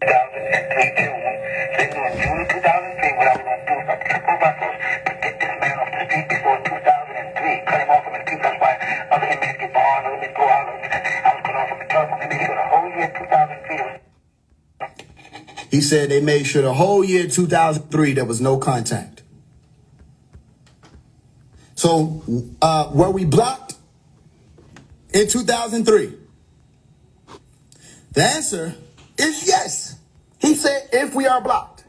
2003 June. They knew in June of 2003 what I was going to do. So I took over my force to get this man off the street before 2003. Cut him off from the street. That's why other inmates get bond, other inmates go out. I was cut off from the telephone. They made sure the whole year 2003 He said they made sure the whole year 2003 there was no contact. So were we blocked in 2003? The answer is yes. He said if we are blocked.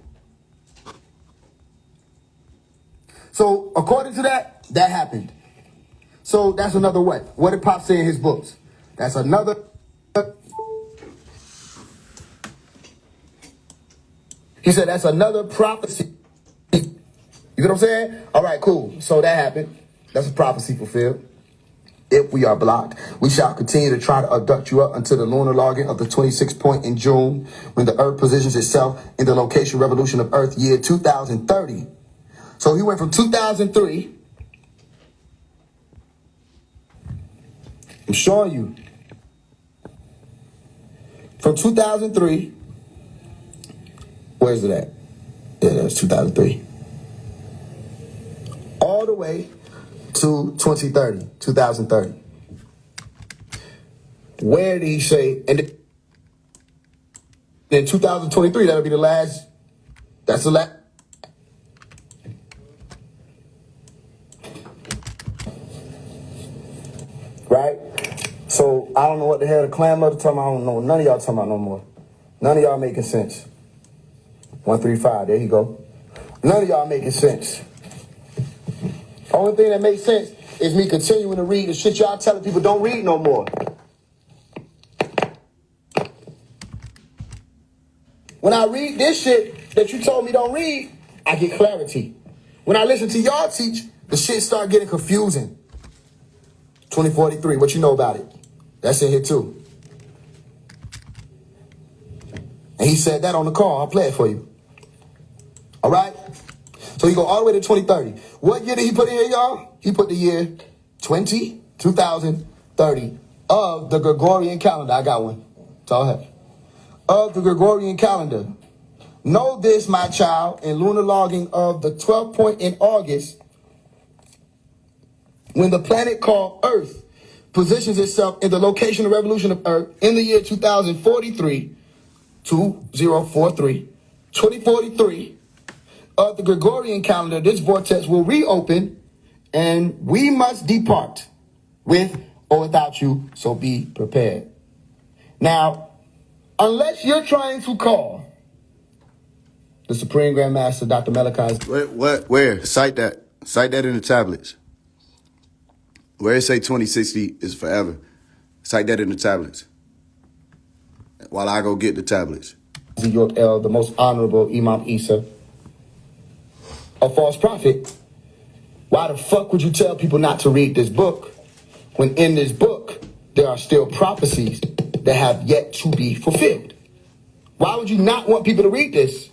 So according to that, that happened. So that's another way. What did Pop say in his books? That's another. He said that's another prophecy. You get what I'm saying? All right, cool. So that happened. That's a prophecy fulfilled. If we are blocked, we shall continue to try to abduct you up until the lunar login of the 26th point in June, when the Earth positions itself in the location revolution of Earth year 2030. So he went from 2003. I'm showing you. From 2003. Where's it at? Yeah, that's 2003. All the way to 2030. Where did he say? And in 2023, that'll be the last. That's the last. Right? So I don't know what the hell the clan mother talking about. I don't know. None of y'all talking about no more. None of y'all making sense. 135. There you go. None of y'all making sense. Only thing that makes sense is me continuing to read the shit y'all telling people don't read no more. When I read this shit that you told me don't read, I get clarity. When I listen to y'all teach, the shit start getting confusing. 2043, what you know about it? That's in here too. And he said that on the call. I'll play it for you. All right? So you go all the way to 2030. What year did he put in here, y'all? He put the year 2030 of the Gregorian calendar. I got one. That's all I have. Of the Gregorian calendar. Know this, my child, in lunar logging of the 12th point in August, when the planet called Earth positions itself in the location of revolution of Earth in the year 2043, 2043, of the Gregorian calendar, this vortex will reopen and we must depart with or without you, so be prepared. Now, unless you're trying to call the Supreme Grand Master, Dr. Malachi's... Where? Cite that. Cite that in the tablets. Where it say 2060 is forever. Cite that in the tablets. While I go get the tablets. The most honorable Imam Isa, a false prophet. Why the fuck would you tell people not to read this book when in this book there are still prophecies that have yet to be fulfilled? Why would you not want people to read this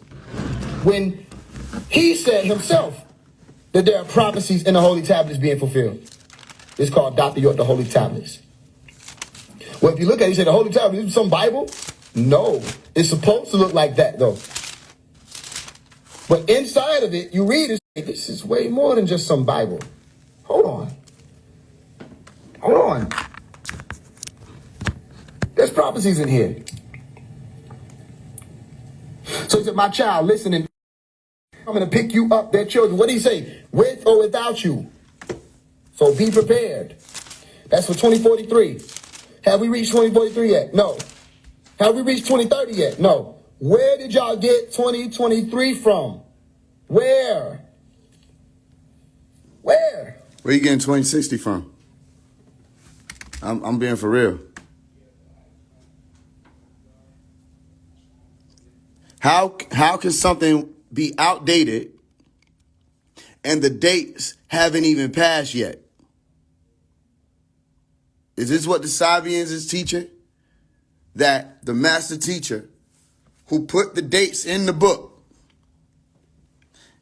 when he said himself that there are prophecies in the Holy Tablets being fulfilled? It's called Dr. York, the Holy Tablets. Well, if you look at it, you say the Holy Tablets, is some Bible? No, it's supposed to look like that though. But inside of it, you read it, this is way more than just some Bible. Hold on. There's prophecies in here. So he said, my child, listen, and I'm going to pick you up, their children. What did he say? With or without you. So be prepared. That's for 2043. Have we reached 2043 yet? No. Have we reached 2030 yet? No. Where did y'all get 2023 from? Where? Where you getting 2060 from? I'm being for real. How can something be outdated and the dates haven't even passed yet? Is this what the Sabians is teaching? That the master teacher who put the dates in the book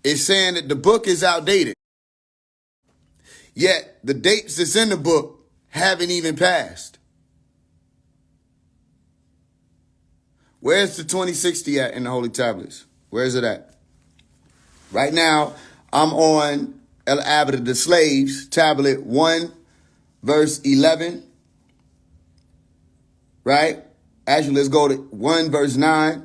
is saying that the book is outdated. Yet the dates that's in the book haven't even passed. Where's the 2060 at in the Holy Tablets? Where is it at? Right now, I'm on El Abd, the Slaves, tablet 1, verse 11. Right? Actually, let's go to 1, verse 9.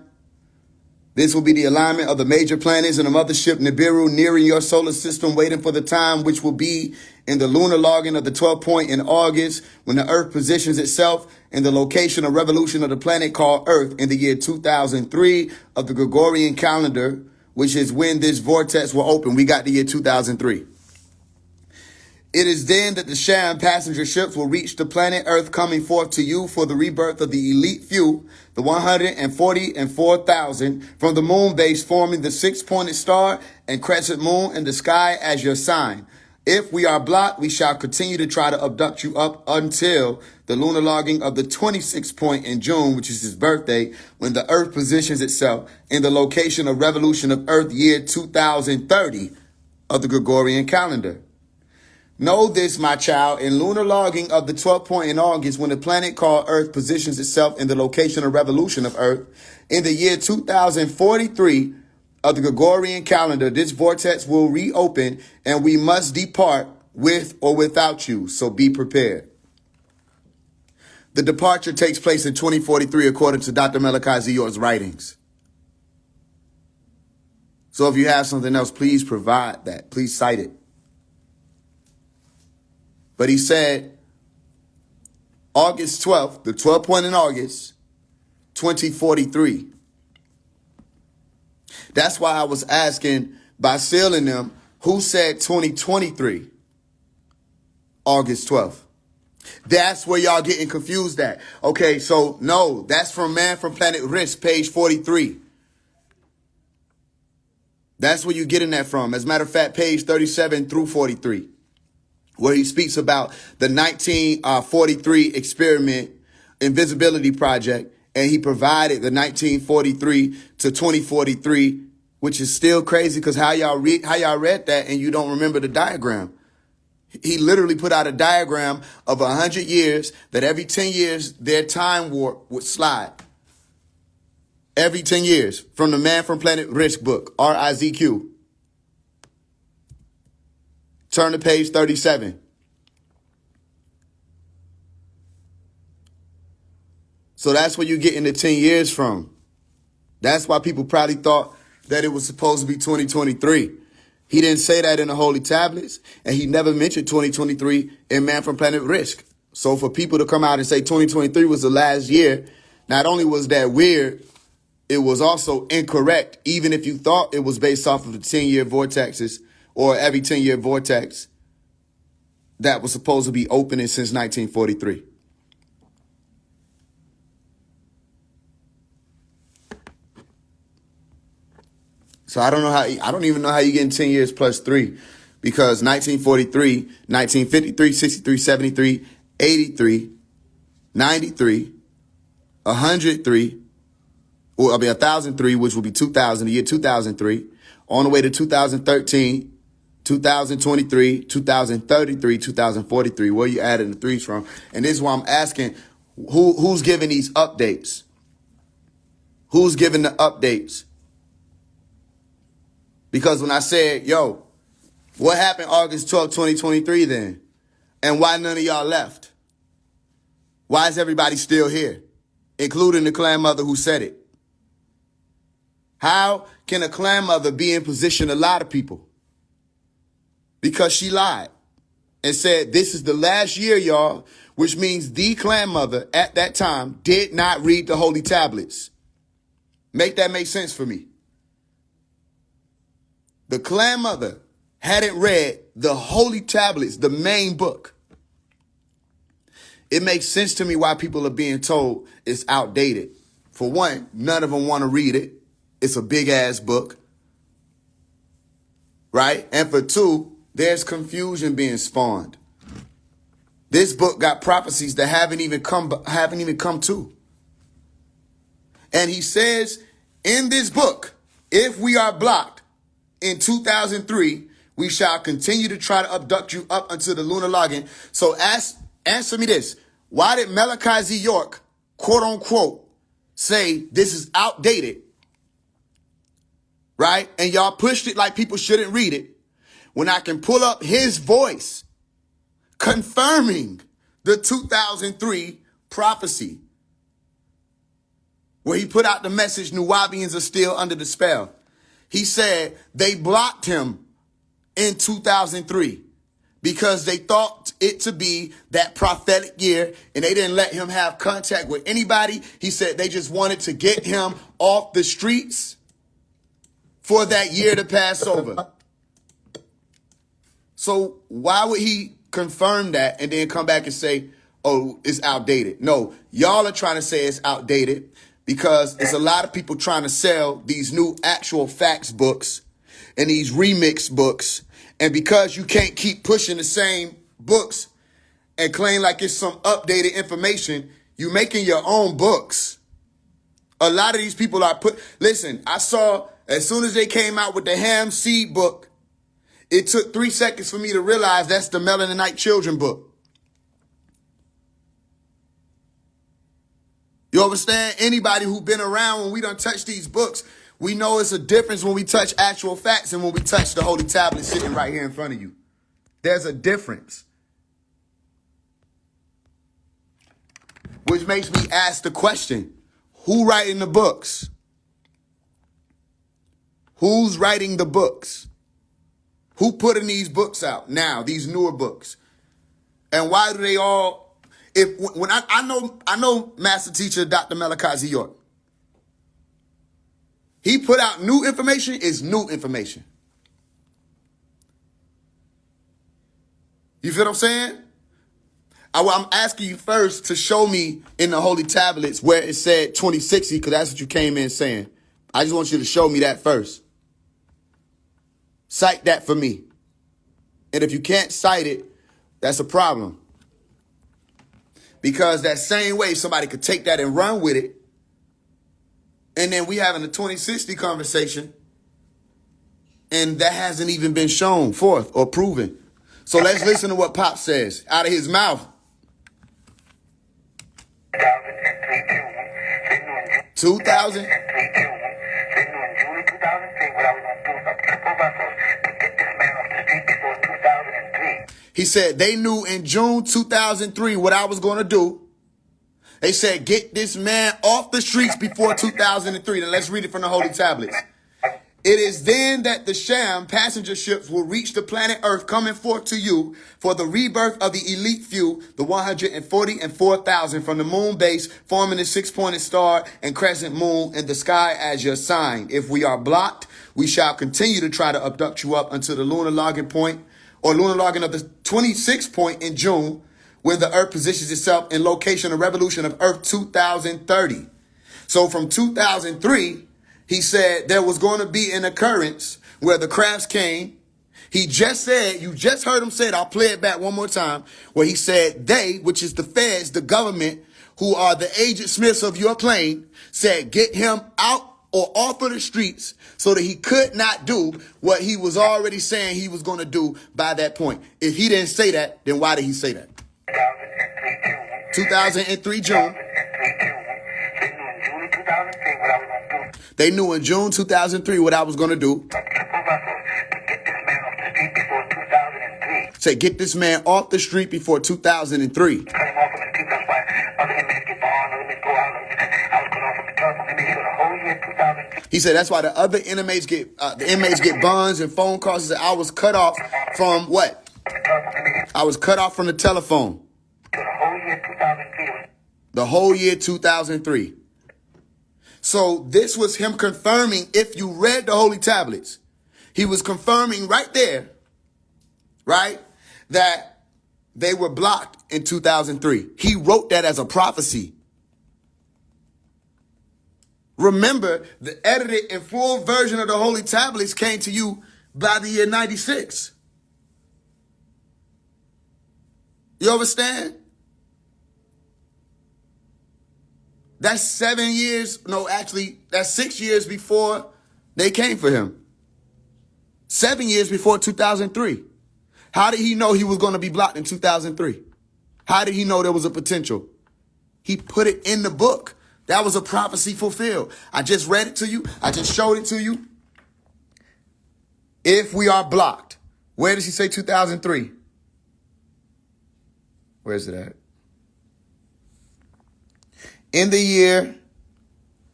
This will be the alignment of the major planets in the mothership Nibiru nearing your solar system, waiting for the time which will be in the lunar logging of the 12th point in August, when the Earth positions itself in the location of revolution of the planet called Earth in the year 2003 of the Gregorian calendar, which is when this vortex will open. We got the year 2003. It is then that the Sham passenger ships will reach the planet Earth, coming forth to you for the rebirth of the elite few, the 144,000 from the moon base, forming the 6-pointed star and crescent moon in the sky as your sign. If we are blocked, we shall continue to try to abduct you up until the lunar logging of the 26th point in June, which is his birthday, when the Earth positions itself in the location of revolution of Earth year 2030 of the Gregorian calendar. Know this, my child, in lunar logging of the 12th point in August, when the planet called Earth positions itself in the location of revolution of Earth, in the year 2043 of the Gregorian calendar, this vortex will reopen and we must depart with or without you, so be prepared. The departure takes place in 2043 according to Dr. Malachi Z. York's writings. So if you have something else, please provide that. Please cite it. But he said, August 12th, the 12th point in August, 2043. That's why I was asking Basil and them, who said 2023, August 12th. That's where y'all getting confused at. Okay, so no, that's from Man from Planet Risk, page 43. That's where you getting that from. As a matter of fact, page 37 through 43. Where he speaks about the 1943 experiment invisibility project, and he provided the 1943 to 2043, which is still crazy because how y'all read that and you don't remember the diagram. He literally put out a diagram of 100 years that every 10 years their time warp would slide. Every 10 years, from the Man from Planet Risk book, RIZQ. Turn to page 37. So that's where you're getting the 10 years from. That's why people probably thought that it was supposed to be 2023. He didn't say that in the Holy Tablets, and he never mentioned 2023 in Man from Planet Risk. So for people to come out and say 2023 was the last year, not only was that weird, it was also incorrect, even if you thought it was based off of the 10-year vortexes or every 10-year vortex that was supposed to be opening since 1943. So I don't even know how you get 10 years plus 3, because 1943, 1953, 63, 73, 83, 93, 103, 1,003, which will be 2000, the year 2003, on the way to 2013, 2023, 2033, 2043. Where you adding the threes from? And this is why I'm asking, who's giving these updates? Who's giving the updates? Because when I said, yo, what happened August 12, 2023 then? And why none of y'all left? Why is everybody still here? Including the clan mother who said it. How can a clan mother be in position to lie to people? Because she lied and said, this is the last year, y'all, which means the clan mother at that time did not read the Holy Tablets. Make that make sense for me. The clan mother hadn't read the Holy Tablets, the main book. It makes sense to me why people are being told it's outdated. For one, none of them want to read it. It's a big ass book. Right? And for two, there's confusion being spawned. This book got prophecies that haven't even come to. And he says in this book, if we are blocked in 2003, we shall continue to try to abduct you up until the lunar logging. So answer me this. Why did Malachi Z. York, quote unquote, say this is outdated, right? And y'all pushed it like people shouldn't read it, when I can pull up his voice confirming the 2003 prophecy, where he put out the message, Nuwabians are still under the spell. He said they blocked him in 2003 because they thought it to be that prophetic year, and they didn't let him have contact with anybody. He said they just wanted to get him off the streets for that year to pass over. So why would he confirm that and then come back and say, oh, it's outdated? No, y'all are trying to say it's outdated because it's a lot of people trying to sell these new actual facts books and these remix books. And because you can't keep pushing the same books and claim like it's some updated information, you making your own books. A lot of these people are listen, I saw as soon as they came out with the Ham Seed book, it took 3 seconds for me to realize that's the Melaninite Children book. You understand? Anybody who been around when we done touch these books, we know it's a difference when we touch actual facts and when we touch the holy tablet sitting right here in front of you. There's a difference. Which makes me ask the question, who writing the books? Who's writing the books? Who putting these books out now, these newer books? And why do they all, I know Master Teacher Dr. Malachi Z. York. He put out new information is new information. You feel what I'm saying? I'm asking you first to show me in the holy tablets where it said 2060, because that's what you came in saying. I just want you to show me that first. Cite that for me. And if you can't cite it, that's a problem. Because that same way somebody could take that and run with it. And then we having a 2060 conversation. And that hasn't even been shown forth or proven. So let's listen to what Pop says out of his mouth. 2000. He said they knew in June 2003 what I was going to do. They said, get this man off the streets before 2003. Now let's read it from the holy tablets. It is then that the sham passenger ships will reach the planet Earth, coming forth to you for the rebirth of the elite few, the 144,000 from the moon base, forming a six-pointed star and crescent moon in the sky as your sign. If we are blocked, we shall continue to try to abduct you up until the lunar logging point, or lunar logging of the 26th point in June, when the Earth positions itself in location of revolution of Earth 2030. So from 2003, he said there was going to be an occurrence where the crafts came. He just said, you just heard him say it, I'll play it back one more time, where he said they, which is the feds, the government, who are the agent Smiths of your plane, said get him out or off of the streets so that he could not do what he was already saying he was going to do by that point. If he didn't say that, then why did he say that? 2003 June. They knew in June 2003 what I was going to do. Say, get this man off the street before 2003. He said that's why the other inmates get bonds and phone calls. He said I was cut off from what? I was cut off from the telephone. The whole year 2003. So this was him confirming, if you read the holy tablets, he was confirming right there, right, that they were blocked in 2003. He wrote that as a prophecy. Remember, the edited and full version of the holy tablets came to you by the year 96. You understand? That's 7 years. No, actually, that's 6 years before they came for him. 7 years before 2003. How did he know he was going to be blocked in 2003? How did he know there was a potential? He put it in the book That was a prophecy fulfilled. I just read it to you. I just showed it to you. If we are blocked, where does he say 2003? Where's it at? In the year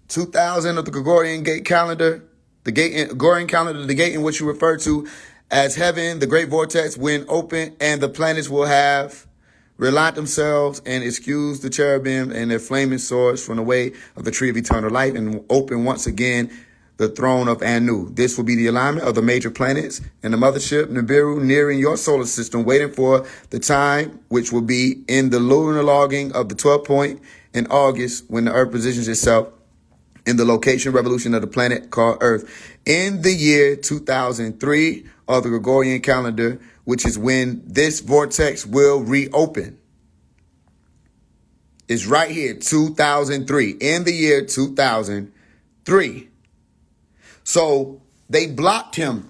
2000 of the Gregorian calendar, the Gregorian calendar, the gate in which you refer to as heaven, the great vortex, when open, and the planets will have reliant themselves and excuse the cherubim and their flaming swords from the way of the tree of eternal life, and open once again the throne of Anu. This will be the alignment of the major planets and the mothership Nibiru nearing your solar system, waiting for the time which will be in the lunar logging of the 12th point in August, when the Earth positions itself in the location revolution of the planet called Earth. In the year 2003 of the Gregorian calendar, which is when this vortex will reopen. It's right here, 2003, in the year 2003. So they blocked him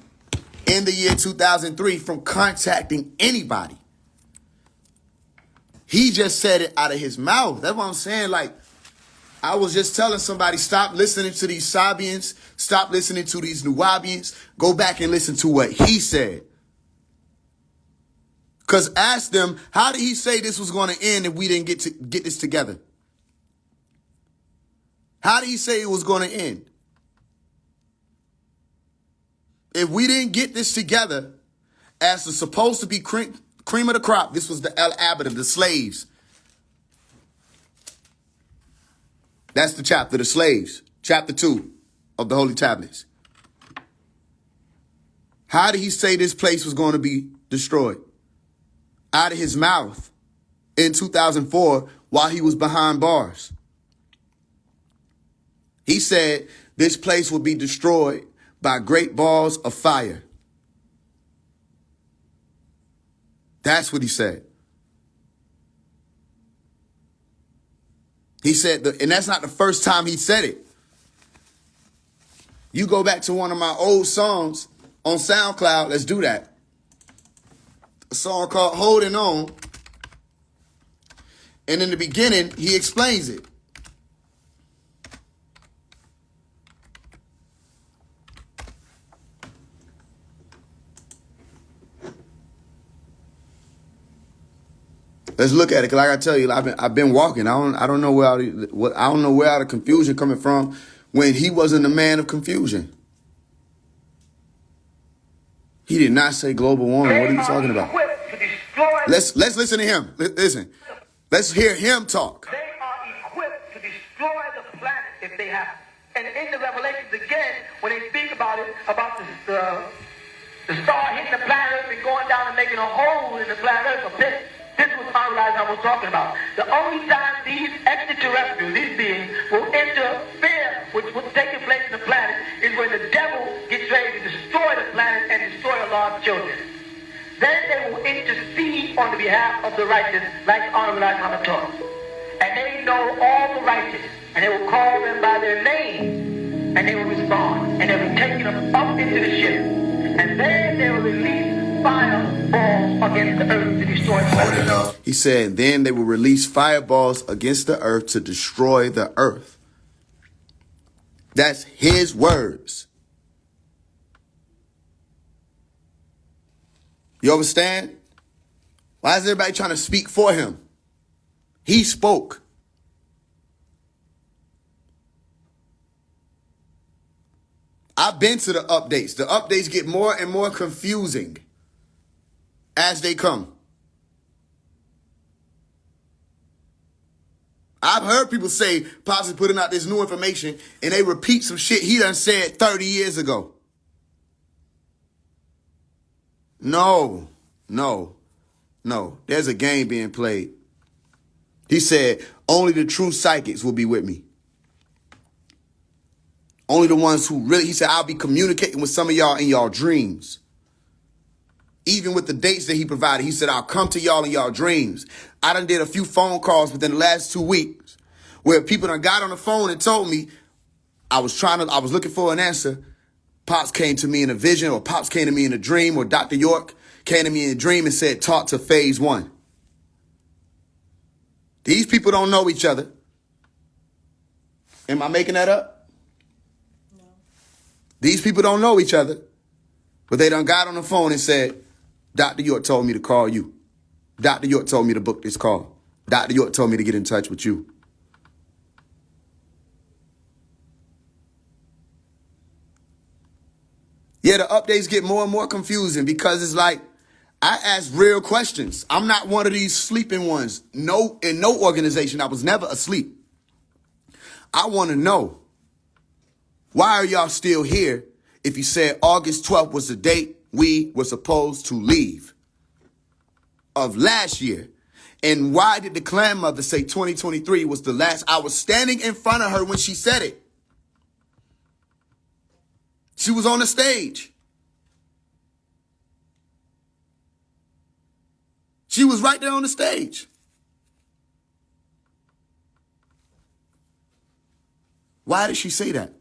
in the year 2003 from contacting anybody. He just said it out of his mouth. That's what I'm saying. Like, I was just telling somebody, stop listening to these Sabians, stop listening to these Nuwabians, go back and listen to what he said. Because ask them, how did he say this was going to end if we didn't get this together? How did he say it was going to end? If we didn't get this together as the supposed to be cream of the crop, this was the El Abida, the slaves. That's the chapter, the slaves, chapter 2 of the Holy Tablets. How did he say this place was going to be destroyed? Out of his mouth in 2004 while he was behind bars. He said this place will be destroyed by great balls of fire. That's what he said. He said, and that's not the first time he said it. You go back to one of my old songs on SoundCloud. Let's do that. A song called Holding On. And in the beginning, he explains it. Let's look at it, because like I tell you, I've been walking. I don't know where the confusion coming from when he wasn't a man of confusion. He did not say global warming. What are you talking about? Let's listen to him. Listen. Let's hear him talk. They are equipped to destroy the planet if they have. And in the Revelations again, when they speak about it, about the star hitting the planet Earth and going down and making a hole in the planet Earth, a pit. This was I was talking about. The only time these extraterrestrials, these beings, will interfere with what's taking place in the planet is when the devil gets ready to destroy the planet and destroy Allah's children. Then they will intercede on the behalf of the righteous, like Honorable Muhammad taught. And they know all the righteous, and they will call them by their names, and they will respond, and they will be taken up into the ship. And then they will release fireballs against the earth to destroy the earth. He said, then they will release fireballs against the earth to destroy the earth. That's his words. You understand? Why is everybody trying to speak for him? He spoke. I've been to the updates. The updates get more and more confusing as they come. I've heard people say Pops is putting out this new information and they repeat some shit he done said 30 years ago. No. There's a game being played. He said, only the true psychics will be with me. Only the ones who really, he said, I'll be communicating with some of y'all in y'all dreams. Even with the dates that he provided, he said, I'll come to y'all in y'all dreams. I done did a few phone calls within the last 2 weeks where people done got on the phone and told me I was looking for an answer. Pops came to me in a vision, or Pops came to me in a dream, or Dr. York came to me in a dream and said, talk to Faise One. These people don't know each other. Am I making that up? No. These people don't know each other, but they done got on the phone and said, Dr. York told me to call you. Dr. York told me to book this call. Dr. York told me to get in touch with you. Yeah, the updates get more and more confusing because it's like, I ask real questions. I'm not one of these sleeping ones. No, in no organization, I was never asleep. I want to know, why are y'all still here if you said August 12th was the date we were supposed to leave of last year? And why did the clan mother say 2023 was the last? I was standing in front of her when she said it. She was on the stage. She was right there on the stage. Why did she say that?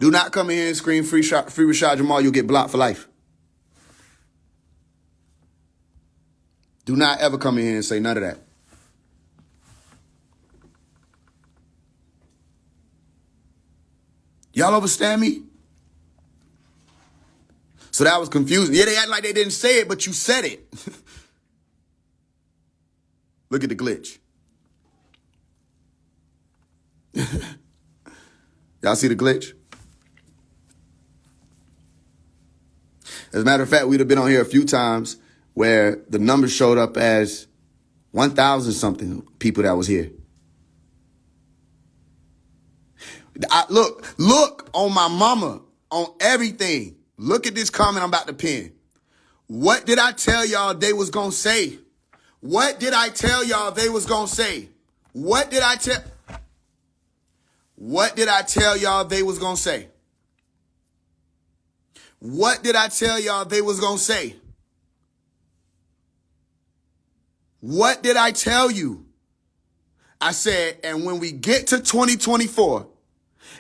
Do not come in here and scream free Rashad Jamal. You'll get blocked for life. Do not ever come in here and say none of that. Y'all understand me? So that was confusing. Yeah, they act like they didn't say it, but you said it. Look at the glitch. Y'all see the glitch? As a matter of fact, we'd have been on here a few times where the numbers showed up as 1,000 something people that was here. Look on my mama, on everything. Look at this comment I'm about to pin. What did I tell y'all they was going to say? What did I tell y'all they was going to say? What did I tell y'all they was going to say? What did I tell y'all they was going to say? What did I tell you? I said, and when we get to 2024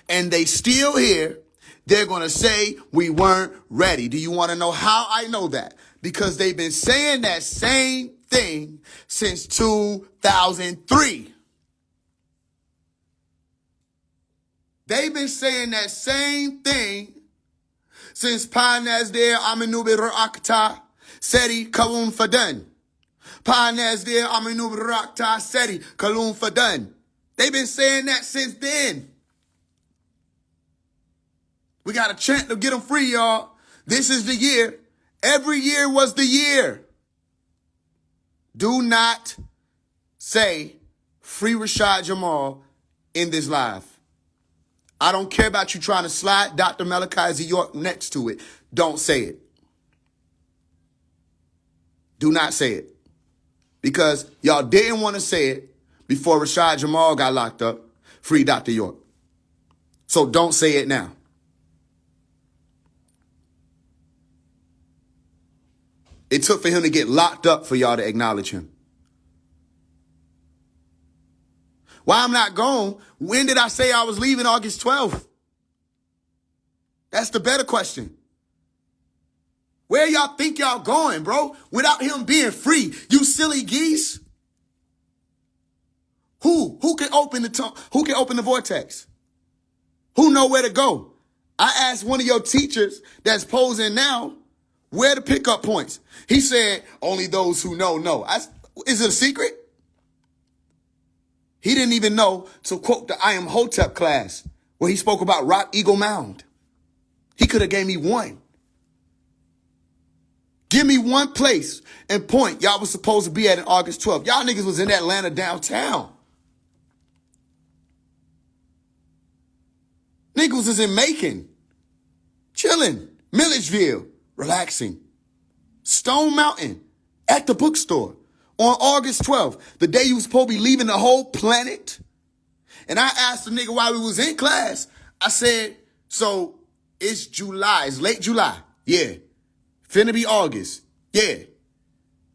and they still here, they're going to say we weren't ready. Do you want to know how I know that? Because they've been saying that same thing since 2003. They've been saying that same thing since Panasdir Aminubi Rakta Seri Kalun Fadan. Panasdir Aminubi Rakta Seri Kalun Fadan. They've been saying that since then. We got a chant to get them free, y'all. This is the year. Every year was the year. Do not say free Rashad Jamal in this live. I don't care about you trying to slide Dr. Malachi York next to it. Don't say it. Do not say it. Because y'all didn't want to say it before Rashad Jamal got locked up. Free Dr. York. So don't say it now. It took for him to get locked up for y'all to acknowledge him. Why I'm not gone? When did I say I was leaving August 12th? That's the better question. Where y'all think y'all going, bro? Without him being free, you silly geese. Who can open the vortex? Who know where to go? I asked one of your teachers that's posing now, where the pickup points? He said, only those who know. Is it a secret? He didn't even know to quote the I Am Hotep class where he spoke about Rock Eagle Mound. He could have gave me one. Give me one place and point y'all was supposed to be at in August 12th. Y'all niggas was in Atlanta downtown. Niggas is in Macon, chilling, Milledgeville, relaxing. Stone Mountain, at the bookstore on August 12th, the day you was supposed to be leaving the whole planet. And I asked the nigga while we was in class, I said, so it's July, it's late July. Yeah. Finna be August. Yeah.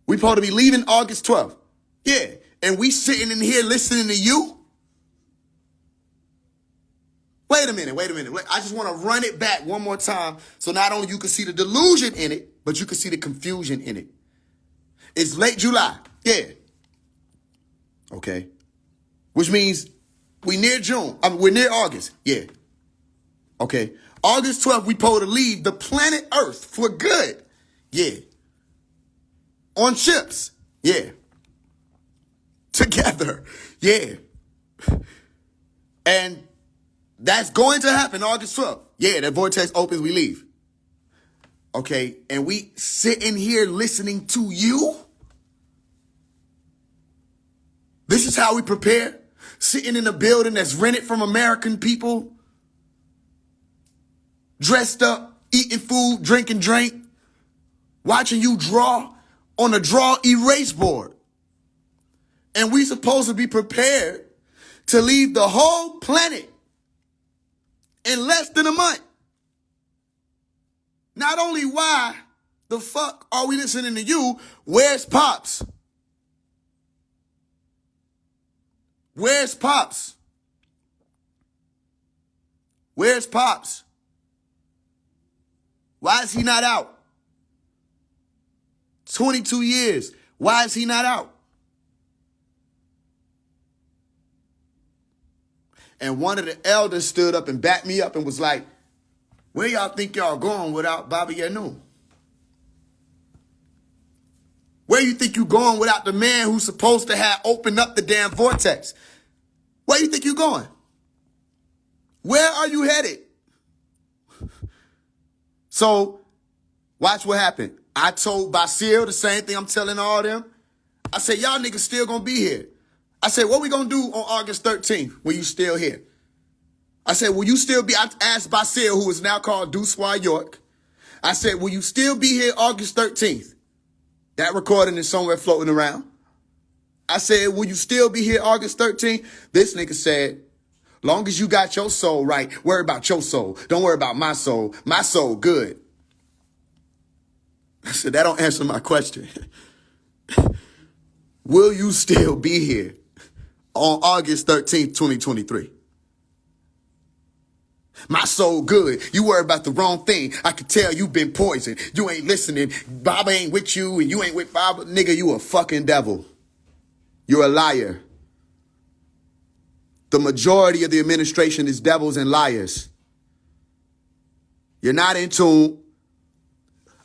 We supposed to be leaving August 12th. Yeah. And we sitting in here listening to you? Wait a minute. I just want to run it back one more time so not only you can see the delusion in it, but you can see the confusion in it. It's late July. Yeah. Okay. Which means We near June. I mean, we're near August. Yeah. Okay. August 12th, we supposed to leave the planet Earth for good. Yeah. On ships. Yeah. Together. Yeah. And that's going to happen August 12th. Yeah, that vortex opens, we leave. Okay. And we sitting here listening to you. This is how we prepare. Sitting in a building that's rented from American people. Dressed up, eating food, drinking drink. Watching you draw on a draw erase board. And we supposed to be prepared to leave the whole planet in less than a month. Not only why the fuck are we listening to you, where's Pops? Where's Pops? Where's Pops? Why is he not out? 22 years. Why is he not out? And one of the elders stood up and backed me up and was like, where y'all think y'all going without Baba Yanu? Where you think you going without the man who's supposed to have opened up the damn vortex? Where you think you going? Where are you headed? So, watch what happened. I told Basil the same thing I'm telling all them. I said, y'all niggas still gonna be here. I said, what we gonna do on August 13th when you still here? I said, will you still be, I asked Basil, who is now called Deuce York. I said, will you still be here August 13th? That recording is somewhere floating around. I said, will you still be here August 13th? This nigga said, long as you got your soul right, worry about your soul. Don't worry about my soul. My soul good. I said, that don't answer my question. Will you still be here on August 13th, 2023? My soul good. You worry about the wrong thing. I can tell you been poisoned. You ain't listening. Baba ain't with you and you ain't with Baba. Nigga, you a fucking devil. You're a liar. The majority of the administration is devils and liars. You're not in tune.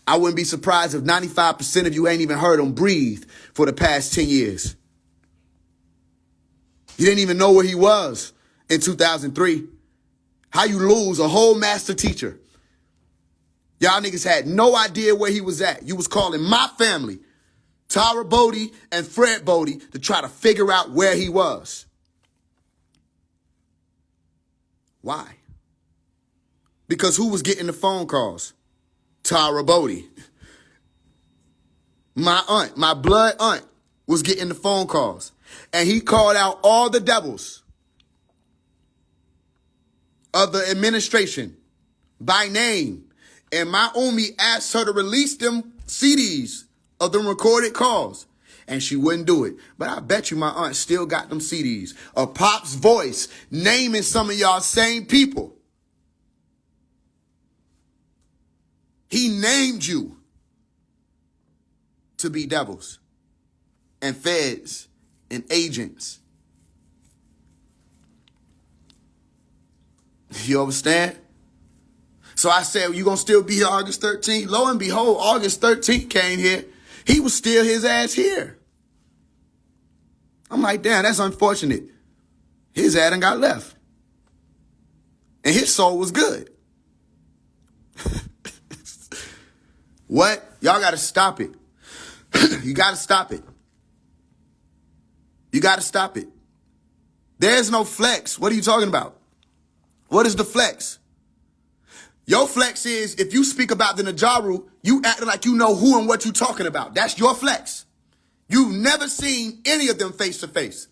I wouldn't be surprised if 95% of you ain't even heard him breathe for the past 10 years. You didn't even know where he was in 2003. How you lose a whole master teacher. Y'all niggas had no idea where he was at. You was calling my family, Tara Bodie and Fred Bodie, to try to figure out where he was. Why? Because who was getting the phone calls? Tara Bodie. My aunt, my blood aunt, was getting the phone calls. And he called out all the devils of the administration by name. And my Umi asked her to release them CDs of them recorded calls. And she wouldn't do it. But I bet you my aunt still got them CDs of Pop's voice naming some of y'all same people. He named you to be devils and feds and agents. You understand? So I said, well, you gonna still be here August 13th? Lo and behold, August 13th came here. He was still his ass here. I'm like, damn, that's unfortunate. His ass done got left. And his soul was good. What? Y'all gotta stop it. You gotta stop it. You gotta stop it. There's no flex. What are you talking about? What is the flex? Your flex is if you speak about the Najaru, you act like you know who and what you talking about. That's your flex. You've never seen any of them face to face.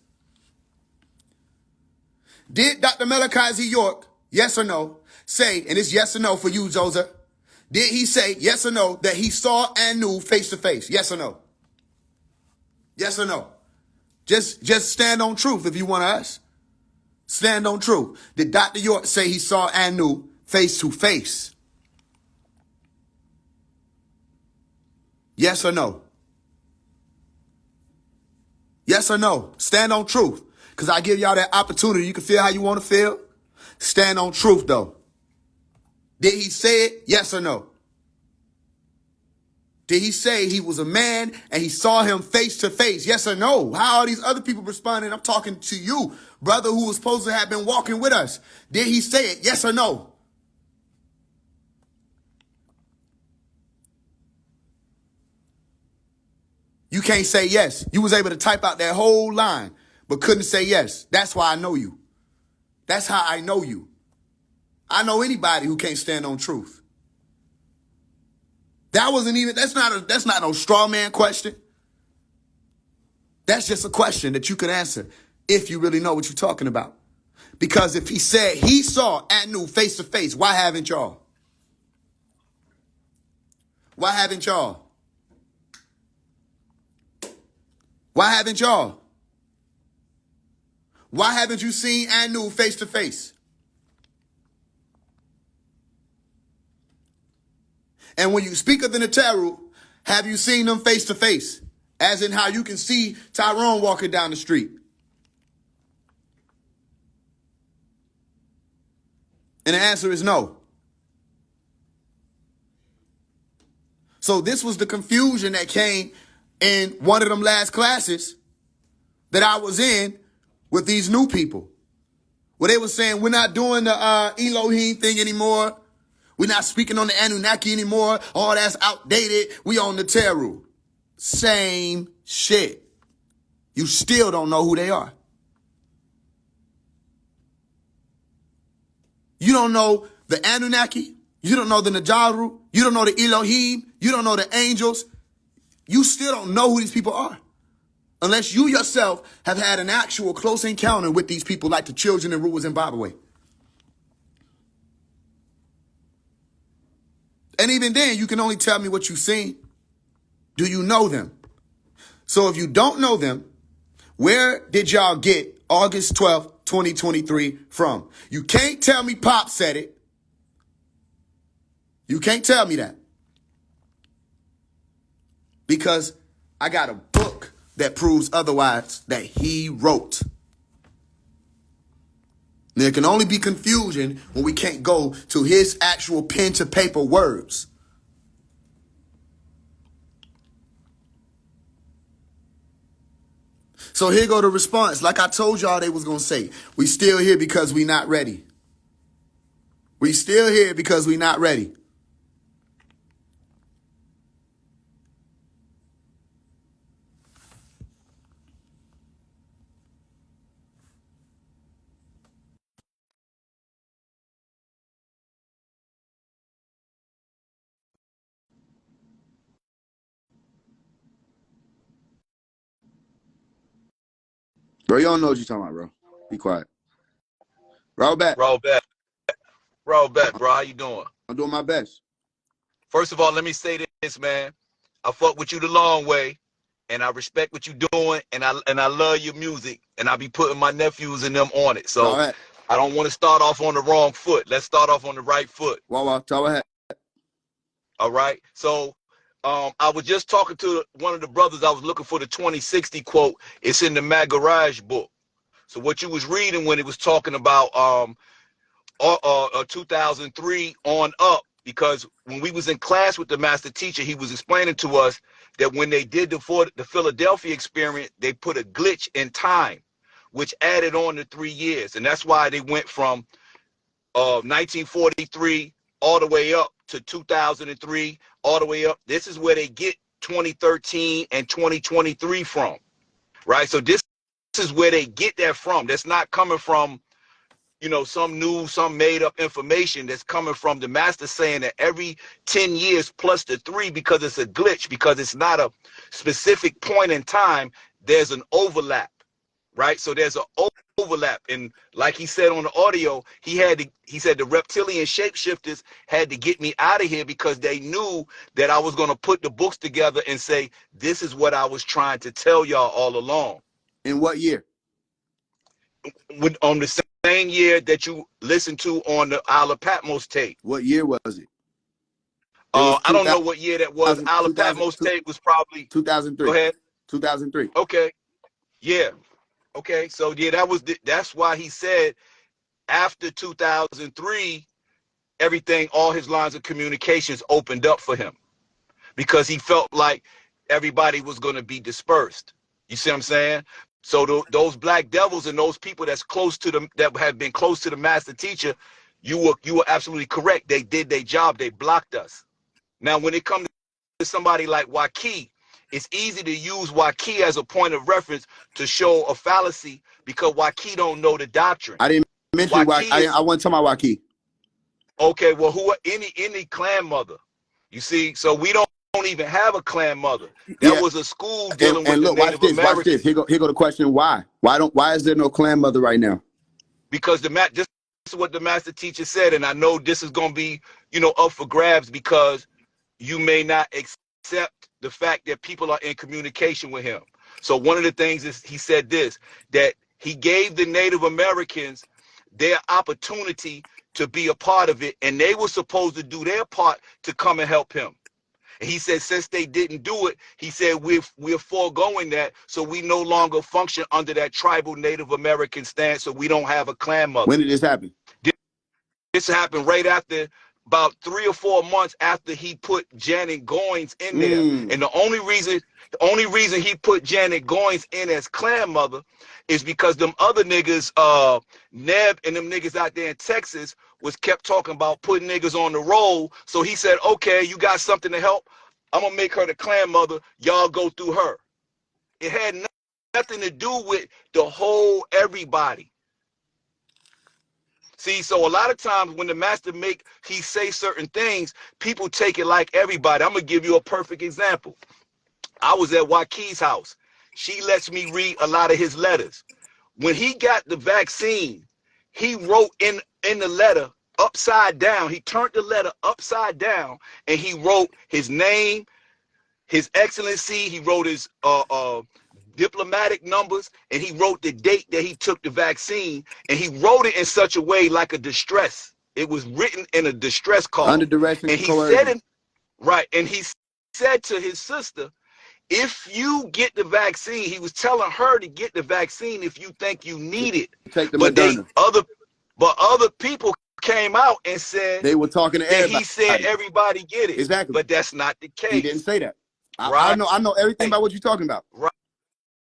Did Dr. Malachi Z. York, yes or no, say, and it's yes or no for you, Zoza, did he say, yes or no, that he saw and knew face to face? Yes or no? Yes or no? Just stand on truth if you want to ask. Stand on truth. Did Dr. York say he saw and knew face to face? Yes or no? Yes or no? Stand on truth. Because I give y'all that opportunity. You can feel how you want to feel. Stand on truth, though. Did he say it? Yes or no? Did he say he was a man and he saw him face to face? Yes or no? How are these other people responding? I'm talking to you, brother, who was supposed to have been walking with us. Did he say it? Yes or no? You can't say yes. You was able to type out that whole line, but couldn't say yes. That's why I know you. That's how I know you. I know anybody who can't stand on truth. That's not no straw man question. That's just a question that you could answer if you really know what you're talking about. Because if he said he saw Anu face to face, why haven't y'all? Why haven't y'all? Why haven't y'all? Why haven't you seen Anu face to face? And when you speak of the Netaru, have you seen them face to face? As in how you can see Tyrone walking down the street. And the answer is no. So this was the confusion that came in one of them last classes that I was in with these new people. Where they were saying, we're not doing the Elohim thing anymore. We're not speaking on the Anunnaki anymore. All that's outdated. We on the Teru. Same shit. You still don't know who they are. You don't know the Anunnaki. You don't know the Najaru. You don't know the Elohim. You don't know the angels. You still don't know who these people are. Unless you yourself have had an actual close encounter with these people like the children and rulers in Zimbabwe. And even then, you can only tell me what you've seen. Do you know them? So if you don't know them, where did y'all get August 12th, 2023 from? You can't tell me Pop said it. You can't tell me that. Because I got a book that proves otherwise that he wrote. There can only be confusion when we can't go to his actual pen to paper words. So here go the response. Like I told y'all they was going to say, we still here because we not ready. We still here because we not ready. Bro, you don't know what you're talking about, bro. Be quiet. Roll back. Roll back. Roll back, bro. How you doing? I'm doing my best. First of all, let me say this, man. I fuck with you the long way, and I respect what you doing, and I love your music, and I be putting my nephews and them on it. So Right. I don't want to start off on the wrong foot. Let's start off on the right foot. Wow, tell ahead. All right. So I was just talking to one of the brothers. I was looking for the 2060 quote. It's in the Magaraj book. So what you was reading when it was talking about 2003 on up, because when we was in class with the master teacher, he was explaining to us that when they did the Philadelphia experiment, they put a glitch in time, which added on to 3 years. And that's why they went from 1943 all the way up to 2003, all the way up. This is where they get 2013 and 2023 from, right? So this is where they get that from. That's not coming from, you know, some made up information. That's coming from the master saying that every 10 years plus the 3, because it's a glitch, because it's not a specific point in time, there's an overlap, right? So there's an overlap. And like he said on the audio, he said the reptilian shapeshifters had to get me out of here because they knew that I was going to put the books together and say, this is what I was trying to tell y'all all along. In what year? On the same year that you listened to on the Isle of Patmos tape. What year was it? I don't know what year that was. Isle of Patmos tape was probably 2003. Go ahead. 2003. Okay. Yeah. Okay, so yeah, that's why he said after 2003, everything, all his lines of communications opened up for him because he felt like everybody was going to be dispersed. You see what I'm saying? So those black devils and those people that's close to them, that have been close to the master teacher, you were absolutely correct. They did their job. They blocked us. Now, when it comes to somebody like Waki, it's easy to use Waki as a point of reference to show a fallacy because Waki don't know the doctrine. I didn't mention Waki why. I wasn't talking about Waki. okay. Well, who any clan mother? You see, so we don't even have a clan mother. That Yeah, was a school dealing with and the look, watch Native this. Watch this. Americans Here go the question. Why? Why is there no clan mother right now? because this is what the master teacher said, and I know this is going to be up for grabs because you may not accept the fact that people are in communication with him. So one of the things is he said this, that he gave the Native Americans their opportunity to be a part of it, and they were supposed to do their part to come and help him. And he said since they didn't do it, he said we're foregoing that, so we no longer function under that tribal Native American stance, so we don't have a clan mother. When did this happen? This happened right after, about 3 or 4 months after he put Janet Goins in there. And the only reason he put Janet Goins in as clan mother is because them other niggas, Neb and them niggas out there in Texas, was kept talking about putting niggas on the roll. So he said, okay, you got something to help? I'm gonna make her the clan mother. Y'all go through her. It had nothing to do with the whole everybody. See, so a lot of times when the master he say certain things, people take it like everybody. I'm gonna give you a perfect example. I was at Waukes's house. She lets me read a lot of his letters. When he got the vaccine, he wrote in the letter upside down. He turned the letter upside down and he wrote his name, his excellency. He wrote his diplomatic numbers, and he wrote the date that he took the vaccine, and he wrote it in such a way like a distress. It was written in a distress call. Under duress and And he coercion. said it right, and he said to his sister, if you get the vaccine, he was telling her to get the vaccine if you think you need it. Take the But Moderna. other people came out and said They were talking to that everybody. he said everybody get it. Exactly. But that's not the case. He didn't say that. Right. I know everything about what you're talking about.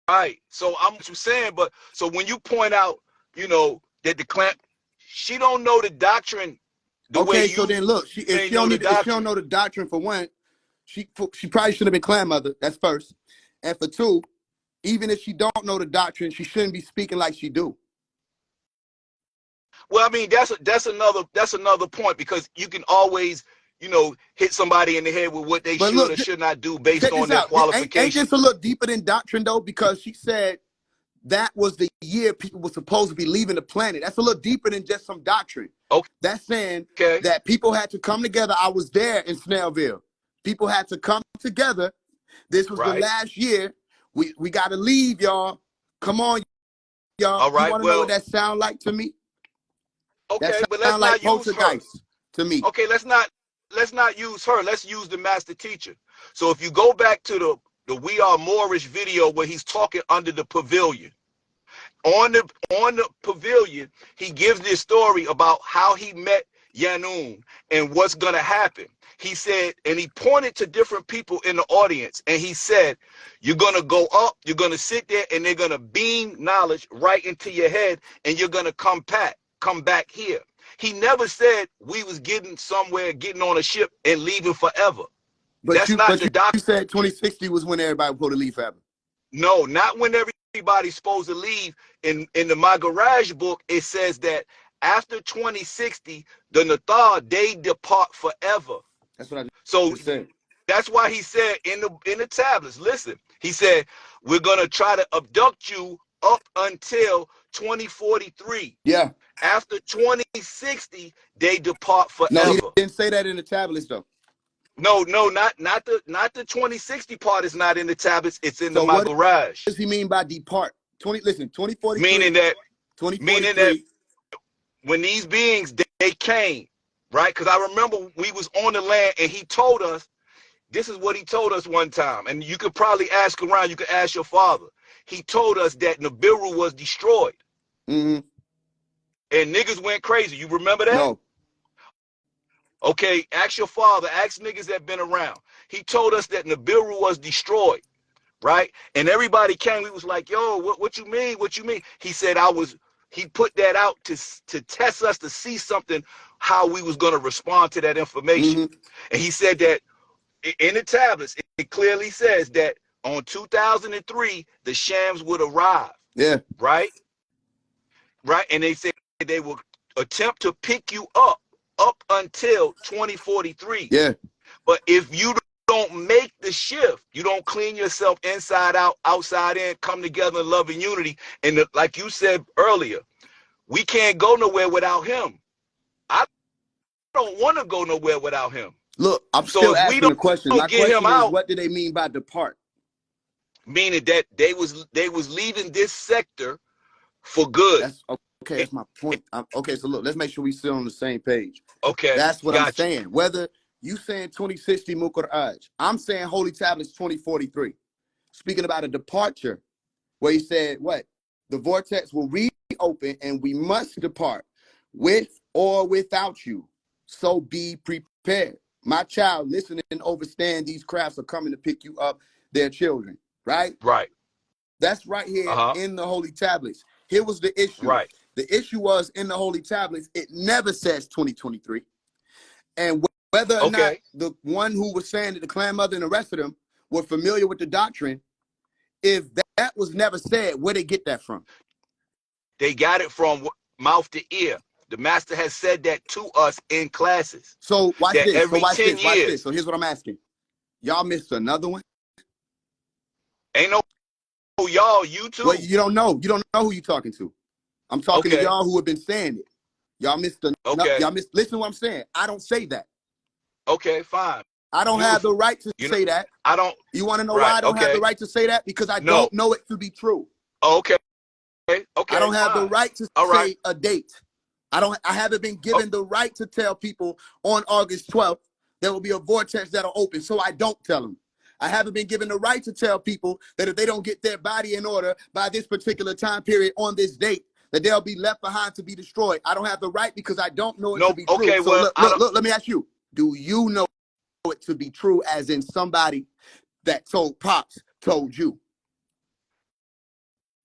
Right. So I'm what you're saying, but so when you point out, that the clan, she don't know the doctrine the way Okay, you so then look, if she don't know the doctrine, for one, she probably should have been clan mother. That's first. And for two, even if she don't know the doctrine, she shouldn't be speaking like she do. Well, I mean, that's another point, because you can always, hit somebody in the head with what they should or should not do based on their qualifications. Ain't this a little deeper than doctrine though? Because she said that was the year people were supposed to be leaving the planet. That's a little deeper than just some doctrine. Okay. That's saying Okay. that people had to come together. I was there in Snellville. People had to come together. This was the last year. We got to leave, y'all. Come on, y'all. All right. You want to know what that sound like to me? Okay, that but let's like not use her to me. Okay, let's not use her. Let's use the master teacher. So if you go back to the We Are Moorish video where he's talking under the pavilion, on the pavilion, he gives this story about how he met Yanun and what's gonna happen. He said, and he pointed to different people in the audience, and he said, you're gonna go up, you're gonna sit there, and they're gonna beam knowledge right into your head, and you're gonna come back here. He never said we was getting somewhere, getting on a ship and leaving forever. But that's not the doctrine. You said 2060 was when everybody was supposed to leave forever. No, not when everybody's supposed to leave. In the My Garage book, it says that after 2060, the Nathar, they depart forever. That's what I just said. That's why he said in the tablets, listen, he said, we're gonna try to abduct you up until 2043. Yeah. After 2060, they depart forever. No, he didn't say that in the tablets though. No, not the 2060 part is not in the tablets. It's in the My Garage. What does he mean by depart? 2043. Meaning that when these beings they came, right? Because I remember we was on the land and he told us, this is what he told us one time, and you could probably ask around. You could ask your father. he told us that Nibiru was destroyed. Mm-hmm. And niggas went crazy. You remember that? No. Okay, ask your father, ask niggas that been around. He told us that Nibiru was destroyed, right? And everybody came, we was like, yo, what you mean? What you mean? He said he put that out to test us to see something, how we was going to respond to that information. Mm-hmm. And he said that in the tablets, it clearly says that on 2003, the Shams would arrive. Yeah. Right? Right? And they said they will attempt to pick you up until 2043. Yeah. But if you don't make the shift, you don't clean yourself inside out, outside in, come together in love and unity. And like you said earlier, we can't go nowhere without him. I don't want to go nowhere without him. Look, I'm So still if we asking the question. My get him question is, out, what do they mean by depart? meaning that they was leaving this sector for good. That's okay. That's my point. Okay, so look, let's make sure we still on the same page. Okay, that's what I'm gotcha. saying. Whether you saying 2060 Muqarraj, I'm saying Holy Tablets 2043. Speaking about a departure, where he said, what? The vortex will reopen and we must depart with or without you. So be prepared. My child, listen and understand, these crafts are coming to pick you up, their children, right? Right. That's right here in the Holy Tablets. Here was the issue. Right. The issue was in the Holy Tablets, it never says 2023. And whether or not the one who was saying that the clan mother and the rest of them were familiar with the doctrine, if that was never said, where they get that from? They got it from mouth to ear. The master has said that to us in classes. So watch this. Every So watch 10 this. Watch years. this. So here's what I'm asking. Y'all missed another one? Ain't no y'all, you too. Well, you don't know. You don't know who you're talking to. I'm talking to y'all who have been saying it. Y'all missed y'all missed. Listen to what I'm saying. I don't say that. Okay, fine. I don't have the right to say that. I don't. You want to know why I don't have the right to say that? Because I don't know it to be true. Okay. Okay. I don't have the right to say a date. I haven't been given the right to tell people on August 12th there will be a vortex that'll open, so I don't tell them. I haven't been given the right to tell people that if they don't get their body in order by this particular time period on this date, that they'll be left behind to be destroyed. I don't have the right because I don't know it to be true. Okay, so well, look, let me ask you, do you know it to be true as in somebody that told Pops told you?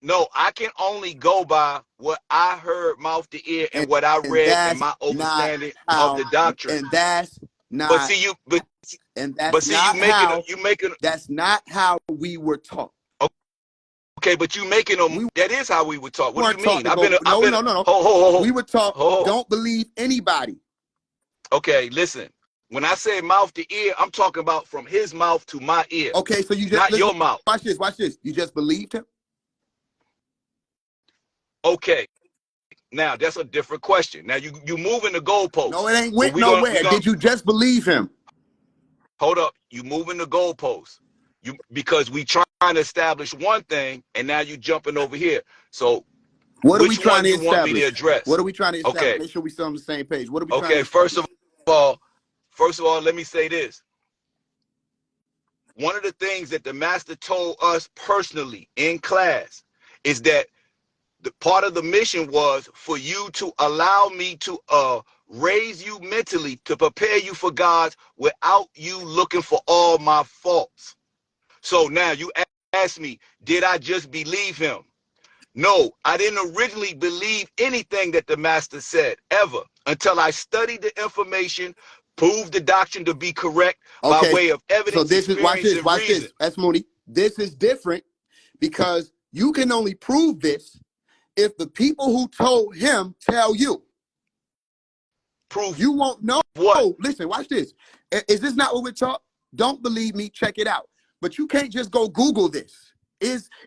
No, I can only go by what I heard mouth to ear and what I read and my understanding of the doctrine. And that's not. But see, that's not how we were taught. Okay, but you making them. That is how we were taught. What do you mean? No. We were taught. Don't believe anybody. Okay, listen. When I say mouth to ear, I'm talking about from his mouth to my ear. Okay, so you just not your mouth. Watch this. Watch this. You just believed him. Okay. Now that's a different question. Now you moving the goalpost. No, it ain't went nowhere. Did you just believe him? Hold up. You moving the goalpost. Because we trying to establish one thing and now you jumping over here. So what are we trying to establish? Want me to address? What are we trying to establish? Okay. Make sure we still on the same page. What are we trying to establish? First of all, let me say this. One of the things that the master told us personally in class is that the part of the mission was for you to allow me to raise you mentally to prepare you for God without you looking for all my faults. So now you ask me, did I just believe him? No, I didn't originally believe anything that the master said ever until I studied the information, proved the doctrine to be correct by way of evidence. So this is watch this. That's Mooney. This is different because you can only prove this if the people who told him tell you. Proof. You won't know. What? Listen, watch this. Is this not what we're taught? Don't believe me, check it out. But you can't just go Google this.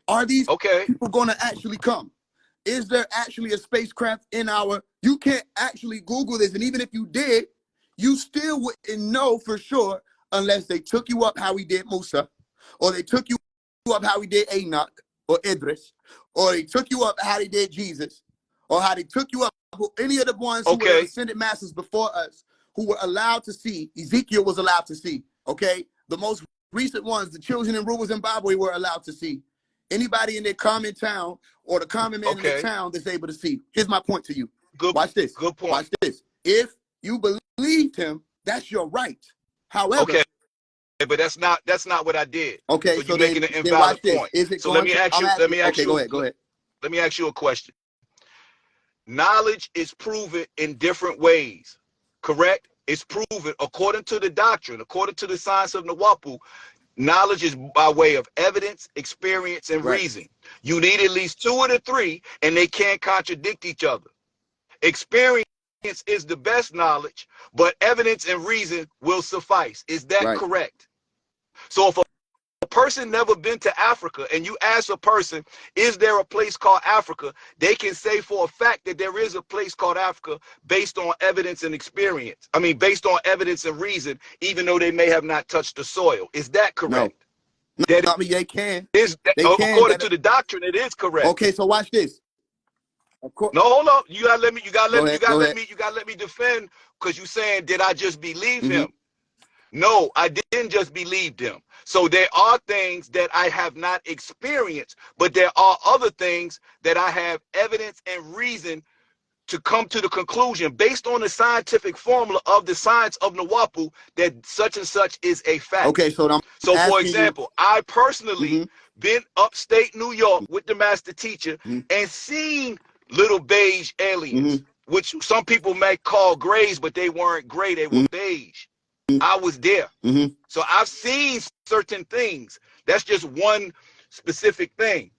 Are these people gonna actually come? Is there actually a spacecraft in our? You can't actually Google this, and even if you did, you still wouldn't know for sure unless they took you up how we did Musa, or they took you up how we did Enoch or Idris, or they took you up how they did Jesus, or how they took you up any of the ones who were ascended masters before us, who were allowed to see. Ezekiel was allowed to see. Okay, the most recent ones, the children in rural Zimbabwe were allowed to see. Anybody in their common town or the common man in the town that's able to see. Here's my point to you. Good. Watch this. Good point. Watch this. If you believed him, that's your right. However, okay, but that's not what I did. Okay, so you're making an invalid point. Is it so let me ask you. Go ahead. Let me ask you a question. Knowledge is proven in different ways, correct? It's proven according to the doctrine, according to the science of Nawapu. Knowledge is by way of evidence, experience, and reason. You need at least two of the three, and they can't contradict each other. Experience is the best knowledge, but evidence and reason will suffice. Is that correct? So if a person never been to Africa and you ask a person, is there a place called Africa? They can say for a fact that there is a place called Africa based on evidence and experience. I mean, based on evidence and reason, even though they may have not touched the soil. Is that correct? No. I mean, they can. According to the doctrine, it is correct. Okay, so watch this. No, hold up. You gotta let me defend, because you saying, did I just believe him? No, I didn't just believe them. So there are things that I have not experienced, but there are other things that I have evidence and reason to come to the conclusion based on the scientific formula of the science of Nawapu that such and such is a fact. Okay, so for example, I personally been upstate New York with the master teacher and seen little beige aliens, which some people may call grays, but they weren't gray, they were beige. I was there. So I've seen certain things. That's just one specific thing.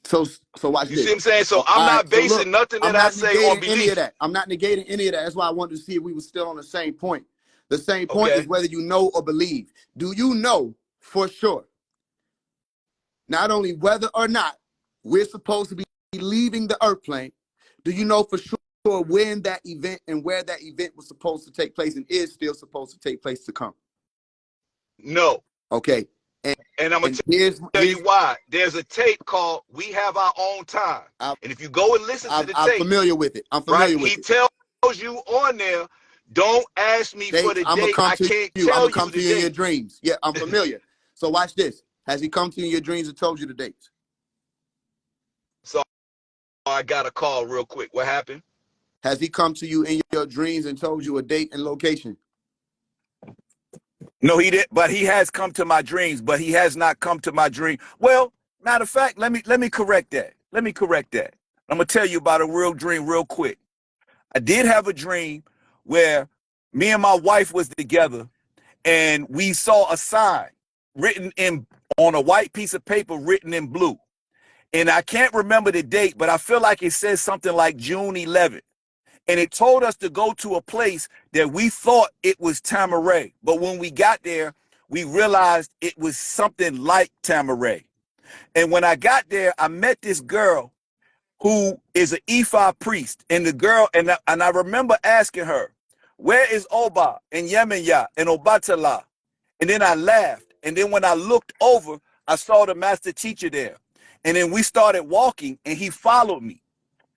So watch this. You see what I'm saying? So I'm not basing nothing that I say on belief. Any of that. I'm not negating any of that. That's why I wanted to see if we were still on the same point. The same point is whether you know or believe. Do you know for sure, not only whether or not we're supposed to be leaving the earth plane, do you know for sure when that event and where that event was supposed to take place and is still supposed to take place to come? No. Okay. And I'm going to tell you why. There's a tape called We Have Our Own Time. And if you go and listen to the tape. I'm familiar with it. He tells you on there, don't ask me for the date. I can't tell you the date. I'm going to come to you in your dreams. Yeah, I'm familiar. So watch this. Has he come to you in your dreams and told you the dates? So I got a call real quick. What happened? Has he come to you in your dreams and told you a date and location? No, he didn't. But he has come to my dreams, but he has not come to my dream. Well, matter of fact, let me correct that. I'm gonna tell you about a real dream real quick. I did have a dream where me and my wife was together and we saw a sign written on a white piece of paper written in blue. And I can't remember the date, but I feel like it says something like June 11th. And it told us to go to a place that we thought it was Tamaray. But when we got there, we realized it was something like Tamaray. And when I got there, I met this girl who is an Ifa priest. And the girl, and I remember asking her, where is Oba and Yemenya and Obatala? And then I laughed. And then when I looked over, I saw the master teacher there. And then we started walking and he followed me.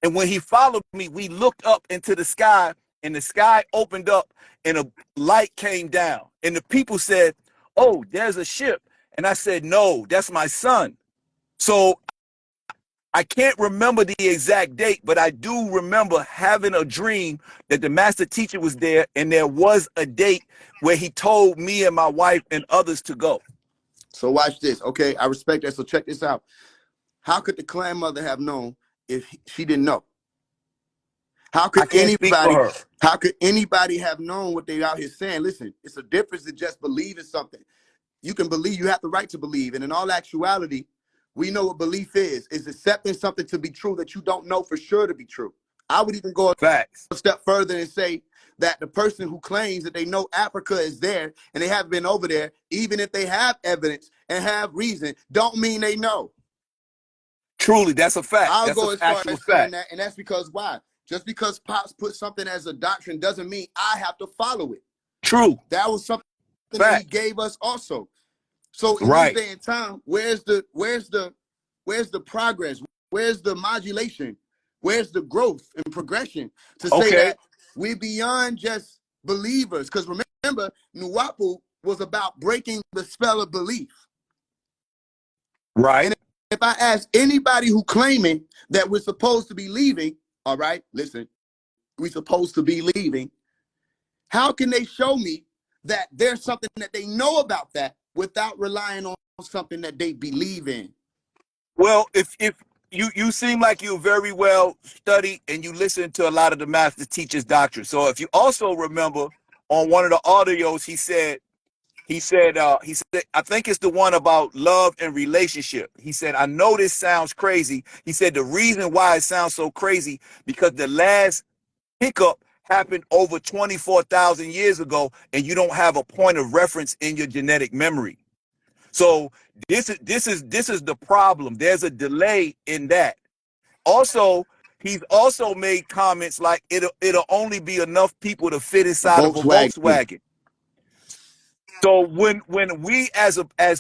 And when he followed me, we looked up into the sky and the sky opened up and a light came down. And the people said, oh, there's a ship. And I said, no, that's my son. So I can't remember the exact date, but I do remember having a dream that the master teacher was there and there was a date where he told me and my wife and others to go. So watch this. Okay, I respect that. So check this out. How could the clan mother have known if she didn't know? How could anybody have known what they out here saying? Listen, it's a difference than just believing something. You can believe, you have the right to believe. And in all actuality, we know what belief is accepting something to be true that you don't know for sure to be true. I would even go a step further and say that the person who claims that they know Africa is there and they haven't been over there, even if they have evidence and have reason, don't mean they know. Truly, that's a fact. I'll go as far as saying that, and that's because why? Just because Pops put something as a doctrine doesn't mean I have to follow it. True. That was something that he gave us also. So in this day and time, where's the progress? Where's the modulation? Where's the growth and progression to say that we're beyond just believers? Because remember, Nuwapu was about breaking the spell of belief. Right. And if I ask anybody who claiming that we're supposed to be leaving, all right, listen, we're supposed to be leaving, how can they show me that there's something that they know about that without relying on something that they believe in? Well, if you seem like you very well studied and you listen to a lot of the master teachers' doctrine. So if you also remember on one of the audios, he said, I think it's the one about love and relationship. He said, I know this sounds crazy. He said, the reason why it sounds so crazy, because the last hiccup happened over 24,000 years ago, and you don't have a point of reference in your genetic memory. So this is the problem. There's a delay in that. Also, he's also made comments like it'll only be enough people to fit inside of a Volkswagen. So when we as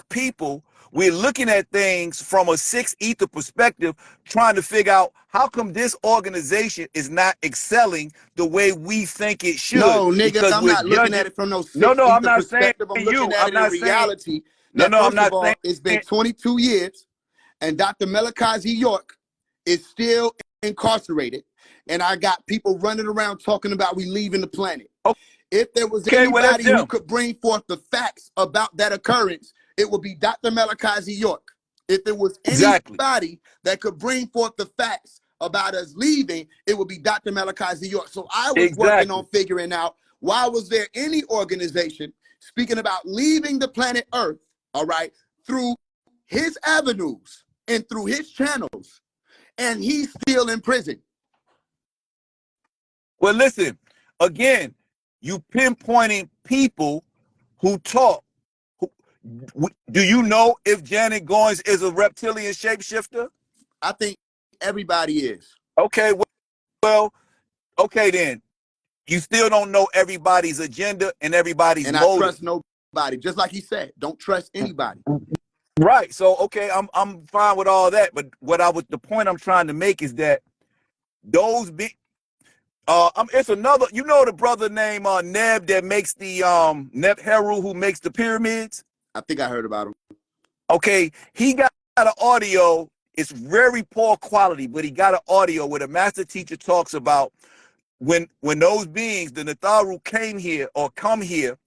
people, we're looking at things from a sixth ether perspective, trying to figure out how come this organization is not excelling the way we think it should. No, nigga, because I'm we're not looking judging. at it from no sixth No, I'm ether not saying perspective. I'm you. looking at I'm it not in saying reality. no, That I'm first not of all, saying it's been 22 years, and Dr. Malachi York is still incarcerated, and I got people running around talking about we leaving the planet. If there was Okay, well, that's anybody who them. could bring forth the facts about that occurrence, it would be Dr. Malachi York. If there was Exactly. anybody that could bring forth the facts about us leaving, it would be Dr. Malachi York. So I was working on figuring out, why was there any organization speaking about leaving the planet Earth, all right, through his avenues and through his channels, and he's still in prison? Well, listen, again, you pinpointing people who talk. Do you know if Janet Goins is a reptilian shapeshifter? I think everybody is. Okay, well, okay then. You still don't know everybody's agenda and everybody's and motive. I trust nobody. Just like he said, don't trust anybody. Right. So okay, I'm fine with all that. But the point I'm trying to make is that those it's another, the brother named Neb that makes the Neb Heru, who makes the pyramids. I think I heard about him. Okay, he got an audio. It's very poor quality, but he got an audio where the master teacher talks about when those beings, the Natharu, came here or come here.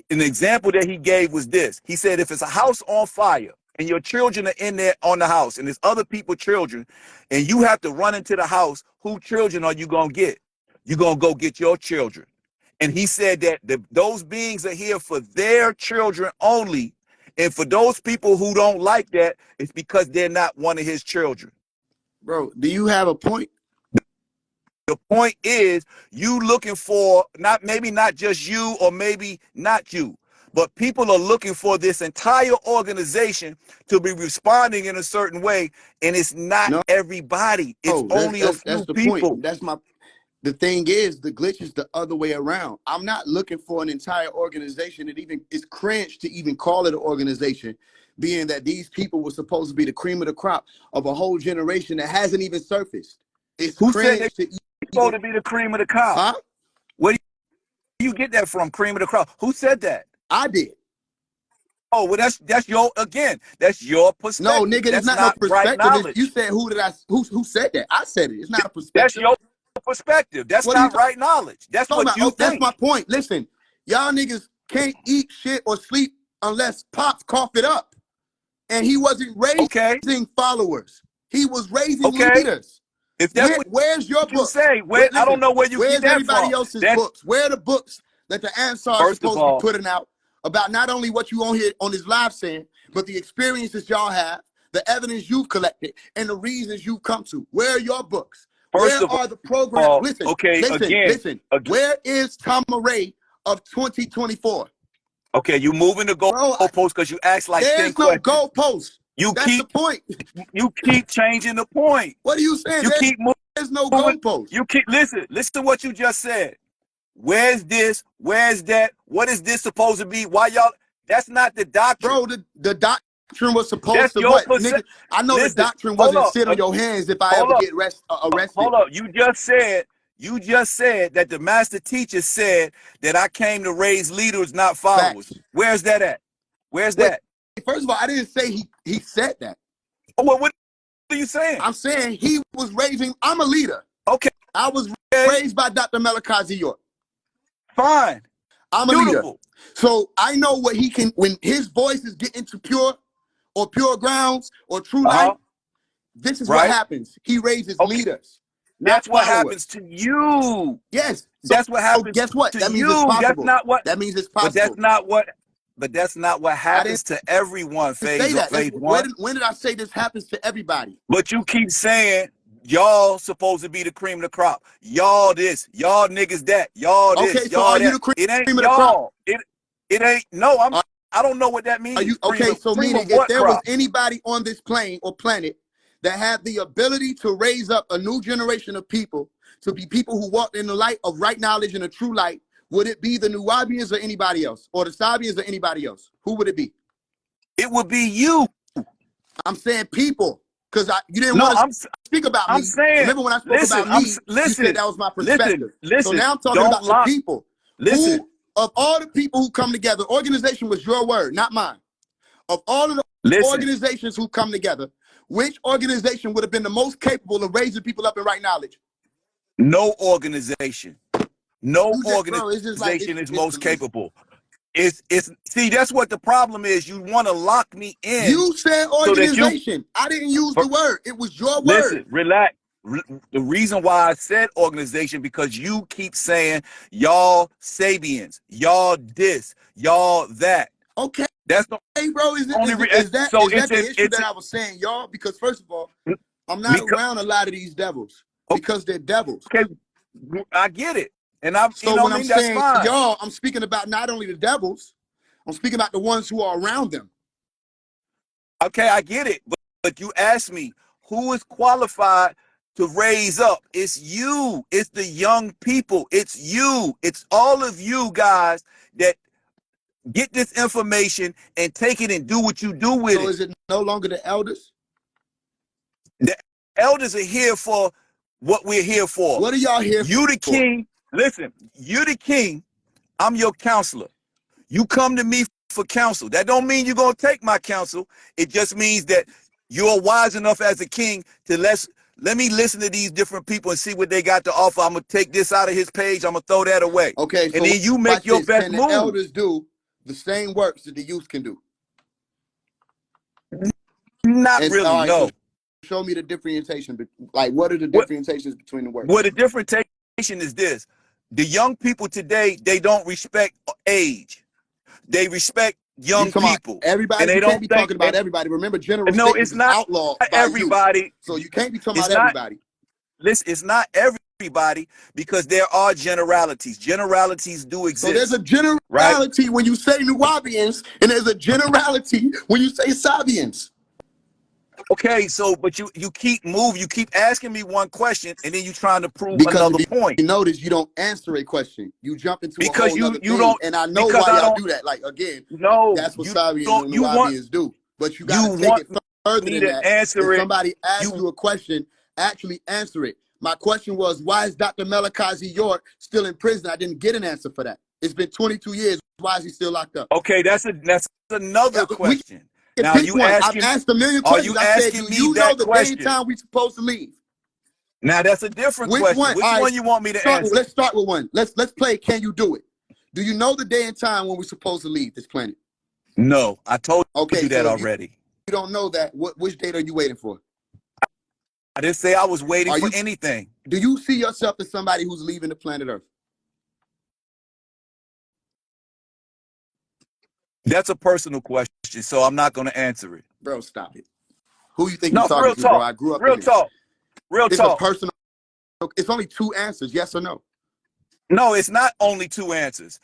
An example that he gave was this. He said, if it's a house on fire and your children are in there on the house and there's other people's children and you have to run into the house, whose children are you going to get? You're going to go get your children. And he said that those beings are here for their children only. And for those people who don't like that, it's because they're not one of his children. Bro, do you have a point? The point is, you looking for maybe not just you or maybe not you, but people are looking for this entire organization to be responding in a certain way, and it's not everybody. It's only a few people. Point. The thing is, the glitch is the other way around. I'm not looking for an entire organization. It's cringe to even call it an organization, being that these people were supposed to be the cream of the crop of a whole generation that hasn't even surfaced. It's Who cringe said to supposed to be the cream of the crop? Huh? Where do you get that from? Cream of the crop? Who said that? I did. Oh, well, that's your perspective. No, nigga, it's not no perspective. Right, you said who said that? I said it. It's not a perspective. That's your perspective. That's not right knowledge. That's what you think. That's my point. Listen, y'all niggas can't eat shit or sleep unless Pops cough it up. And he wasn't raising followers. He was raising leaders. If that's where's your book? Say, I don't know where you get that from. Where's everybody else's books? Where are the books that the Ansar are supposed to be putting out about not only what you on here on this live saying, but the experiences y'all have, the evidence you've collected, and the reasons you've come to? Where are your books? Where are the programs? Listen. Where is Tama Ray of 2024? Okay, you moving the goalpost because you asked like 10 questions. There's no goalpost. That's the point. You keep changing the point. What are you saying? There's no goalpost. You keep listen to what you just said. Where's this? Where's that? What is this supposed to be? Why y'all? That's not the doctrine. Bro, the doctrine was supposed to what? Nigga, I know the doctrine wasn't sit on your hands if I ever get arrested. Hold up. You just said that the master teacher said that I came to raise leaders, not followers. Facts. Where's that at? Where's that? First of all, I didn't say He said that. Well, what are you saying? I'm saying he was raising. I'm a leader. Okay. I was raised by Dr. Malachi York. Fine. I'm a leader. So I know what he can, when his voice is getting to pure grounds or true light, this is what happens. He raises leaders. That's what happens to you. Yes. So, that's what happens. So guess what? To that means you. it's possible. That's not what. That means it's possible. But that's not what happens to everyone. Faise One. When did I say this happens to everybody? But you keep saying y'all supposed to be the cream of the crop. Y'all this. Y'all niggas that. Y'all this. Okay, so y'all are that. you the cream It ain't of the y'all. crop? It ain't. No, I don't know what that means. Are you okay? So meaning if there was anybody on this plane or planet that had the ability to raise up a new generation of people to be people who walked in the light of right knowledge and a true light, would it be the Nuwabians or anybody else, or the Sabians or anybody else? Who would it be? It would be you. I'm saying people, because you didn't want to speak about me. Remember when I spoke about me, you said that was my perspective. So now I'm talking about the people. Who, of all the people who come together, organization was your word, not mine. Of all of the organizations who come together, which organization would have been the most capable of raising people up in right knowledge? No organization. No organization is most capable. See, that's what the problem is. You want to lock me in. You said organization. I didn't use the word. It was your word. Listen, relax. The reason why I said organization, because you keep saying y'all Sabians, y'all this, y'all that. Okay. That's the bro. Is that the issue that I was saying, y'all? Because first of all, I'm not around a lot of these devils because they're devils. Okay, I get it. And I'm so when I'm saying y'all, I'm speaking about not only the devils, I'm speaking about the ones who are around them. Okay, I get it. But you asked me who is qualified to raise up. It's you. It's the young people. It's you. It's all of you guys that get this information and take it and do what you do with it. So is it no longer the elders? The elders are here for what we're here for. What are y'all here for? You the king. Listen, you the king. I'm your counselor. You come to me for counsel. That don't mean you're going to take my counsel. It just means that you're wise enough as a king to let me listen to these different people and see what they got to offer. I'm going to take this out of his page. I'm going to throw that away. Okay. And then you make your best move. Can the elders do the same works that the youth can do? Not really, no. So show me the differentiation. Like, what are the differentiations between the works? Well, the differentiation is this. The young people today, they don't respect age. They respect young people. Everybody, and they can't be talking about everybody. Remember, general statements is outlawed by everybody. So you can't be talking about everybody. Listen, it's not everybody because there are generalities. Generalities do exist. So there's a generality when you say Nuwabians, and there's a generality when you say Sabians. Okay, so but you keep moving, you keep asking me one question, and then you trying to prove another point. You notice you don't answer a question. You jump into a whole other thing, and I know why y'all do that. Like again, that's what Sabians and Nuwabians do. But you gotta take it further than that. If somebody asks you a question, actually answer it. My question was, why is Dr. Malachi York still in prison? I didn't get an answer for that. It's been 22 years. Why is he still locked up? Okay, that's another question. Now I've asked a million questions. I said, do you know the day and time we supposed to leave? Now that's a different question. Which one you want me to answer? Let's start with one. Let's play. Can you do it? Do you know the day and time when we're supposed to leave this planet? No, I told you that already. You don't know that. Which date are you waiting for? I didn't say I was waiting for anything. Do you see yourself as somebody who's leaving the planet Earth? That's a personal question, so I'm not going to answer it. Bro, stop it. Who you think you're talking to, bro? I grew up in this. Real talk. A personal. It's only two answers, yes or no. No, it's not only two answers.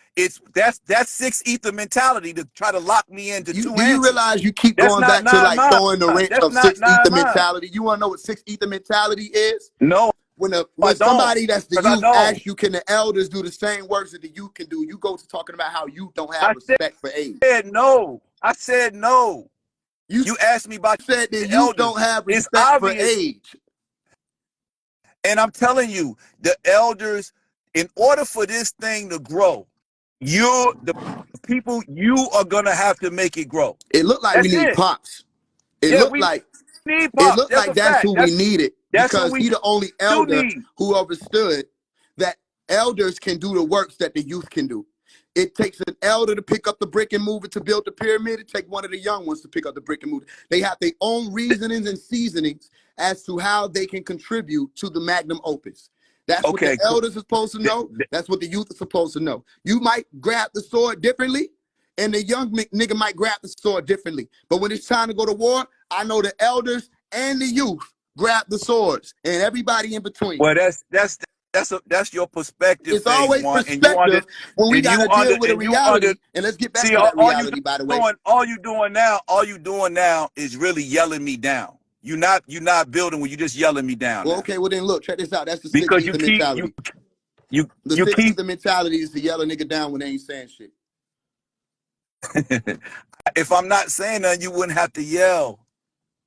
That's six ether mentality to try to lock me into two answers. Do you realize you keep going back to like throwing the wrench of six ether mentality? You want to know what six ether mentality is? No. When somebody that's the youth asks you, can the elders do the same works that the youth can do? You go to talking about how you don't have respect for age. I said no. You asked me about said that you don't have respect for age. And I'm telling you, the elders, in order for this thing to grow, the people, you are gonna have to make it grow. It looked like we need pops. It Yeah, looked we like need it Pop. looked That's like a that's fact. who we needed That's who because we he the only do elder need. who understood that elders can do the works that the youth can do. It takes an elder to pick up the brick and move it to build the pyramid. It takes one of the young ones to pick up the brick and move it. They have their own reasonings and seasonings as to how they can contribute to the magnum opus. That's what the Okay, cool. elders are supposed to know. That's what the youth are supposed to know. You might grab the sword differently, and the young nigga might grab the sword differently. But when it's time to go to war, I know the elders and the youth grab the swords, and everybody in between. Well, that's your perspective, It's Phase always One, and you under perspective when we and got you to deal under with a and you under. reality. And let's get back See, to that all you reality, by the way. all you doing now is really yelling me down. You're not building when you just yelling me down Well, now. okay, well then look, check this out. That's the sixth Because you ether keep mentality. The you sixth keep. ether mentality is to yell a nigga down when they ain't saying shit. If I'm not saying nothing, you wouldn't have to yell.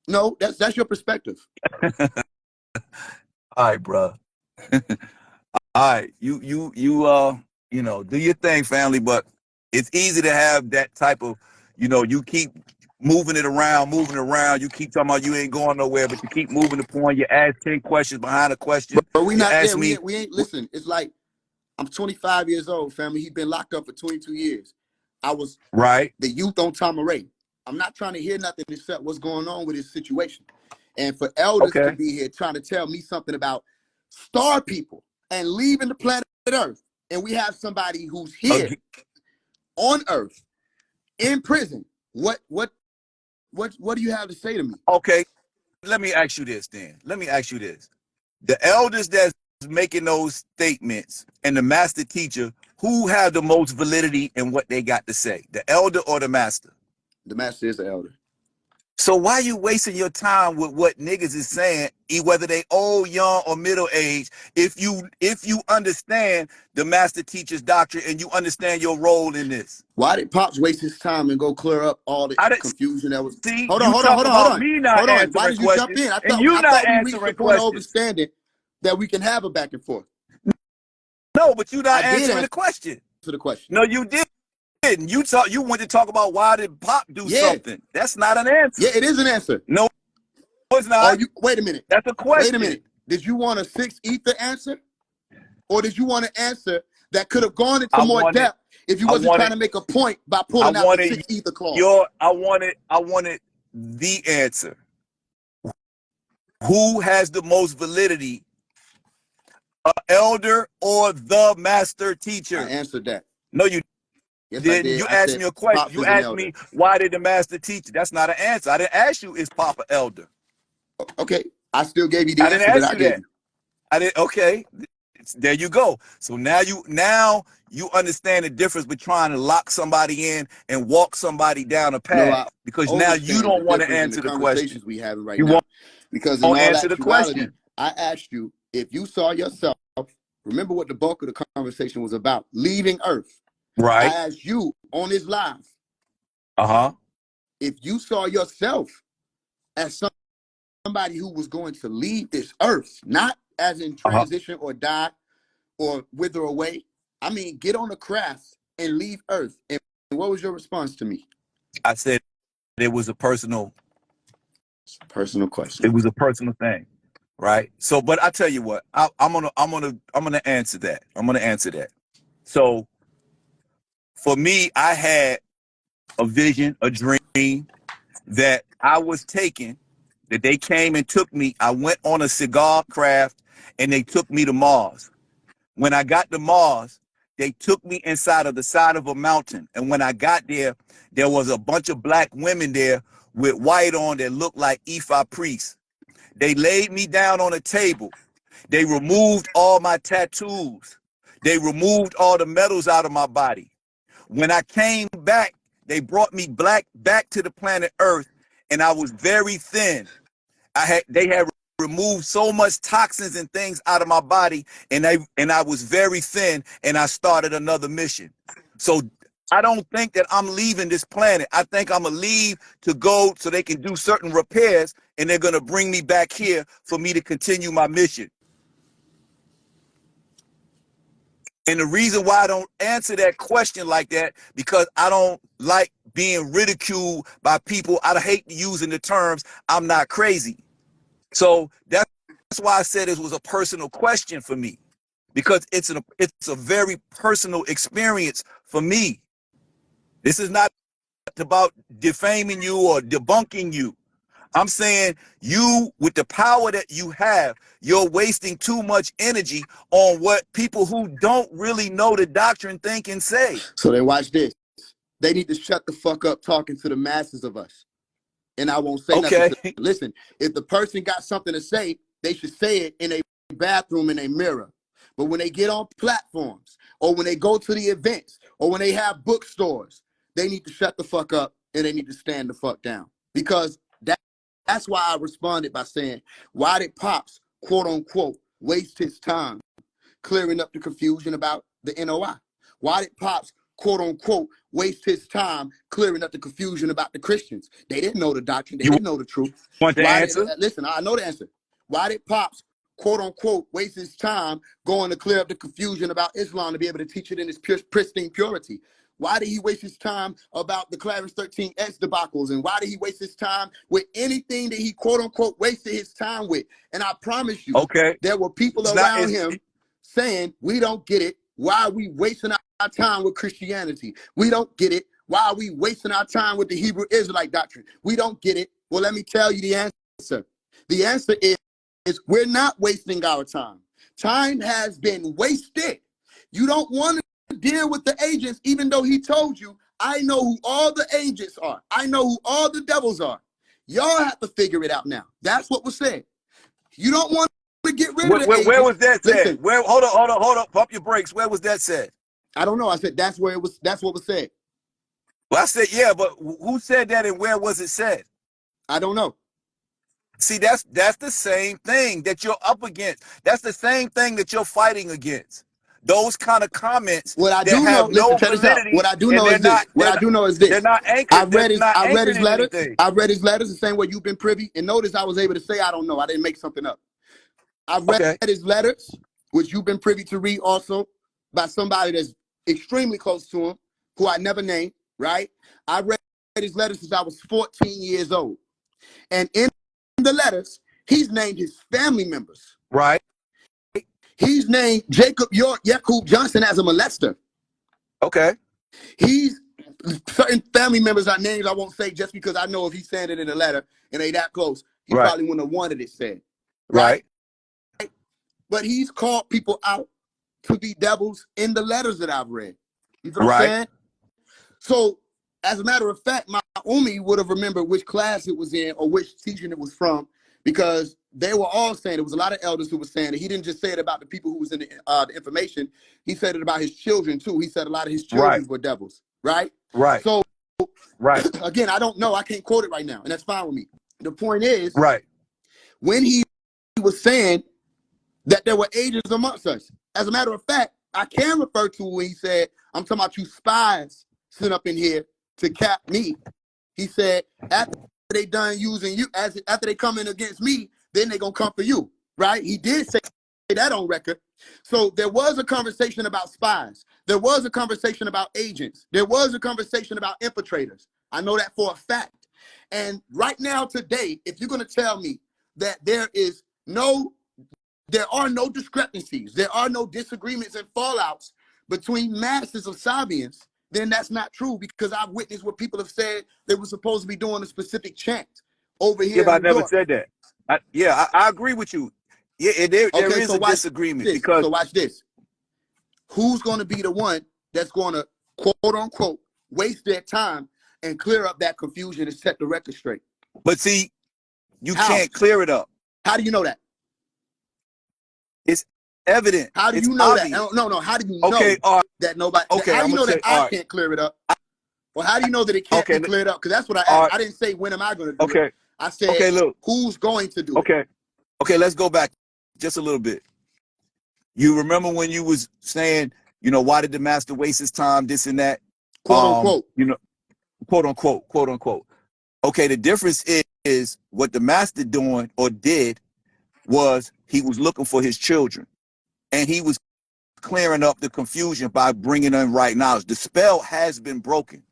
No, that's your perspective. All right, bro. All right, you know, do your thing, family. But it's easy to have that type of, you keep moving it around, You keep talking about you ain't going nowhere, but you keep moving the point. You ask 10 questions behind a question. But we You not ask there. me, We ain't listen. It's like I'm 25 years old, family. He's been locked up for 22 years. I was right? the youth on Tamaray. I'm not trying to hear nothing except what's going on with his situation. And for elders to Okay. be here trying to tell me something about star people and leaving the planet Earth, and we have somebody who's here on Earth in prison. What do you have to say to me? Okay. Let me ask you this then. The elders that's making those statements and the master teacher, who have the most validity in what they got to say? The elder or the master? The master is the elder. So why you wasting your time with what niggas is saying, whether they old, young, or middle age, if you understand the master teacher's doctrine and you understand your role in this? Why did Pops waste his time and go clear up all the I didn't confusion that was? see Hold on, you hold on, talk hold on, hold about on, me not hold on. Why answering did you jump questions in? and you not we reached the answering point of questions. understanding that we can have a back and forth. No, but you I not did answering answer the question. the question. No, you didn't. You went to talk about why did Pop do Yeah, something. That's not an answer. yeah, it is an answer. No, it's Or not. you wait a minute. That's a Wait a question. minute. Did you want a six ether answer, or did you want an answer that could have gone into I more wanted depth if you I wasn't trying wanted to make a point by I pulling out the wanted six ether clause? I wanted the answer. Who has the most validity, an elder or the master I teacher? answered that. No, you Yes, I didn't. did. You I asked said me a question. Pops You is an asked elder. me why did the master teach? That's not an answer. I didn't ask you is Papa elder. Okay, I still gave you the I didn't answer that ask I you gave that. you. I didn't. Okay, there you go. So now you understand the difference between trying to lock somebody in and walk somebody down a No, path, I because now you understand the don't want to difference in the answer the question. conversations we having right You now. Because in won't all answer the actuality, question, I asked you if you saw yourself, remember what the bulk of the conversation was about, leaving Earth. I right? asked you on this live, Uh-huh. if you saw yourself as somebody who was going to leave this Earth, not as in Uh-huh. transition or die or wither away. I mean, get on the craft and leave Earth. And what was your response to me? I said it was a personal Personal question. thing, right? So, but I tell you what, I'm gonna answer that. I'm gonna answer that. So, for me, I had a vision, a dream that I was taking, that they came and took me. I went on a cigar craft and they took me to Mars. When I got to Mars, they took me inside of the side of a mountain. And when I got there, there was a bunch of black women there with white on that looked like Ifa priests. They laid me down on a table. They removed all my tattoos. They removed all the metals out of my body. When I came back, they brought me back to the planet Earth, and I was very thin. They had removed so much toxins and things out of my body, and I was very thin, and I started another mission. So I don't think that I'm leaving this planet. I think I'm gonna leave to go so they can do certain repairs, and they're gonna bring me back here for me to continue my mission. And the reason why I don't answer that question like that, because I don't like being ridiculed by people. I hate using the terms, I'm not crazy. So that's why I said it was a personal question for me, because it's a very personal experience for me. This is not about defaming you or debunking you. I'm saying you, with the power that you have, you're wasting too much energy on what people who don't really know the doctrine think and say. So then watch this. They need to shut the fuck up talking to the masses of us. And I won't say nothing Okay. to them. Listen, if the person got something to say, they should say it in a bathroom in a mirror. But when they get on platforms, or when they go to the events, or when they have bookstores, they need to shut the fuck up and they need to stand the fuck down. Because that's why I responded by saying, why did Pops, quote unquote, waste his time clearing up the confusion about the NOI? Why did Pops, quote unquote, waste his time clearing up the confusion about the Christians? They didn't know the doctrine. They didn't know the truth. Want the answer? Listen, I know the answer. Why did Pops, quote unquote, waste his time going to clear up the confusion about Islam to be able to teach it in its pristine purity? Why did he waste his time about the Clarence 13X debacles? And why did he waste his time with anything that he, quote unquote, wasted his time with? And I promise you, there were people around him saying, we don't get it. Why are we wasting our time with Christianity? We don't get it. Why are we wasting our time with the Hebrew Israelite doctrine? We don't get it. Well, let me tell you the answer. The answer is we're not wasting our time. Time has been wasted. You don't want to deal with the agents, even though he told you, I know who all the agents are. I know who all the devils are. Y'all have to figure it out now. That's what was said. You don't want to get rid of the agents. Where was that said? Listen, Hold up, pump your brakes. Where was that said? I don't know. I said that's what was said. Well, I said, yeah, but who said that and where was it said? I don't know. See, that's the same thing that you're up against. That's the same thing that you're fighting against. Those kind of comments What I that do know, have no listen, check this out. validity. What I do know is this. What I do know is this. They're not anchored. I read his letters. Anything. I read his letters the same way you've been privy. And notice I was able to say I don't know. I didn't make something up. I read his letters, which you've been privy to read also by somebody that's extremely close to him, who I never named, right? I read his letters since I was 14 years old. And in the letters, he's named his family members. Right. He's named Jacob Yakub Johnson as a molester. Okay. He's certain family members are names I won't say just because I know if he's saying it in a letter and they that close, he probably wouldn't have wanted it said. Right? But he's called people out to be devils in the letters that I've read. You know what I'm saying? So, as a matter of fact, my Umi would have remembered which class it was in or which teaching it was from, because they were all saying, there was a lot of elders who were saying it. He didn't just say it about the people who was in the information. He said it about his children too. He said a lot of his children were devils, right? So, again, I don't know. I can't quote it right now, and that's fine with me. The point is, when he was saying that there were agents amongst us, as a matter of fact, I can refer to when he said, I'm talking about you spies sitting up in here to cap me. He said, after they done using you, after they come in against me, then they gonna come for you, right? He did say that on record. So there was a conversation about spies. There was a conversation about agents. There was a conversation about infiltrators. I know that for a fact. And right now, today, if you're gonna tell me that there are no discrepancies, there are no disagreements and fallouts between masses of Sabians, then that's not true, because I've witnessed what people have said they were supposed to be doing a specific chant over here. Yeah, but I never said that. I agree with you. Yeah, there is a disagreement. So watch this. Who's going to be the one that's going to, quote unquote, waste their time and clear up that confusion and set the record straight? But see, you can't clear it up. How do you know that? It's evident. How do you know that? No. How do you know that nobody? How do you know that I can't clear it up? Well, how do you know that it can't be cleared up? Because that's what I asked. I didn't say when am I going to do it. I said, look, who's going to do it? Okay, let's go back just a little bit. You remember when you was saying, why did the master waste his time, this and that? Quote unquote. Quote unquote. Okay, the difference is what the master doing or did was he was looking for his children, and he was clearing up the confusion by bringing in right knowledge. The spell has been broken.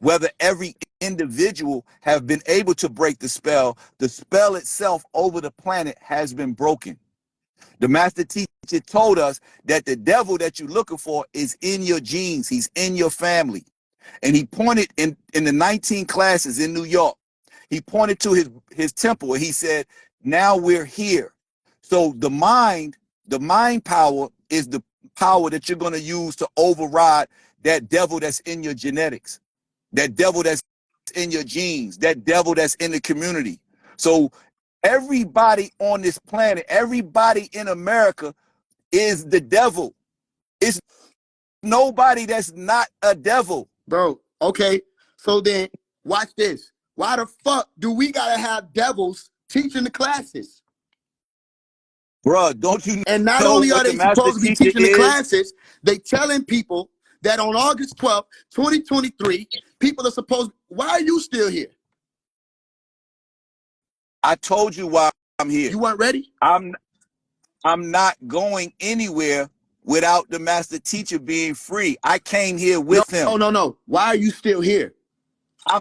whether every individual have been able to break the spell itself over the planet has been broken. The master teacher told us that the devil that you're looking for is in your genes. He's in your family. And he pointed in the 19 classes in New York, he pointed to his temple and he said, now we're here. So the mind power is the power that you're going to use to override that devil that's in your genetics, that devil that's in your genes, that devil that's in the community. So everybody on this planet, everybody in America is the devil. It's nobody that's not a devil. Bro, okay. So then watch this. Why the fuck do we gotta have devils teaching the classes? Bruh, don't you And not know only are what the they master supposed to be teacher teaching the is? classes, they telling people that on August 12th, 2023, people are supposed, why are you still here? I told you why I'm here. You weren't ready? I'm not going anywhere without the master teacher being free. I came here with him. No. Why are you still here?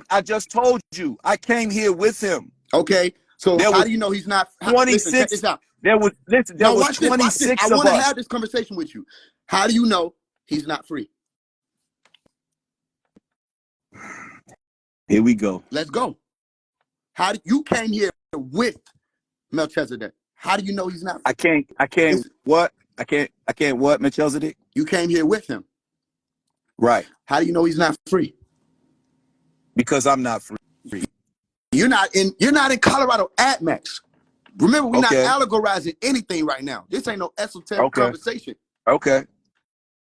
I just told you. I came here with him. Okay. So There how was do you know he's not? 26. Listen, check this out. There was 26 26 I of want to us. have this conversation with you. How do you know he's not free? Here we go. Let's go. How do you came here with Melchizedek? How do you know he's not free? I can't what? I can't what, Melchizedek? You came here with him. Right. How do you know he's not free? Because I'm not free. You're not in Colorado at Max. Remember, we're Okay. not allegorizing anything right now. This ain't no esoteric conversation. Okay.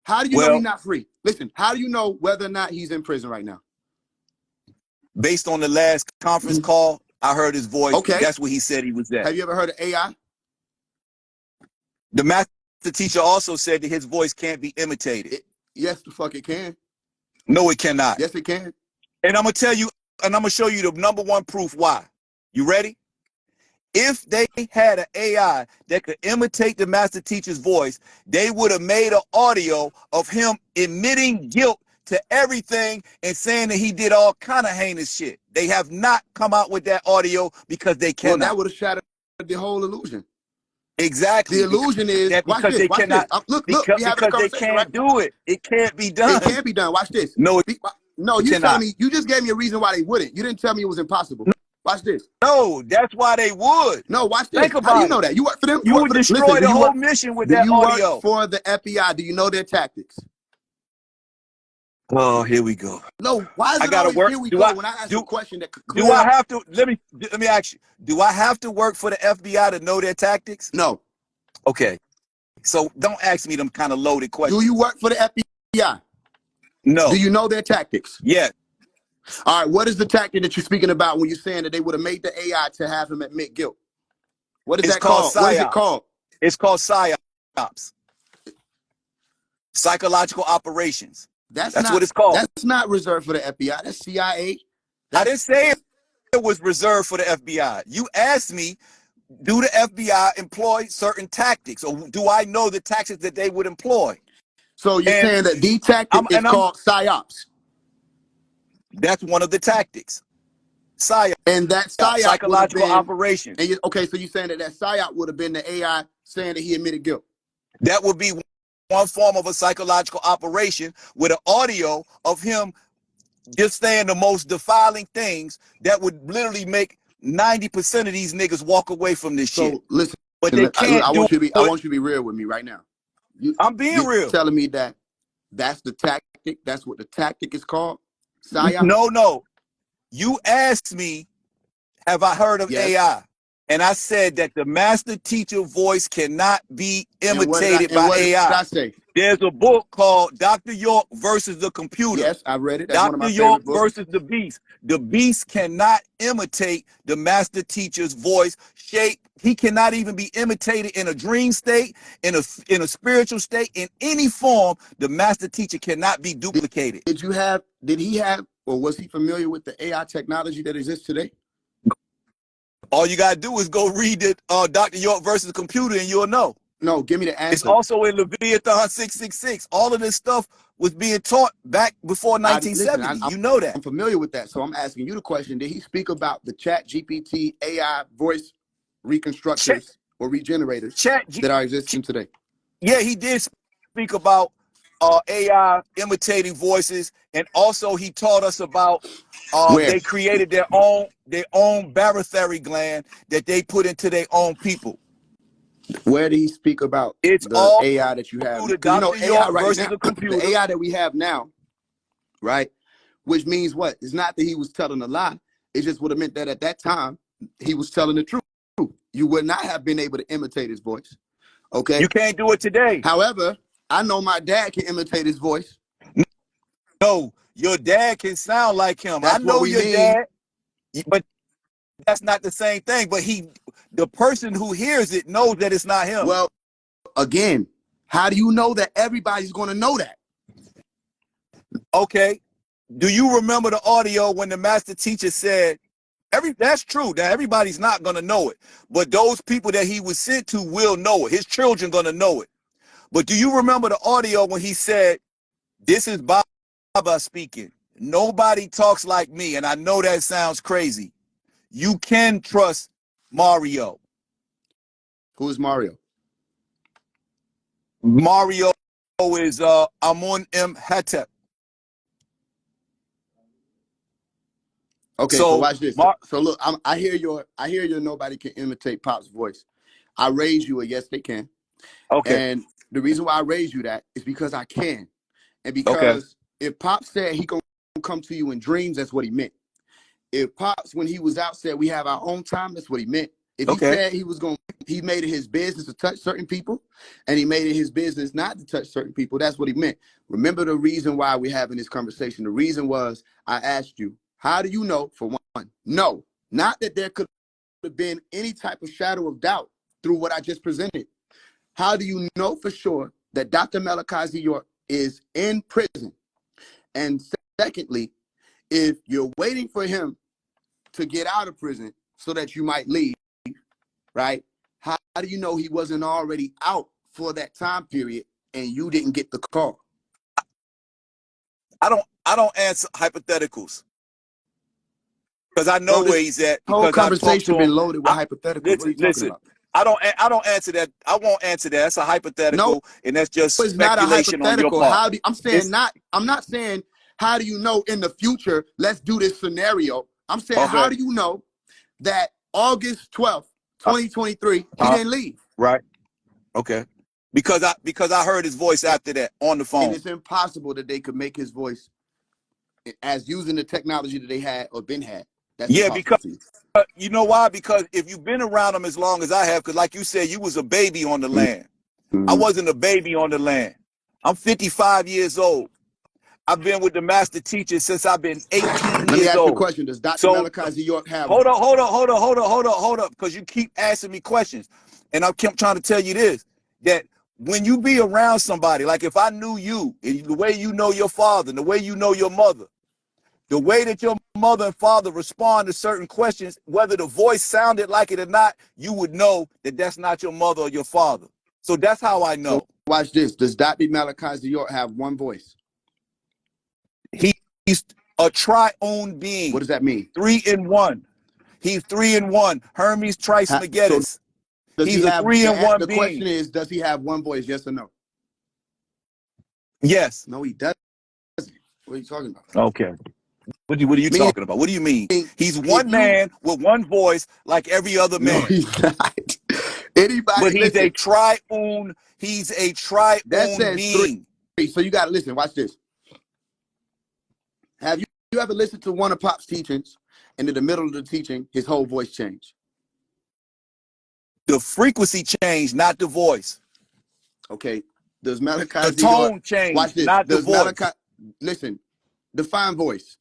How do you know he's not free? Listen, how do you know whether or not he's in prison right now? Based on the last conference call, I heard his voice. Okay. That's where he said he was at. Have you ever heard of AI? The master teacher also said that his voice can't be imitated. Yes, the fuck it can. No, it cannot. Yes, it can. And I'm going to tell you, and I'm going to show you the number one proof why. You ready? If they had an AI that could imitate the master teacher's voice, they would have made an audio of him admitting guilt to everything and saying that he did all kind of heinous shit. They have not come out with that audio because they cannot. Well, that would have shattered the whole illusion. Exactly. The illusion is that watch because this. they Watch cannot. this. Look, Because, we having a they conversation, can't right? do it. It can't be done. It can't be done. Watch this. No, you telling me you just gave me a reason why they wouldn't. You didn't tell me it was impossible. Watch this. No, that's why they would. No, watch this. Think about How do you it. know that? You work for them? You would destroy the whole mission with that audio. Do you work for the FBI? Do you know their tactics? Oh, here we go. No, why is it always here we go when I ask a question that could clear Do I up? have to, let me ask you, do I have to work for the FBI to know their tactics? No. Okay. So don't ask me them kind of loaded questions. Do you work for the FBI? No. Do you know their tactics? Yeah. All right, what is the tactic that you're speaking about when you're saying that they would have made the AI to have him admit guilt? What is that called? What is it called? It's called PSYOPs. Psychological operations. That's what it's called. That's not reserved for the FBI. That's CIA. I didn't say it was reserved for the FBI. You asked me, do the FBI employ certain tactics, or do I know the tactics that they would employ? So you're saying that the tactic is called PSYOPs. That's one of the tactics. PSYOP. And that PSYOP psychological operations. And okay, so you're saying that PSYOP would have been the AI saying that he admitted guilt. That would be one form of a psychological operation with an audio of him just saying the most defiling things that would literally make 90% of these niggas walk away from this shit. So listen, but they can't. I want you to be real with me right now. I'm being real. Telling me that that's the tactic. That's what the tactic is called. PSYOP? No. You asked me, have I heard of AI? And I said that the master teacher voice cannot be imitated by AI. Did I say? There's a book called Dr. York versus the Computer. Yes, I read it. That's one of my Dr. York favorite books. versus the Beast. The Beast cannot imitate the master teacher's voice, shape. He cannot even be imitated in a dream state, in a spiritual state, in any form. The master teacher cannot be duplicated. Did he have, or was he familiar with the AI technology that exists today? All you gotta do is go read the Dr. York versus the Computer, and you'll know. No, give me the It's answer. also in Leviathan 666. All of this stuff was being taught back before 1970. You know that. I'm familiar with that. So I'm asking you the question. Did he speak about the chat GPT AI voice reconstructors or regenerators that are existing today? Yeah, he did speak about AI imitating voices, and also he taught us about Where? they created their own barytheric gland that they put into their own people. Where did he speak about It's the all AI that you have? through the Because you know Dr. AI York right versus now, a computer. the AI that we have now, right? Which means what? It's not that he was telling a lie. It just would have meant that at that time he was telling the truth. You would not have been able to imitate his voice. Okay. You can't do it today. However, I know my dad can imitate his voice. No, your dad can sound like him. That's I know what we your mean. dad, but that's not the same thing. But the person who hears it knows that it's not him. Well, again, how do you know that everybody's going to know that? Okay. Do you remember the audio when the master teacher said, that's true, that everybody's not going to know it, but those people that he was sent to will know it. His children going to know it. But do you remember the audio when he said, this is Baba speaking. Nobody talks like me. And I know that sounds crazy. You can trust Mario. Who is Mario? Mario is Amun M. Hetep. Okay, so watch this. So look, I hear your nobody can imitate Pop's voice. I raised you a yes they can. Okay. And the reason why I raised you that is because I can. And because if Pop said he gonna come to you in dreams, that's what he meant. If Pops, when he was out, said we have our own time, that's what he meant. If he said he made it his business to touch certain people, and he made it his business not to touch certain people, that's what he meant. Remember the reason why we're having this conversation. The reason was I asked you, how do you know, for one? No, not that there could have been any type of shadow of doubt through what I just presented. How do you know for sure that Dr. Malachi York is in prison? And secondly, if you're waiting for him to get out of prison so that you might leave, right? How do you know he wasn't already out for that time period and you didn't get the call? I don't answer hypotheticals because I know where he's at. Whole Because conversation been loaded with hypotheticals. What are you talking about? I don't answer that. I won't answer that. That's a hypothetical, and that's just it's not a speculation on your hypothetical. part. I'm not saying how do you know in the future, let's do this scenario. I'm saying how do you know that August 12th, 2023, he didn't leave? Right. Okay. Because I heard his voice after that on the phone. And it's impossible that they could make his voice as using the technology that they had or been had. That's because you know why? Because if you've been around them as long as I have, because like you said, you was a baby on the land. I wasn't a baby on the land. I'm 55 years old. I've been with the master teacher since I've been 18 years old. Let me ask you a question. Does Dr. Malachi York have... Hold up, because you keep asking me questions. And I kept trying to tell you this, that when you be around somebody, like if I knew you, and the way you know your father, and the way you know your mother, the way that your mother and father respond to certain questions, whether the voice sounded like it or not, you would know that that's not your mother or your father. So that's how I know. So watch this. Does Dr. Malachi York have one voice? He's a triune being. What does that mean? 3 in 1. He's 3 in 1. Hermes Trismegistus. So he's a 3 in 1 being. The question is, does he have one voice? Yes or no? Yes. No, he doesn't. What are you talking about? Okay. What are you talking about? What do you mean? He's one man with one voice like every other man. No, he's not. Anybody, but he's a triune. He's a triune being. Three. So you got to listen. Watch this. Have you ever listened to one of Pop's teachings, and in the middle of the teaching, his whole voice changed? The frequency changed, not the voice. Okay. Does Malachi the tone changed, watch this. Not Does the voice. Malachi, listen, define voice.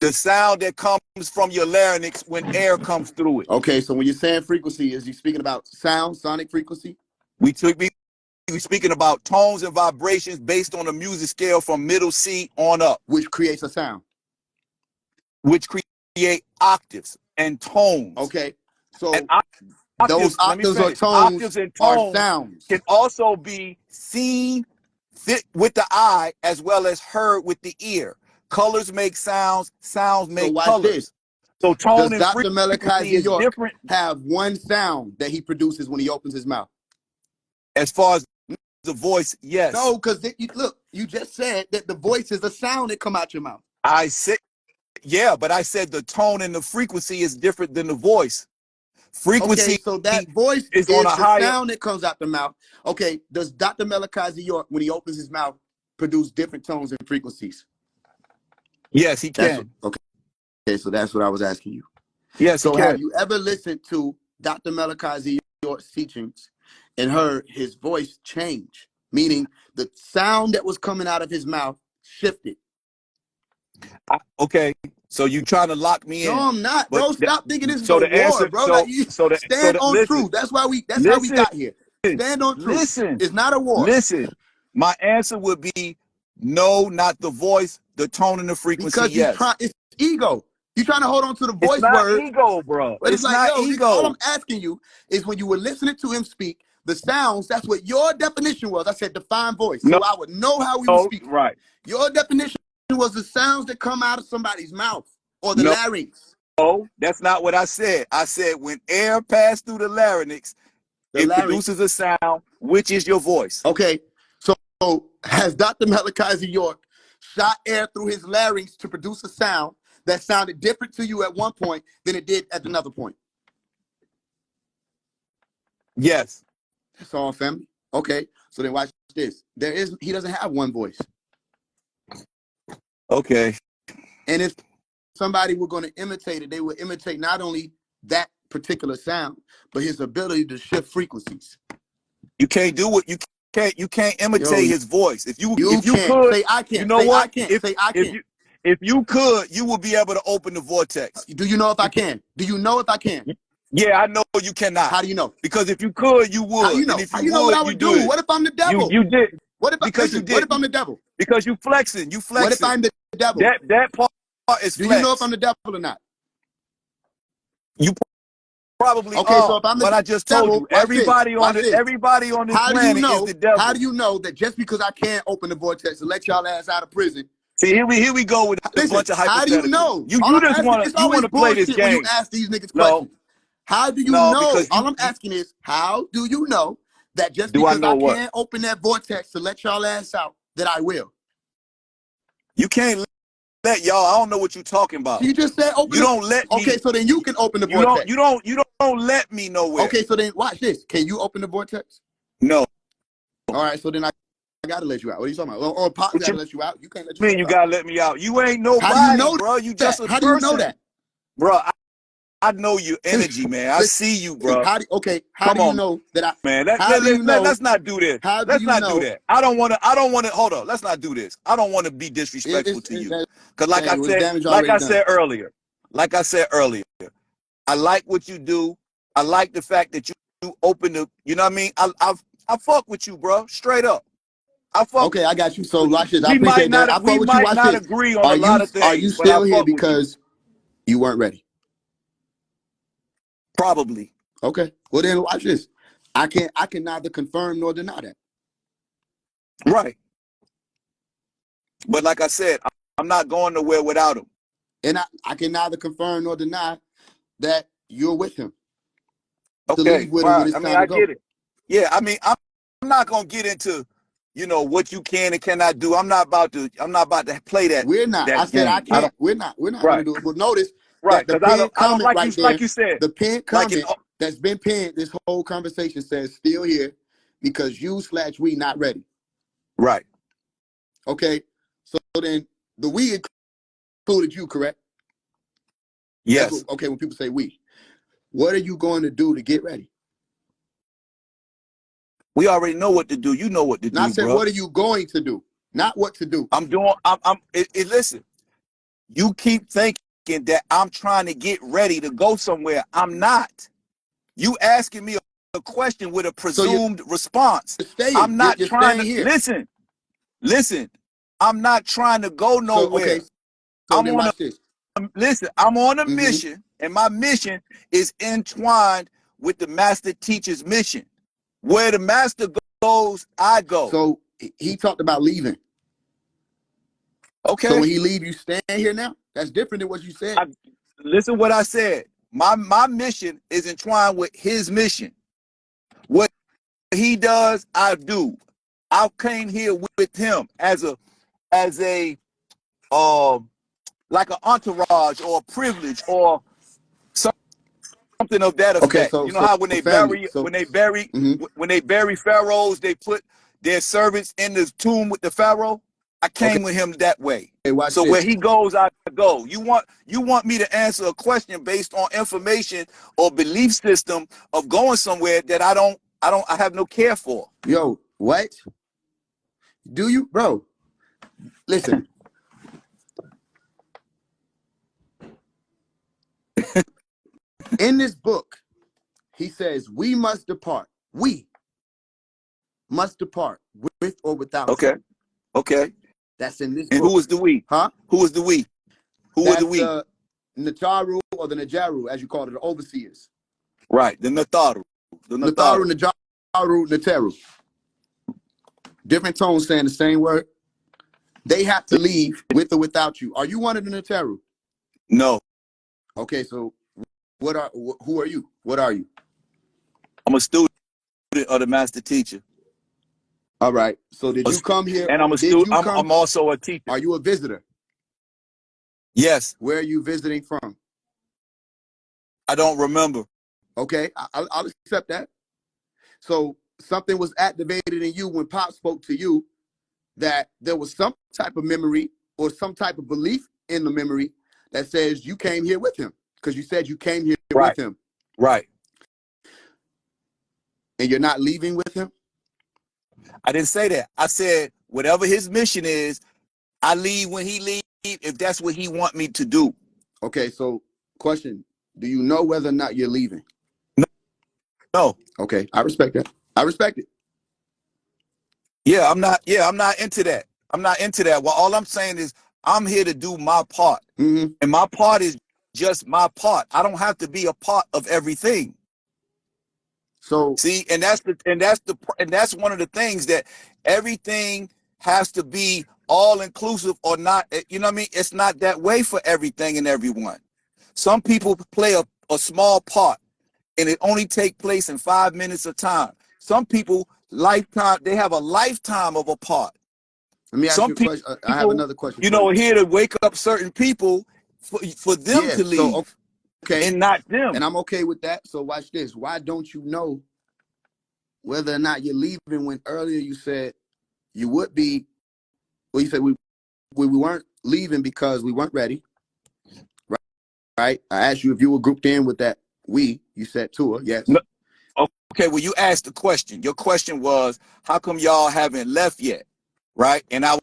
The sound that comes from your larynx when air comes through it. Okay, so when you're saying frequency, is he speaking about sound, sonic frequency? We're speaking about tones and vibrations based on a music scale from middle C on up. Which creates a sound. Which create octaves and tones. Okay, so Those let me octaves or finish. tones Octaves and are tones sounds. can also be seen with the eye as well as heard with the ear. Colors make sounds, sounds make watch colors. this. So Does tone and Dr. frequency Malachi is York different have one sound that he produces when he opens his mouth? as far as the voice, yes. No, because look, you just said that the voice is a sound that come out your mouth. I said, yeah, but I said the tone and the frequency is different than the voice. Frequency Okay, so that voice is is on a the higher. sound that comes out the mouth. Okay, does Dr. Malachi York, when he opens his mouth, produce different tones and frequencies? Yes, he That's can. okay, so that's what I was asking you. Yes, So he can. have you ever listened to Dr. Malachi York's teachings and heard his voice change? Meaning the sound that was coming out of his mouth shifted. Okay, so you trying to lock me in? No, I'm not, bro. Stop thinking this is so a the war, answer, bro. Like you stand on listen, truth. That's how we got here. Stand on truth. Listen, it's not a war. Listen, my answer would be no, not the voice, the tone and the frequency. Because yes, it's ego. You're trying to hold on to the voice it's not word. ego, bro. But It's like, not yo, ego. all I'm asking you is when you were listening to him speak, the sounds, that's what your definition was. I said define voice. So I would know how we were speaking. Right. Your definition was the sounds that come out of somebody's mouth or the larynx. No, that's not what I said. I said when air passes through the larynx, it produces a sound, which is your voice. Okay, so has Dr. Malachi York shot air through his larynx to produce a sound that sounded different to you at one point than it did at another point? Yes. That's all, family. Okay, so then watch this. He doesn't have one voice. Okay. And if somebody were going to imitate it, they would imitate not only that particular sound, but his ability to shift frequencies. You can't do it. You can't imitate his voice. If you could say I can't. You know what? I can't. Say I can't. If you could, you would be able to open the vortex. Do you know if I can? Do you know if I can? Yeah, I know you cannot. How do you know? Because if you could, you would. How do you know? And if How do you know what I would do? What if I'm the devil? You did. What if because you did? What if I'm the devil? Because you flexing. You flexing. What if I'm the devil? That part is flex. Do you know if I'm the devil or not? You probably okay. are. So if I'm the but devil, I just told you, everybody on this planet is the devil. How do you know that just because I can't open the vortex and let y'all ass out of prison? See, here we go with a bunch of hypotheticals. How do you know? You just want to play this game. When you ask these niggas questions. How do you know? All I'm asking is, how do you know that just because I can't open that vortex to let y'all ass out, that I will? You can't let y'all. I don't know what you're talking about. You just said open. You don't let me. Okay, so then you can open the vortex. You don't let me nowhere. Okay, so then watch this. Can you open the vortex? No. All right, so then I gotta let you out. What are you talking about? Or Pop gotta let you out. You can't let you gotta let me out. You ain't nobody, how do you know bro. You just a person. How do you know that? Bro, I know your energy, man. I see you, bro. How do you know that I man, let's not do this. Let's not do that. I don't wanna hold up. Let's not do this. I don't want to be disrespectful to you. Because like I said earlier, I like what you do. I like the fact that you open the, you know what I mean? I fuck with you, bro. Straight up. Okay, I got you. So watch this. I appreciate that. I fuck with you. We might not agree on a lot of things. Are you still here because you weren't ready? Probably. Okay. Well then watch this. I can neither confirm nor deny that. Right. But like I said, I'm not going nowhere without him. And I can neither confirm nor deny that you're with him. Okay. To leave with him when it's time to go. Get it. Yeah, I mean, I'm not gonna get into, what you can and cannot do. I'm not about to play that. We're not. I said I can't. We're not gonna do it. But notice that the pinned comment right there, like you said, the pinned comment that's been pinned this whole conversation says still here because you/we not ready. Right. Okay. So then the we included you, correct? Yes. Okay, when people say we, what are you going to do to get ready? We already know what to do. You know what to do, I said, bro. what are you going to do? Not what to do. Listen, you keep thinking that I'm trying to get ready to go somewhere. I'm not. You asking me a question with a presumed response. I'm not trying to here. Listen. I'm not trying to go nowhere. I'm on a mission, and my mission is entwined with the master teacher's mission. Where the master goes, I go. So he talked about leaving. Okay. So when he leave, you stand here now? That's different than what you said. Listen what I said. My mission is entwined with his mission. What he does, I do. I came here with him as a like an entourage or a privilege or something of that effect. Okay, so you know how when they family, when they bury pharaohs, they put their servants in the tomb with the pharaoh. I came with him that way. Okay, so where he goes, I go. You want me to answer a question based on information or belief system of going somewhere that I have no care for. Yo, what? Do you, bro? Listen. In this book, he says, we must depart. We must depart with or without. Okay. Okay. That's in this and book. Who is the we? Huh? Who is the we? Who That's are the we? The Nataru or the Najaru, as you call it, the overseers. Right. The Nataru. The Nataru, Najaru, Nataru. Different tones saying the same word. They have to leave with or without you. Are you one of the Nataru? No. Okay, so who are you? What are you? I'm a student of the master teacher. All right. So did you come here? And I'm a student. I'm also a teacher. Are you a visitor? Yes. Where are you visiting from? I don't remember. Okay, I'll accept that. So something was activated in you when Pop spoke to you that there was some type of memory or some type of belief in the memory that says you came here with him, because you said you came here with him. Right. And you're not leaving with him? I didn't say that. I said whatever his mission is, I leave when he leaves if that's what he want me to do. Okay, so question, do you know whether or not you're leaving? No. Okay, I respect that. I respect it. Yeah, I'm not into that. I'm not into that. Well, all I'm saying is I'm here to do my part. Mm-hmm. And my part is just my part. I don't have to be a part of everything. So see, and that's one of the things that everything has to be all inclusive or not. You know what I mean? It's not that way for everything and everyone. Some people play a small part and it only take place in 5 minutes of time. Some people they have a lifetime of a part. Let me ask you a question. I have another question. You know, here to wake up certain people for them to leave. So, okay. And not them. And I'm okay with that. So watch this. Why don't you know whether or not you're leaving when earlier you said you would be, well, you said we weren't leaving because we weren't ready. Right? I asked you if you were grouped in with that we. You said Tua, yes. No. Okay, well, you asked the question. Your question was, how come y'all haven't left yet? Right? And I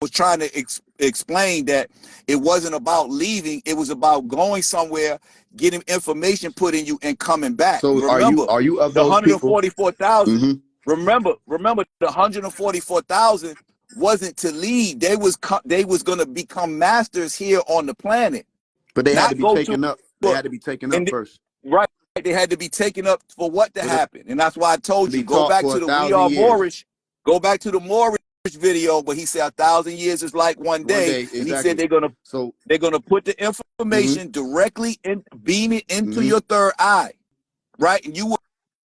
was trying to explain that it wasn't about leaving. It was about going somewhere, getting information put in you, and coming back. So remember, are you of the those 144,000? Mm-hmm. Remember, the 144,000 wasn't to leave. They was going to become masters here on the planet. But they had to be taken up. They had to be taken up first. Right. They had to be taken up for what to happen. And that's why I told you, go back to the We Are Moorish. Go back to the Moorish video, but he said 1,000 years is like one day. Exactly. And he said they're gonna put the information directly in, beam it into your third eye. Right? And you will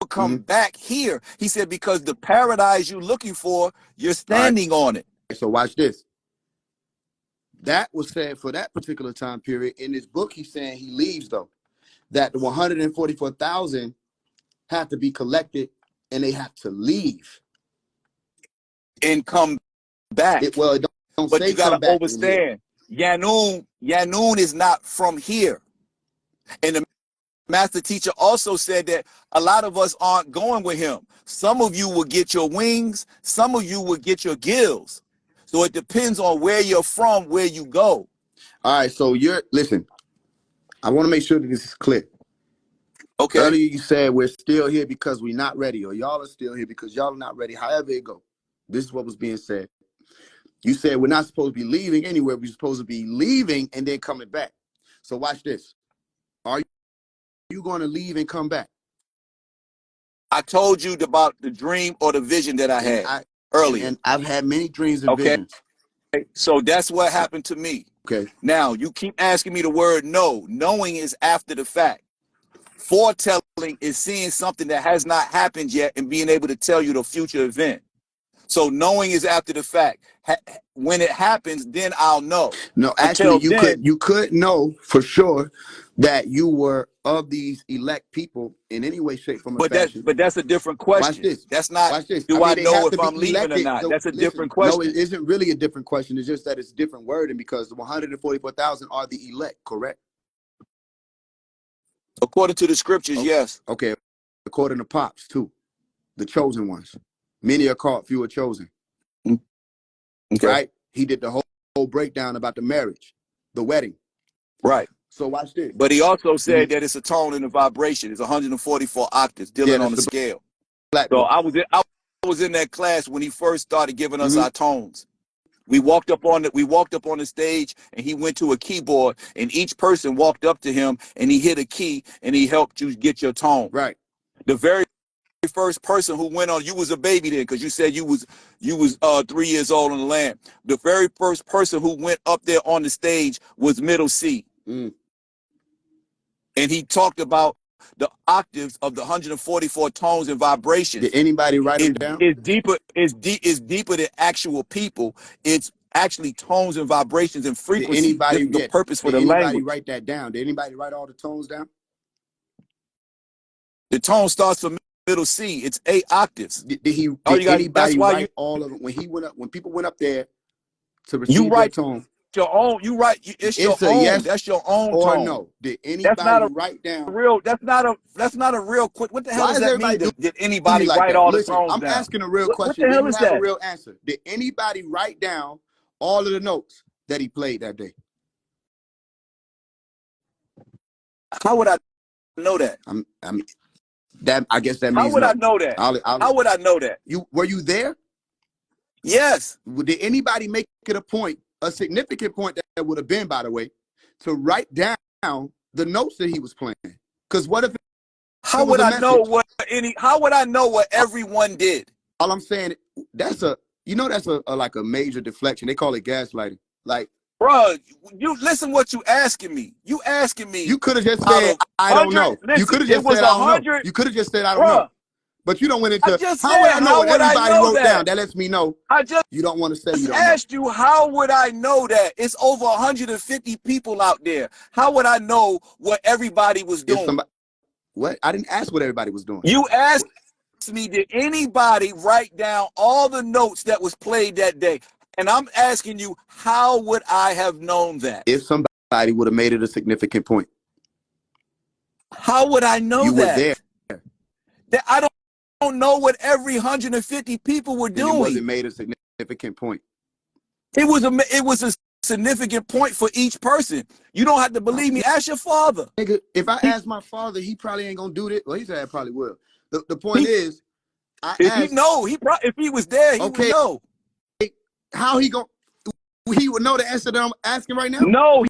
come back here. He said, because the paradise you're looking for, you're standing on it. So watch this. That was said for that particular time period. In this book, he's saying he leaves, though. That the 144,000 have to be collected and they have to leave. And come back. It don't but say you gotta come back understand, Yanun is not from here. And the master teacher also said that a lot of us aren't going with him. Some of you will get your wings, some of you will get your gills. So it depends on where you're from, where you go. All right, so listen, I want to make sure that this is clear. Okay. Earlier you said we're still here because we're not ready, or y'all are still here because y'all are not ready. However it go. This is what was being said. You said we're not supposed to be leaving anywhere. We're supposed to be leaving and then coming back. So watch this. Are you going to leave and come back? I told you about the dream or the vision that I had earlier. And I've had many dreams and Okay. visions. So that's what happened to me. Okay. Now you keep asking me the word know. Knowing is after the fact. Foretelling is seeing something that has not happened yet and being able to tell you the future event. So knowing is after the fact. When it happens, then I'll know. No, actually, you could know for sure that you were of these elect people in any way, shape, form, or fashion. But that's a different question. Watch this. That's not. Watch this. Do I they know have if to be I'm leaving or elected. not? So, That's a listen, different question. No, it isn't really a different question. It's just that it's different wording because the 144,000 are the elect, correct? According to the scriptures, Okay. yes. Okay. According to Pops, too. The chosen ones. Many are called, few are chosen. Okay. Right? He did the whole breakdown about the marriage, the wedding. Right. So watch this. But he also said that it's a tone and a vibration. It's 144 octaves dealing on the scale. So I was in that class when he first started giving us our tones. We walked up on the stage and he went to a keyboard and each person walked up to him and he hit a key and he helped you get your tone. Right. The very first person who went on, you was a baby then because you said you was 3 years old on the land. The very first person who went up there on the stage was Middle C. And he talked about the octaves of the 144 tones and vibrations. Did anybody write them down? It's deeper than actual people. It's actually tones and vibrations and frequency. The purpose for the language. Did anybody write that down? Did anybody write all the tones down? The tone starts from Middle C. It's 8 octaves. Did anybody write all of it when people went up there to receive their tone? Your own, it's your own. Yes, that's your own or tone. No. Did anybody write down? That's not a real quick. What the hell does that mean? Did anybody write all the tones down? I'm asking a real question. What the hell is that? A real answer. Did anybody write down all of the notes that he played that day? How would I know that? I guess that means. How would I know that? How would I know that? Were you there? Yes. Did anybody make it a significant point that would have been, by the way, to write down the notes that he was playing? Because what if? How would I know what everyone did? All I'm saying, that's a like a major deflection. They call it gaslighting. Like, bro, you listen what you asking me. You asking me. You could have just said, I don't know. You could have just said, I don't know. You could have just said, I don't know. But you don't went into how would I know what everybody wrote down? That lets me know you don't want to say you don't know. I asked you, how would I know that? It's over 150 people out there. How would I know what everybody was doing? What? I didn't ask what everybody was doing. You asked me, did anybody write down all the notes that was played that day? And I'm asking you, how would I have known that? If somebody would have made it a significant point. How would I know you that? You were there. That I don't know what every 150 people were doing. It wasn't made a significant point. It was a significant point for each person. You don't have to believe me. Ask your father. Nigga, if I ask my father, he probably ain't gonna do that. Well, he said I probably will. The point is, if he was there, he would know. How he would know the answer that I'm asking right now? No,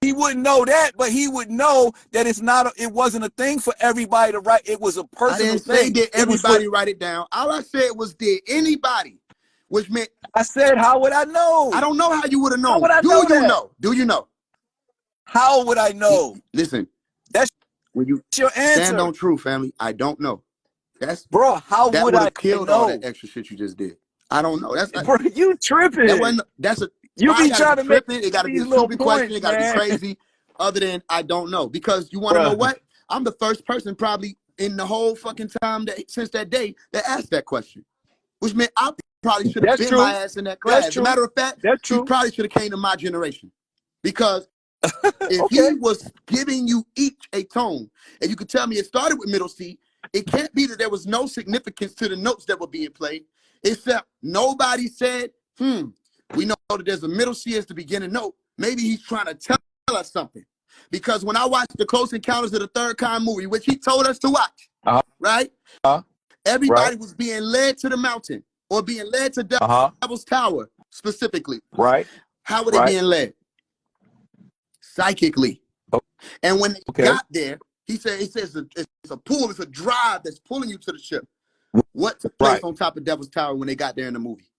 he wouldn't know that, but he would know that it wasn't a thing for everybody to write. It was a personal thing. I didn't say did everybody write it down. All I said was did anybody, which meant I said, how would I know? I don't know how you would have known. How would I know that? Do you know? How would I know? Listen, that's when you your answer. Stand on truth, family. I don't know. Bro, how would I killed know? All that extra shit you just did. I don't know. Bro, you tripping. You be trying to make it got to be a stupid question. It got to be crazy. Other than I don't know, because you want to know what? I'm the first person probably in the whole fucking time since that day that asked that question, which meant I probably should have been my ass in that class. As a matter of fact, you probably should have came to my generation, because if he was giving you each a tone, and you could tell me it started with middle C, it can't be that there was no significance to the notes that were being played, except nobody said, we know that there's a middle C as the beginning note. Maybe he's trying to tell us something. Because when I watched the Close Encounters of the Third Kind movie, which he told us to watch, right? Everybody was being led to the mountain or being led to Devil's Tower specifically. Right. How were they being led? Psychically. And when they got there, He said it's a pull, it's a drive that's pulling you to the ship. What took place Right. on top of Devil's Tower when they got there in the movie?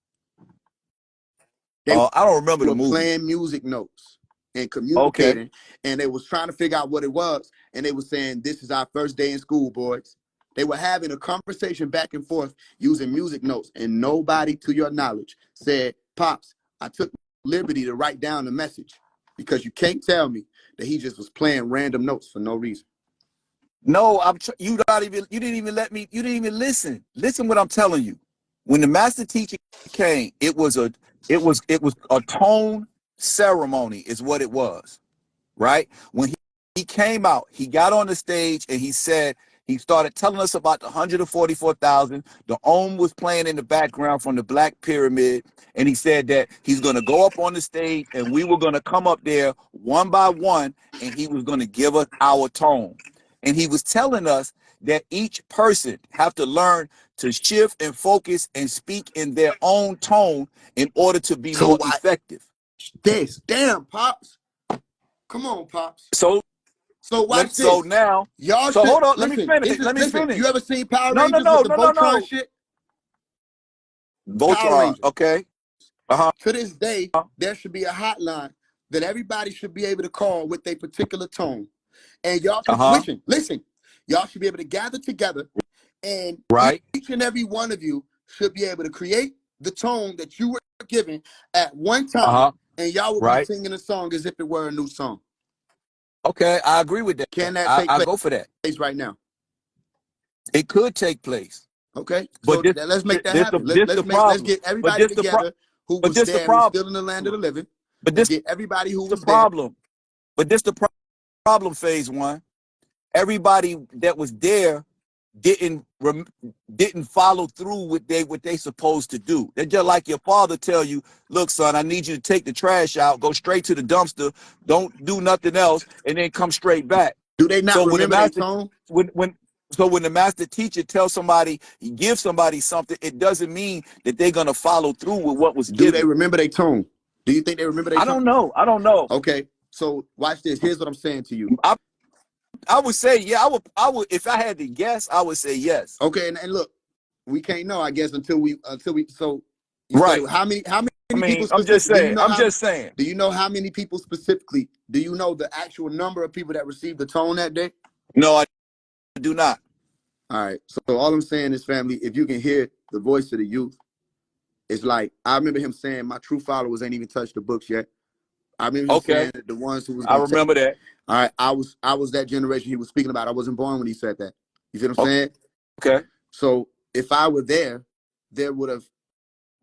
I don't remember the Were movie. playing music notes and communicating, and they was trying to figure out what it was, and they were saying, "This is our first day in school, boys." They were having a conversation back and forth using music notes, and nobody, to your knowledge, said, "Pops, I took liberty to write down the message," because you can't tell me that he just was playing random notes for no reason. No, you didn't even let me. You didn't even listen. Listen what I'm telling you. When the master teacher came, it was a tone ceremony, is what it was, right? When he came out, he got on the stage and he started telling us about the 144,000. The Om was playing in the background from the Black Pyramid, and he said that he's going to go up on the stage and we were going to come up there one by one, and he was going to give us our tone. And he was telling us that each person have to learn to shift and focus and speak in their own tone in order to be more effective. Damn, Pops. Come on, Pops. So watch this. So now, y'all so should, hold on, listen, let me finish. You ever seen Power Rangers with the Voltron shit? Voltron, Power Rangers. okay. To this day, there should be a hotline that everybody should be able to call with a particular tone. And y'all should, listen, y'all should be able to gather together, and each and every one of you should be able to create the tone that you were given at one time, and y'all will be singing a song as if it were a new song. Okay, I agree with that. Can that take place? I go for that. Right now. It could take place. Okay, so let's make that happen. Let's get everybody together who was there and still in the land of the living. But this get everybody who was the problem. But this the problem, Phase One. Everybody that was there didn't follow through with what they supposed to do. They're just like your father tell you, "Look, son, I need you to take the trash out, go straight to the dumpster, don't do nothing else, and then come straight back." Do they not remember their tone? When the master teacher tells somebody, he gives somebody something, it doesn't mean that they're gonna follow through with what was given. Do they remember their tone? Do you think they remember their tone? I don't know. Okay, so watch this. Here's what I'm saying to you. I would say, yeah, I would if I had to guess, I would say yes. Okay, and look, we can't know, I guess, until we right. How many people I'm just saying. Do you know how many people specifically? Do you know the actual number of people that received the tone that day? No, I do not. All right. So all I'm saying is, family, if you can hear the voice of the youth, it's like, I remember him saying, "My true followers ain't even touched the books yet." I remember him saying that the ones who was I remember that. All right. I was that generation he was speaking about. I wasn't born when he said that. You see what I'm saying? Okay. So if I were there would have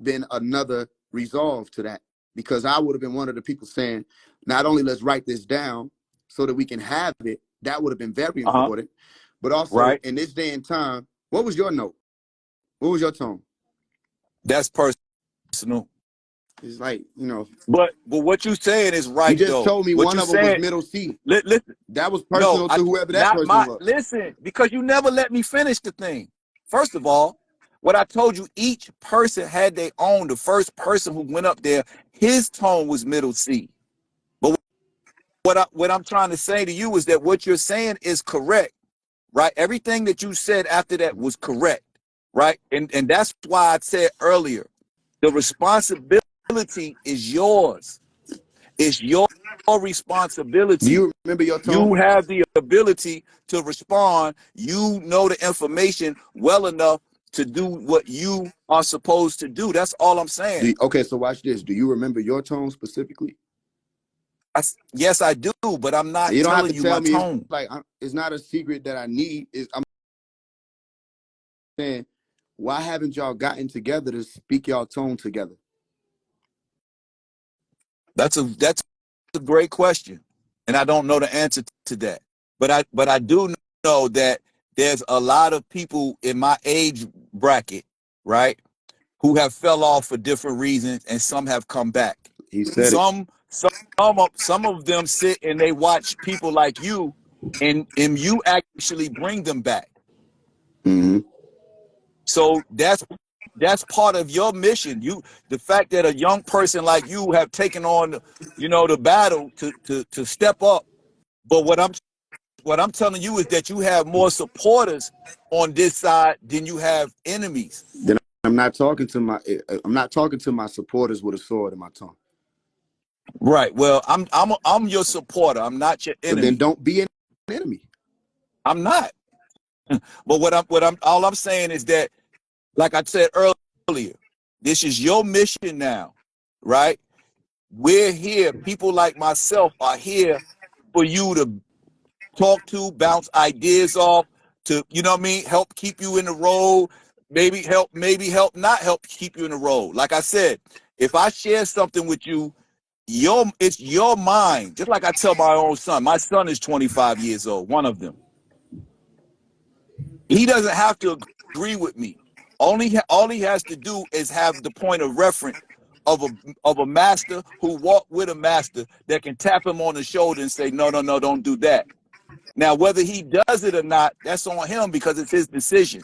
been another resolve to that, because I would have been one of the people saying, not only let's write this down so that we can have it. That would have been very important. But also in this day and time, what was your note? What was your tone? That's personal. It's like, you know. But what you saying is right. You just told me one of them was middle C. Listen, that was personal to whoever that person was. Listen, because you never let me finish the thing. First of all, what I told you, each person had their own. The first person who went up there, his tone was middle C. But what I'm trying to say to you is that what you're saying is correct, right? Everything that you said after that was correct, right? And that's why I said earlier, the responsibility is yours. It's your responsibility. Do you remember your tone? You have the ability to respond. You know the information well enough to do what you are supposed to do. That's all I'm saying. Okay, so watch this. Do you remember your tone specifically? Yes, I do, but I'm not telling you my tone. It's not a secret that I need. I'm saying, why haven't y'all gotten together to speak y'all tone together? That's a great question, and I don't know the answer to that. But I do know that there's a lot of people in my age bracket, right, who have fell off for different reasons, and some have come back. He said some of them sit and they watch people like you, and you actually bring them back. Mm-hmm. So that's part of your mission. The fact that a young person like you have taken on, the battle to step up. But what I'm what I'm telling you is that you have more supporters on this side than you have enemies. Then I'm not talking to my supporters with a sword in my tongue. Right. Well, I'm your supporter. I'm not your So then enemy. don't be an enemy. I'm not. But all I'm saying is that, like I said earlier, this is your mission now, right? We're here. People like myself are here for you to talk to, bounce ideas off, to, you know what I mean, help keep you in the road, maybe help not help keep you in the road. Like I said, if I share something with you, it's your mind. Just like I tell my own son. My son is 25 years old, one of them. He doesn't have to agree with me. All he has to do is have the point of reference of a master who walked with a master that can tap him on the shoulder and say, no, don't do that. Now, whether he does it or not, that's on him because it's his decision.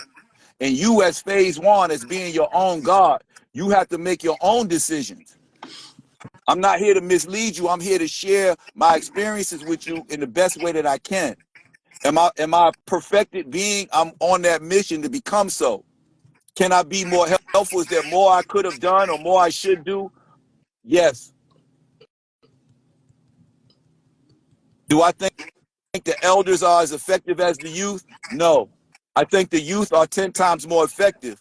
And you, as Faise One, as being your own God, you have to make your own decisions. I'm not here to mislead you. I'm here to share my experiences with you in the best way that I can. Am I a perfected being? I'm on that mission to become so. Can I be more helpful? Is there more I could have done or more I should do? Yes. Do I think the elders are as effective as the youth? No. I think the youth are 10 times more effective.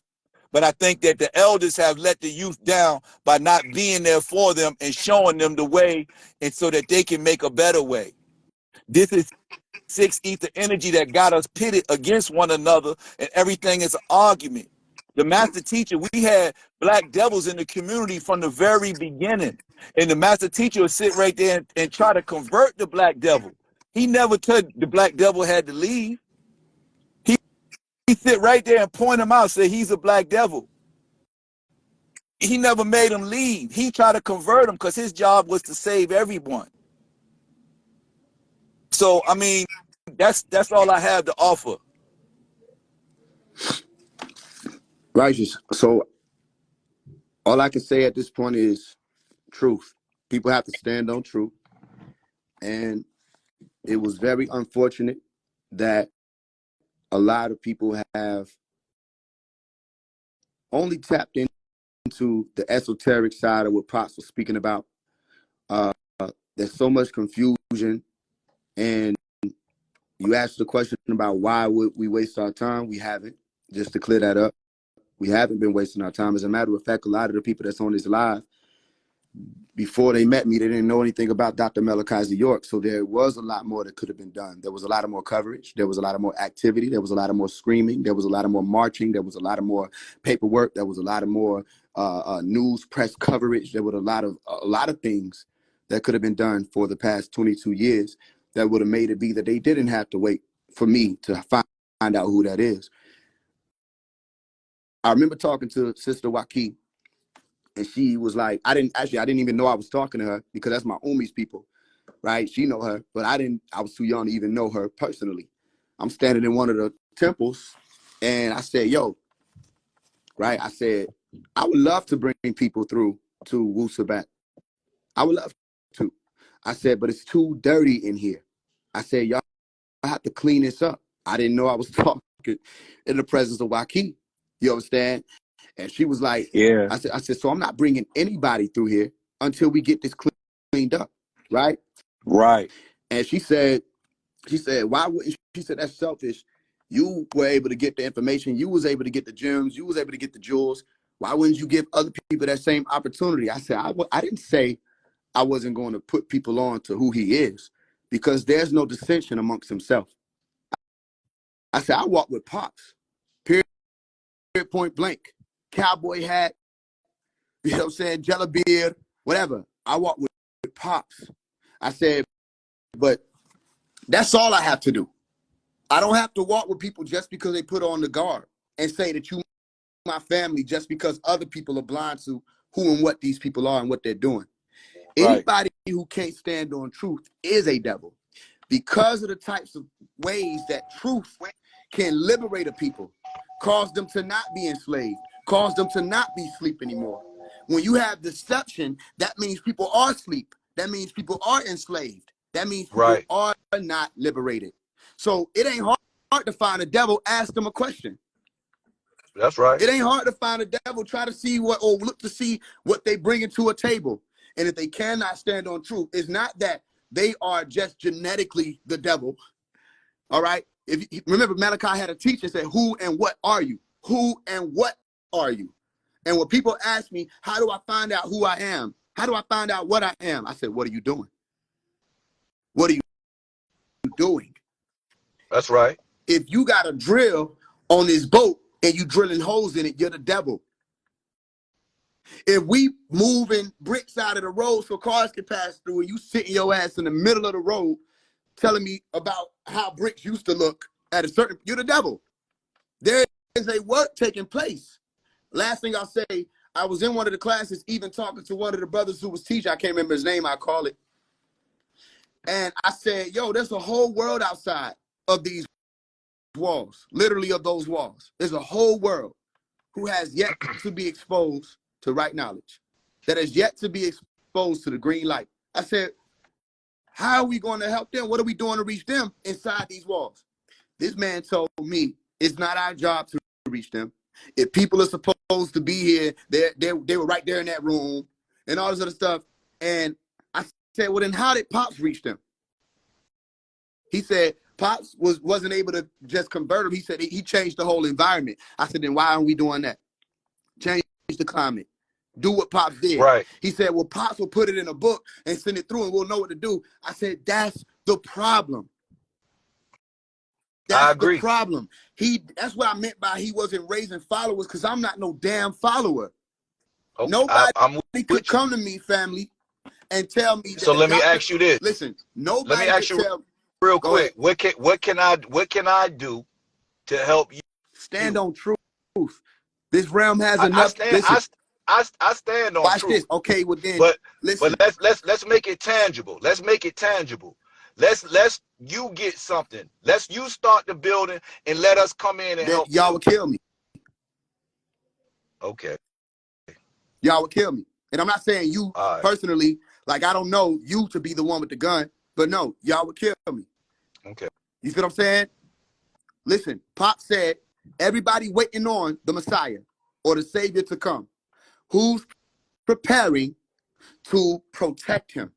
But I think that the elders have let the youth down by not being there for them and showing them the way, and so that they can make a better way. This is six ether energy that got us pitted against one another, and everything is an argument. The master teacher, we had black devils in the community from the very beginning. And the master teacher would sit right there and try to convert the black devil. He never told the black devil had to leave. He sit right there and point him out, say he's a black devil. He never made him leave. He tried to convert him because his job was to save everyone. So, I mean, that's all I have to offer. Righteous. So all I can say at this point is truth. People have to stand on truth. And it was very unfortunate that a lot of people have only tapped into the esoteric side of what Pops was speaking about. There's so much confusion, and you asked the question about why would we waste our time. We haven't. Just to clear that up, we haven't been wasting our time. As a matter of fact, a lot of the people that's on this live, before they met me, they didn't know anything about Dr. Malachi York. So there was a lot more that could have been done. There was a lot of more coverage. There was a lot of more activity. There was a lot of more screaming. There was a lot of more marching. There was a lot of more paperwork. There was a lot of more news press coverage. There were a lot of things that could have been done for the past 22 years that would have made it be that they didn't have to wait for me to find out who that is. I remember talking to Sister Waki, and she was like, I didn't even know I was talking to her because that's my Umi's people, right? She know her, but I was too young to even know her personally. I'm standing in one of the temples, and I said, yo, right? I said, I would love to bring people through to Wu Sabat. I would love to. I said, but it's too dirty in here. I said, y'all have to clean this up. I didn't know I was talking in the presence of Waki. You understand? And she was like, Yeah. I said, so I'm not bringing anybody through here until we get this cleaned up, right? Right. And she said, why wouldn't she said, that's selfish. You were able to get the information. You was able to get the gems. You was able to get the jewels. Why wouldn't you give other people that same opportunity? I said, I didn't say I wasn't going to put people on to who he is, because there's no dissension amongst himself. I said, I walk with Pops, period, point blank. Cowboy hat, you know what I'm saying, jelly beard, whatever. I walk with Pops. I said, but that's all I have to do. I don't have to walk with people just because they put on the guard and say that you my family just because other people are blind to who and what these people are and what they're doing. Right. Anybody who can't stand on truth is a devil, because of the types of ways that truth can liberate a people, cause them to not be enslaved, cause them to not be asleep anymore. When you have deception, that means people are asleep. That means people are enslaved. That means people Right. are not liberated. So it ain't hard to find a devil. Ask them a question. That's right. It ain't hard to find a devil. Try to see what, or look to see what they bring into a table. And if they cannot stand on truth, it's not that they are just genetically the devil. All right. If you remember, Malachi had a teacher said, "Who and what are you? Who and what are you?" And when people ask me, "How do I find out who I am? How do I find out what I am?" I said, "What are you doing? What are you doing?" That's right. If you got a drill on this boat and you drilling holes in it, you're the devil. If we moving bricks out of the road so cars can pass through, and you sitting your ass in the middle of the road telling me about how bricks used to look at a certain, you're the devil. There is a work taking place. Last thing I'll say, I was in one of the classes, even talking to one of the brothers who was teaching. I can't remember his name, I call it. And I said, yo, there's a whole world outside of these walls, literally of those walls. There's a whole world who has yet to be exposed to right knowledge, that has yet to be exposed to the green light. I said, how are we going to help them? What are we doing to reach them inside these walls? This man told me it's not our job to reach them. If people are supposed to be here, they were right there in that room and all this other stuff. And I said, well, then how did Pops reach them? He said, Pops wasn't able to just convert them. He said he changed the whole environment. I said, then why aren't we doing that? Change the climate. Do what Pops did. Right. He said, well, Pops will put it in a book and send it through and we'll know what to do. I said, that's the problem. That's I agree. the problem. That's what I meant by he wasn't raising followers, because I'm not no damn follower. Okay. Nobody I'm could come to me, family, and tell me that so let me ask you this. Listen, nobody let me ask could you tell. real quick. Ahead. What can I do to help you? Stand on truth. This realm has I enough. stand. Listen, I stand on watch truth. this. Okay, well then, But listen. let's make it tangible. Let's make it tangible. Let's you get something. You start the building and let us come in and help y'all would kill me. Okay. Y'all would kill me. And I'm not saying you Right. personally, like I don't know you to be the one with the gun, but no, y'all would kill me. Okay. You see what I'm saying? Listen, Pop said, everybody waiting on the Messiah or the Savior to come. Who's preparing to protect him?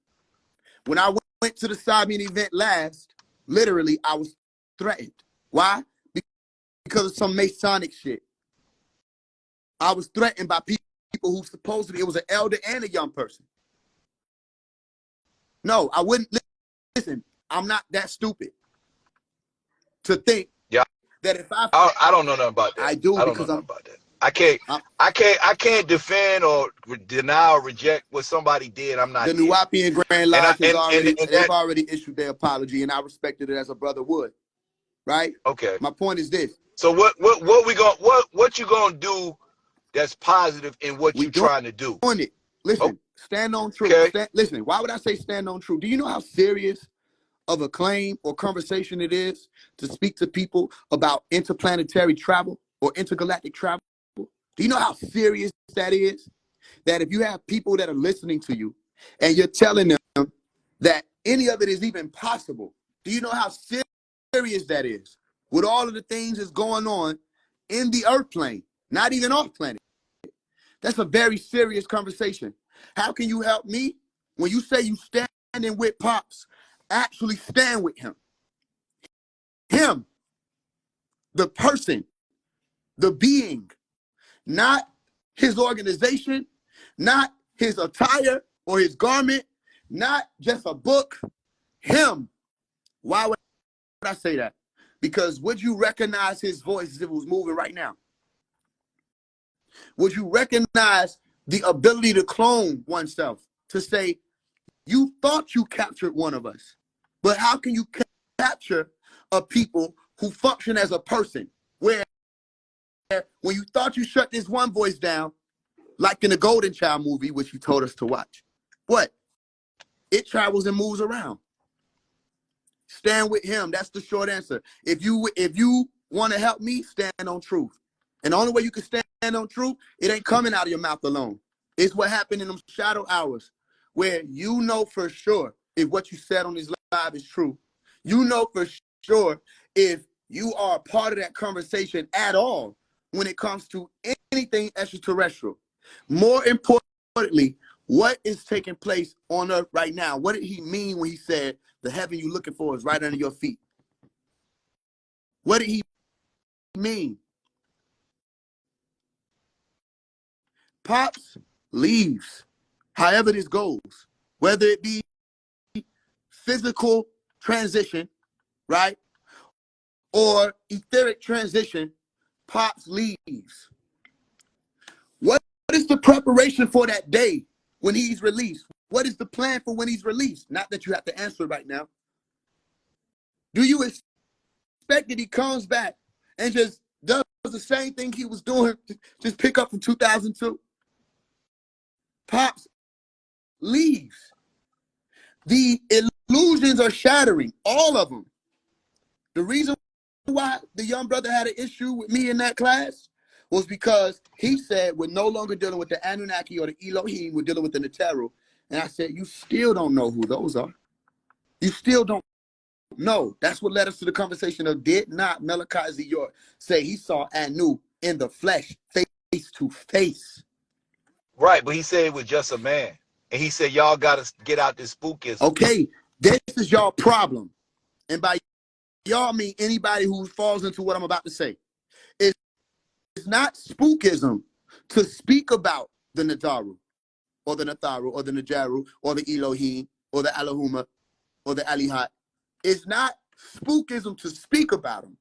When I went to the Sabian event last, literally, I was threatened. Why? Because of some Masonic shit. I was threatened by people who supposedly, it was an elder and a young person. No, I wouldn't. Listen, I'm not that stupid to think that if I don't know nothing about that. I do, I don't because know nothing about that. I can't defend or deny or reject what somebody did. I'm not the Nuwapian Grand Lodge they've already issued their apology, and I respected it as a brother would. Right? Okay. My point is this. So what you gonna do that's positive in what you're trying to do? Doing it. Listen, stand on truth. Okay. Listen, why would I say stand on truth? Do you know how serious of a claim or conversation it is to speak to people about interplanetary travel or intergalactic travel? Do you know how serious that is? That if you have people that are listening to you and you're telling them that any of it is even possible, do you know how serious that is? With all of the things that's going on in the earth plane, not even off planet. That's a very serious conversation. How can you help me when you say you standing with Pops? Actually stand with him. Him, the person, the being, not his organization, not his attire or his garment, not just a book. Him. Why would I say that? Because would you recognize his voice if it was moving right now? Would you recognize the ability to clone oneself, to say, you thought you captured one of us, but how can you capture a people who function as a person, where when you thought you shut this one voice down, like in the Golden Child movie, which you told us to watch, what? It travels and moves around. Stand with him. That's the short answer. If you want to help me, stand on truth. And the only way you can stand on truth, it ain't coming out of your mouth alone. It's what happened in them shadow hours, where you know for sure if what you said on this live is true. You know for sure if you are a part of that conversation at all when it comes to anything extraterrestrial. More importantly, what is taking place on earth right now? What did he mean when he said the heaven you're looking for is right under your feet? What did he mean? Pops leaves, however this goes, whether it be physical transition, right, or etheric transition, Pops leaves. What is the preparation for that day when he's released? What is the plan for when he's released? Not that you have to answer right now. Do you expect that he comes back and just does the same thing he was doing, just pick up from 2002? Pops leaves. The illusions are shattering, all of them. The reason why the young brother had an issue with me in that class was because he said we're no longer dealing with the Anunnaki or the Elohim, we're dealing with the Neteru. And I said, you still don't know who those are. You still don't know. That's what led us to the conversation of, did not Malachi Ziyor say he saw Anu in the flesh, face to face? Right, but he said it was just a man. And he said, y'all got to get out this spookism. Okay, this is your problem. And by y'all mean anybody who falls into what I'm about to say. It's not spookism to speak about the Nataru or the Natharu or the Najaru or the Elohim or the Allahumma or the Alihat. It's not spookism to speak about them.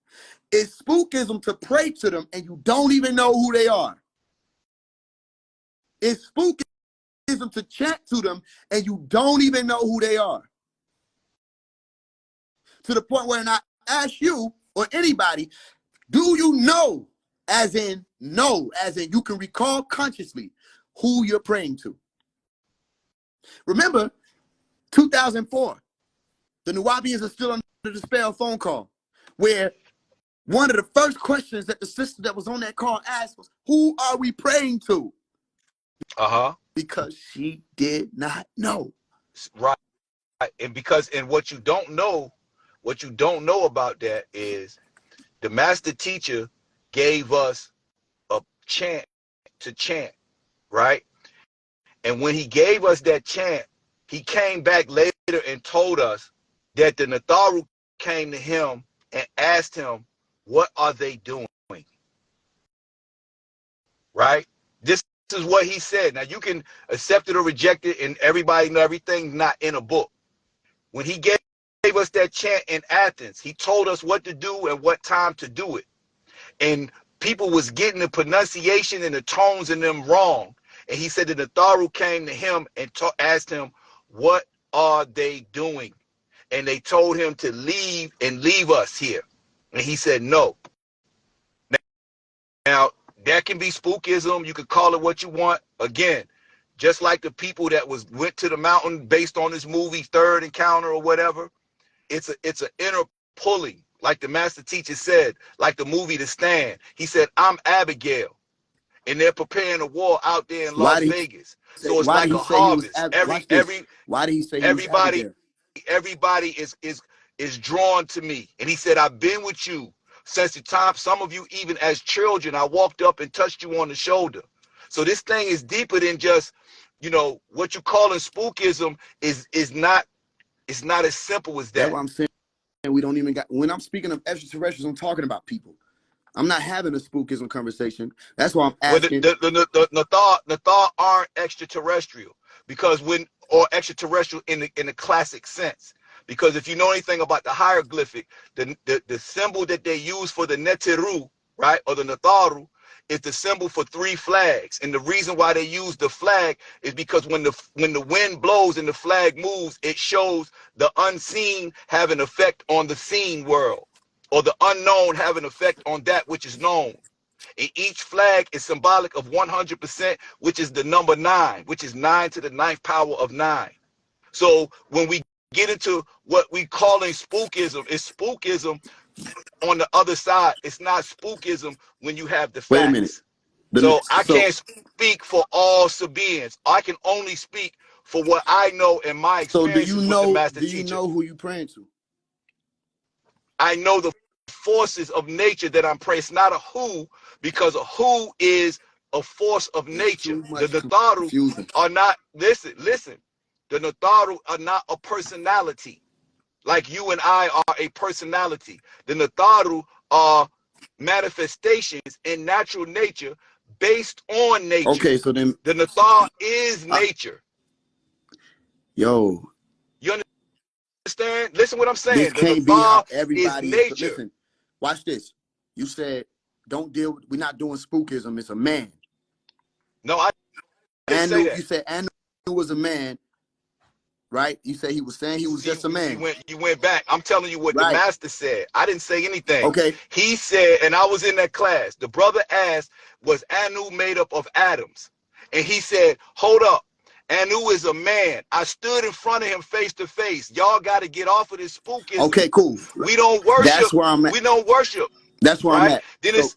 It's spookism to pray to them and you don't even know who they are. It's spookism to chant to them and you don't even know who they are. To the point where I ask you or anybody, do you know, as in know, as in you can recall consciously who you're praying to? Remember, 2004, the Nuwabians are still under the spell phone call, where one of the first questions that the sister that was on that call asked was, who are we praying to? Because she did not know. Right. And because, and what you don't know about that is the master teacher gave us a chant to chant, right? And when he gave us that chant, he came back later and told us that the Natharu came to him and asked him, what are they doing? Right? This is what he said. Now you can accept it or reject it, and everybody know everything's not in a book. When he gave us that chant in Athens, he told us what to do and what time to do it. And people was getting the pronunciation and the tones in them wrong. And he said that the Natharu came to him and asked him, what are they doing? And they told him to leave and leave us here. And he said, no. Now, that can be spookism. You could call it what you want. Again, just like the people that went to the mountain based on this movie, Third Encounter or whatever, it's an inner pulling. Like the master teacher said, like the movie The Stand. He said, I'm Abigail. And they're preparing a war out there in Las Vegas. So it's like a harvest. Why did he say he was Abigail? Everybody is drawn to me. And he said, I've been with you since the time, some of you even as children, I walked up and touched you on the shoulder. So this thing is deeper than just, what you calling spookism is not, it's not as simple as that. That's what I'm saying. We don't even got, when I'm speaking of extraterrestrials, I'm talking about people. I'm not having a spookism conversation. That's why I'm asking. Well, the Nathar aren't extraterrestrial or extraterrestrial in the classic sense. Because if you know anything about the hieroglyphic, the symbol that they use for the Neteru, right, or the Natharu, is the symbol for 3 flags. And the reason why they use the flag is because when the wind blows and the flag moves, it shows the unseen have an effect on the seen world, or the unknown have an effect on that which is known. And each flag is symbolic of 100%, which is the number 9, which is 9 to the 9th power of 9. So when we get into what we calling spookism, it's spookism on the other side. It's not spookism when you have the facts. Wait a minute. So I can't speak for all Sabaeans. I can only speak for what I know in my experiences with the master teacher. Do you know who you praying to? I know the forces of nature that I'm praying. It's not a who, because a who is a force of nature. The Natharu confusing. are not, listen, the Natharu are not a personality. Like you and I are a personality. The Natharu are manifestations in natural nature based on nature. Okay, so then the Nathar is nature. Yo, You understand? Listen what I'm saying. this The can't be how Nathar everybody is is. nature. Listen, watch this. You said don't deal. We're not doing spookism. It's a man. No, I didn't say that. You said Anu was a man, right? You said he was saying he was just a man. You went back. I'm telling you what the Right. master said. I didn't say anything. Okay. He said, and I was in that class. The brother asked, was Anu made up of atoms? And he said, hold up. Anu is a man. I stood in front of him face to face. Y'all got to get off of this spookism. Okay, cool. We don't worship. That's where I'm at. We don't worship. That's where I'm right? at. Then So,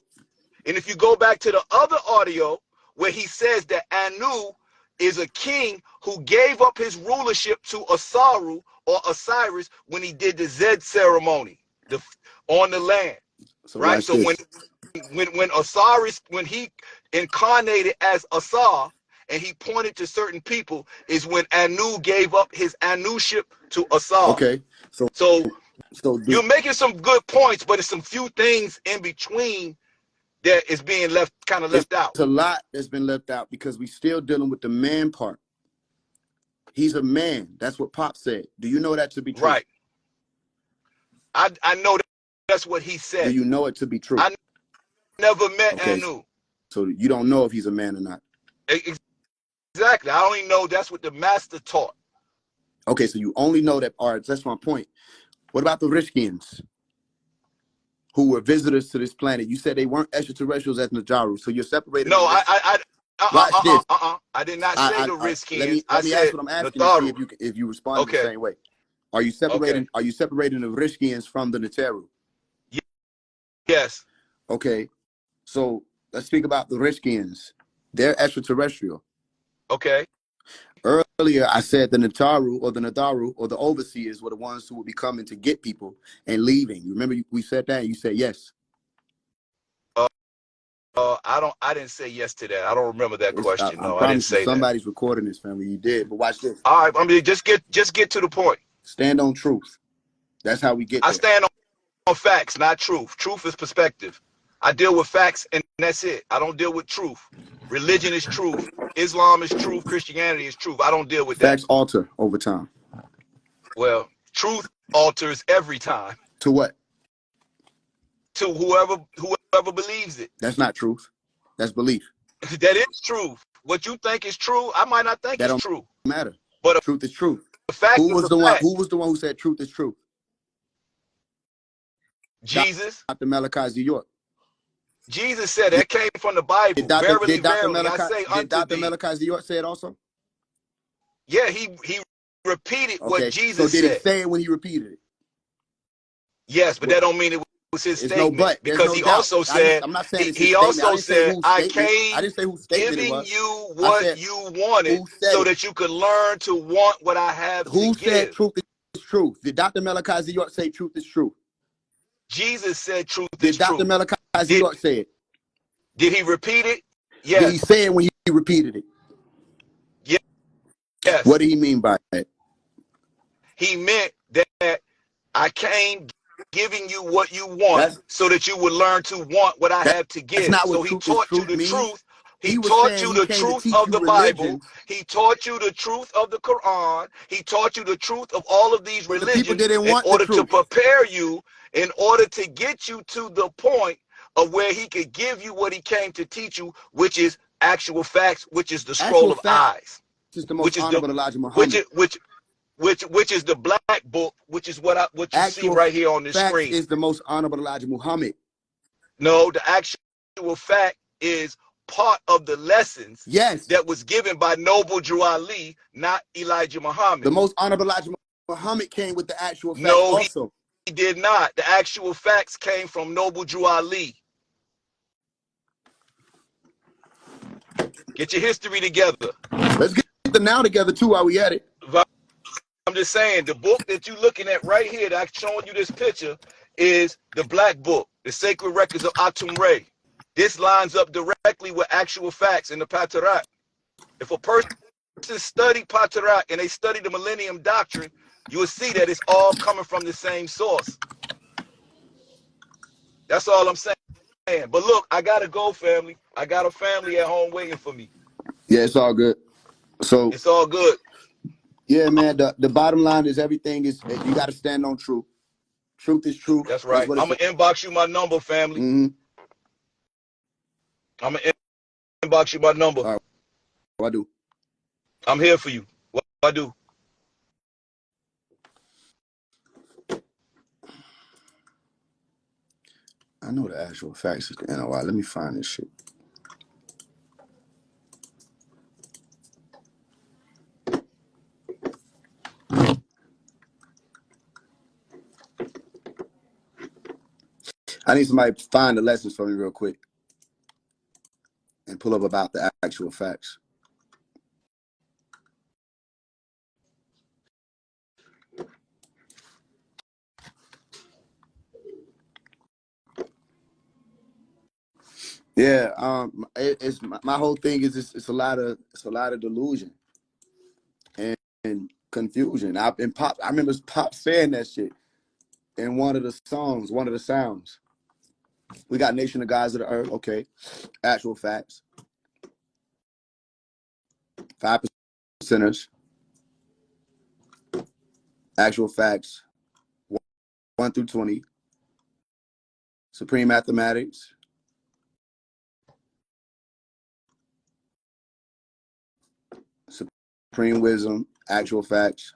and if you go back to the other audio where he says that Anu is a king who gave up his rulership to Asaru or Osiris when he did the Zed ceremony on the land. so right? So when Osiris, when he incarnated as Asar and he pointed to certain people, is when Anu gave up his Anuship to Asar. Okay. So you're making some good points, but it's some few things in between that is being left out. It's a lot that's been left out because we still dealing with the man part. He's a man. That's what Pop said. Do you know that to be true? Right. I know that's what he said. Do you know it to be true? I never met Anu. So you don't know if he's a man or not. Exactly. I only know that's what the master taught. Okay, so you only know that. All right, that's my point. What about the Rishkians, who were visitors to this planet? You said they weren't extraterrestrials as Najaru, so you're separated. No, I did not say the Rishkians. Let me ask what I'm asking to see if you respond the same way. Are you separating? Are you separating the Rishkians from the Neteru? Yes. Okay, so let's speak about the Rishkians. They're extraterrestrial. Okay. Earlier, I said the Nataru or the Nadaru or the overseers were the ones who would be coming to get people and leaving. You remember we said that? And you said yes. I didn't say yes to that. I don't remember that question. No, I didn't say that. Somebody's recording this, family. You did, but watch this. All right, I mean, just get to the point. Stand on truth. That's how we get there. I stand on facts, not truth. Truth is perspective. I deal with facts, and that's it. I don't deal with truth. Religion is truth. Islam is truth. Christianity is truth. I don't deal with that. Facts alter over time. Well, truth alters every time. To what? To whoever believes it. That's not truth. That's belief. That is truth. What you think is true, I might not think is true. Matter. But truth is truth. Who was the one who said truth is truth? Jesus. Dr. Malachi Z. York. Jesus said that came from the Bible. Did Dr. Malachi Z. York say it also? Yeah, he repeated what Jesus said. So did he say it when he repeated it? Yes, but that don't mean it was his statement. No but. Because he also said, I'm not saying he also said, I came I didn't say whose statement giving it was. you what you wanted so that you could learn to want what I have to give. Who said truth is truth? Did Dr. Malachi Z. York say truth is truth? Jesus said truth is truth. Did Dr. Malachi Z. York say it? Did he repeat it? Yes. Did he say it when he repeated it? Yes. What did he mean by that? He meant that I came giving you what you want so that you would learn to want what I have to give. So he taught you the truth. He taught you the truth of the Bible. He taught you the truth of the Quran. He taught you the truth of all of these religions in order to prepare you, in order to get you to the point of where he could give you what he came to teach you, which is actual facts, which is the scroll of eyes. Which is the most honorable Elijah Muhammad. Which is the black book, which is what you see right here on this screen. Is the most honorable Elijah Muhammad. No, the actual fact is part of the lessons that was given by Noble Drew Ali, not Elijah Muhammad. The most honorable Elijah Muhammad came with the actual facts also. He did not. The actual facts came from Noble Drew Ali. Get your history together. Let's get the now together too while we at it. I'm just saying, the book that you're looking at right here, that I'm showing you this picture, is the Black Book, the Sacred Records of Atum Re. This lines up directly with actual facts in the Patarak. If a person study Patarak and they study the Millennium Doctrine, you will see that it's all coming from the same source. That's all I'm saying. But look, I gotta go, family. I got a family at home waiting for me. Yeah, it's all good. So It's all good. yeah, man. The bottom line is everything is you got to stand on truth. Truth is truth. That's That's right. what it I'm says. gonna inbox you my number, family. Mm-hmm. I'm gonna inbox you my number. All right, what I do. I'm here for you. What I do? I know the actual facts is the NOI. Let me find this shit. I need somebody to find the lessons for me real quick and pull up about the actual facts. Yeah, it's my whole thing is it's a lot of delusion and confusion. I remember Pop saying that shit in one of the songs, one of the sounds. We got Nation of Gods of the Earth, okay, actual facts. 5%ers, actual facts, 1 through 20. Supreme Mathematics, Supreme Wisdom, actual facts.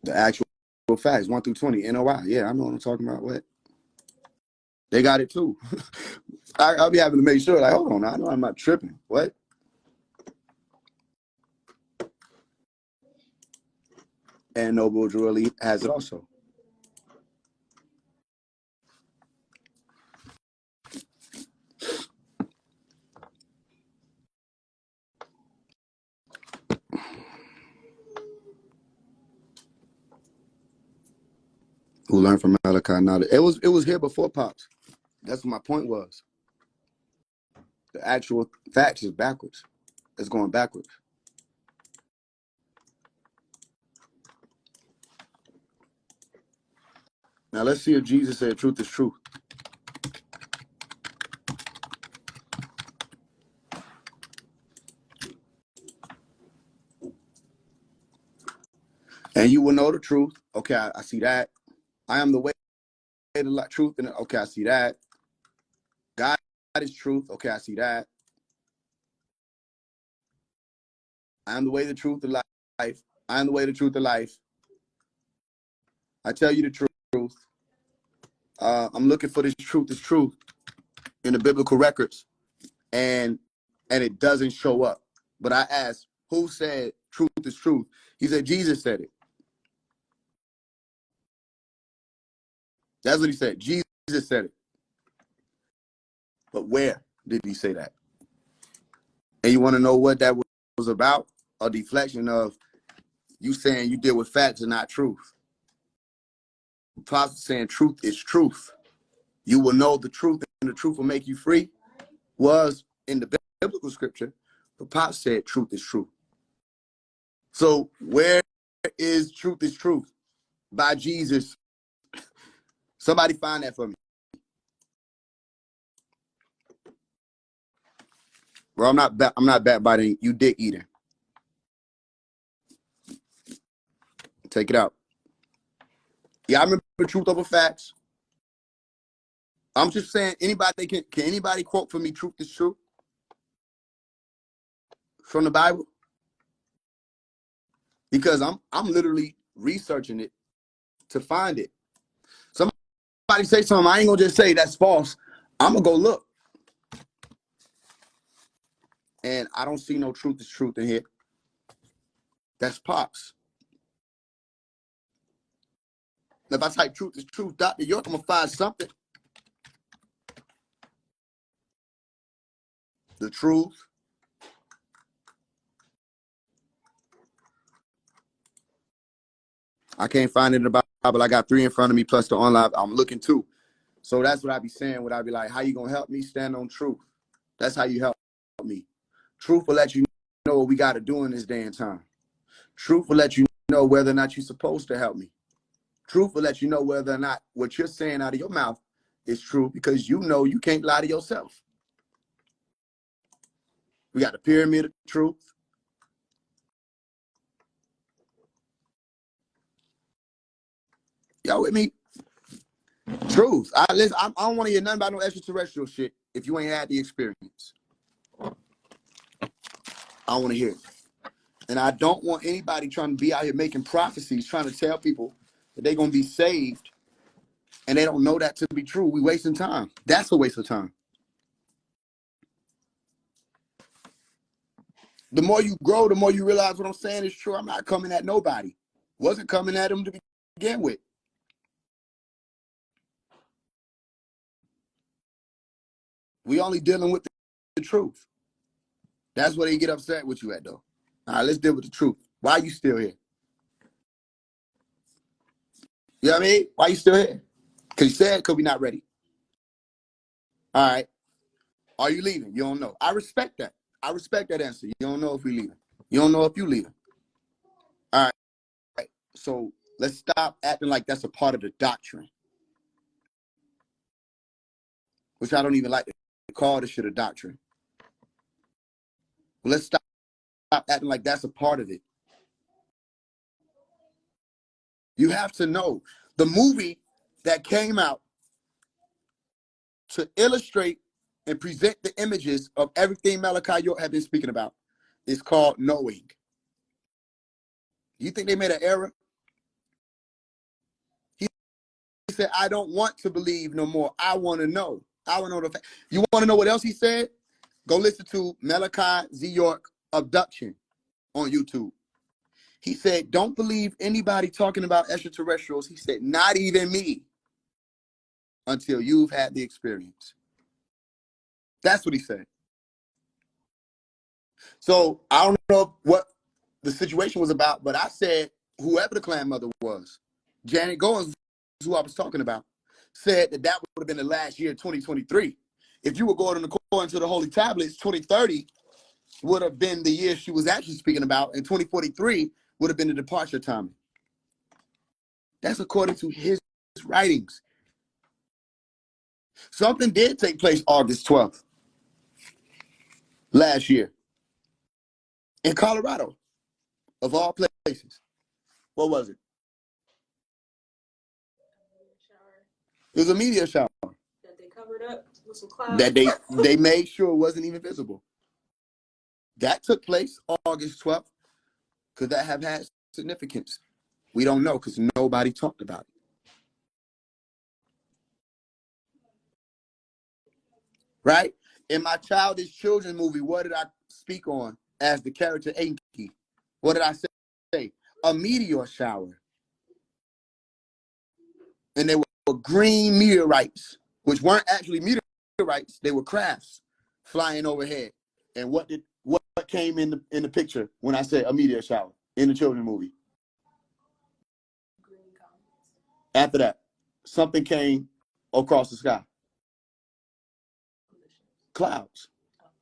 The actual facts, 1 through 20, NOI. Yeah, I know what I'm talking about. What? They got it too. I'll be having to make sure, like, hold on, I know I'm not tripping. What? And Noble Drew has it also. Who learned from Malachi? Now it was here before Pops. That's what my point was. The actual facts is backwards. It's going backwards. Now let's see if Jesus said truth is truth. And you will know the truth. Okay, I see that. I am the way, the truth, and okay, I see that. God is truth. Okay, I see that. I am the way, the truth, the life. I am the way, the truth, the life. I tell you the truth. I'm looking for this truth in the biblical records, and it doesn't show up. But I asked, who said truth is truth? He said Jesus said it. That's what he said. Jesus said it. But where did he say that? And you want to know what that was about? A deflection of you saying you deal with facts and not truth. The prophet saying truth is truth. You will know the truth and the truth will make you free was in the biblical scripture. But Pop said truth is truth. So where is truth is truth? By Jesus. Somebody find that for me. Bro, I'm not backbiting. You dick eating. Take it out. Yeah, I remember truth over facts. I'm just saying, anybody can anybody quote for me truth is true from the Bible? Because I'm literally researching it to find it. Somebody say something, I ain't gonna just say that's false. I'm gonna go look. And I don't see no truth is truth in here. That's Pops. If I type truth is truth, Dr. York, I'm gonna find something. The truth. I can't find it in the Bible. I got 3 in front of me plus the online. I'm looking too. So that's what I be saying. What I be like, how you gonna help me? Stand on truth. That's how you help me. Truth will let you know what we got to do in this day and time. Truth will let you know whether or not you're supposed to help me. Truth will let you know whether or not what you're saying out of your mouth is true, because you know you can't lie to yourself. We got the pyramid of truth. Y'all with me? Truth. I don't want to hear nothing about no extraterrestrial shit if you ain't had the experience. I don't want to hear it. And I don't want anybody trying to be out here making prophecies, trying to tell people that they're going to be saved, and they don't know that to be true. We wasting time. That's a waste of time. The more you grow, the more you realize what I'm saying is true. I'm not coming at nobody. Wasn't coming at them to begin with. We only dealing with the truth. That's where they get upset with you at, though. All right, let's deal with the truth. Why are you still here? You know what I mean? Why you still here? Because you said, because we not ready. All right. Are you leaving? You don't know. I respect that. I respect that answer. You don't know if we leaving. You don't know if you leaving. All right. All right. So let's stop acting like that's a part of the doctrine, which I don't even like to call this shit a doctrine. Well, let's stop acting like that's a part of it. You have to know the movie that came out to illustrate and present the images of everything Malachi York had been speaking about is called Knowing. You think they made an error? He said, I don't want to believe no more. I want to know. I want to know the fact. You want to know what else he said? Go listen to Malachi Z. York Abduction on YouTube. He said, don't believe anybody talking about extraterrestrials. He said, not even me, until you've had the experience. That's what he said. So I don't know what the situation was about, but I said whoever the clan mother was, Janet Goins, who I was talking about, said that would have been the last year, 2023. If you were going according to the Holy Tablets, 2030 would have been the year she was actually speaking about, and 2043 would have been the departure time. That's according to his writings. Something did take place August 12th last year in Colorado, of all places. What was it? It was a meteor shower that they covered up with some clouds. that they made sure it wasn't even visible. That took place August 12th. Could that have had significance? We don't know, because nobody talked about it. Right? In my Childish Children movie, what did I speak on as the character Enki? What did I say? A meteor shower. And they were green meteorites, which weren't actually meteorites. They were crafts flying overhead. And what came in the picture when I said a meteor shower in the children's movie? After that, something came across the sky. Clouds.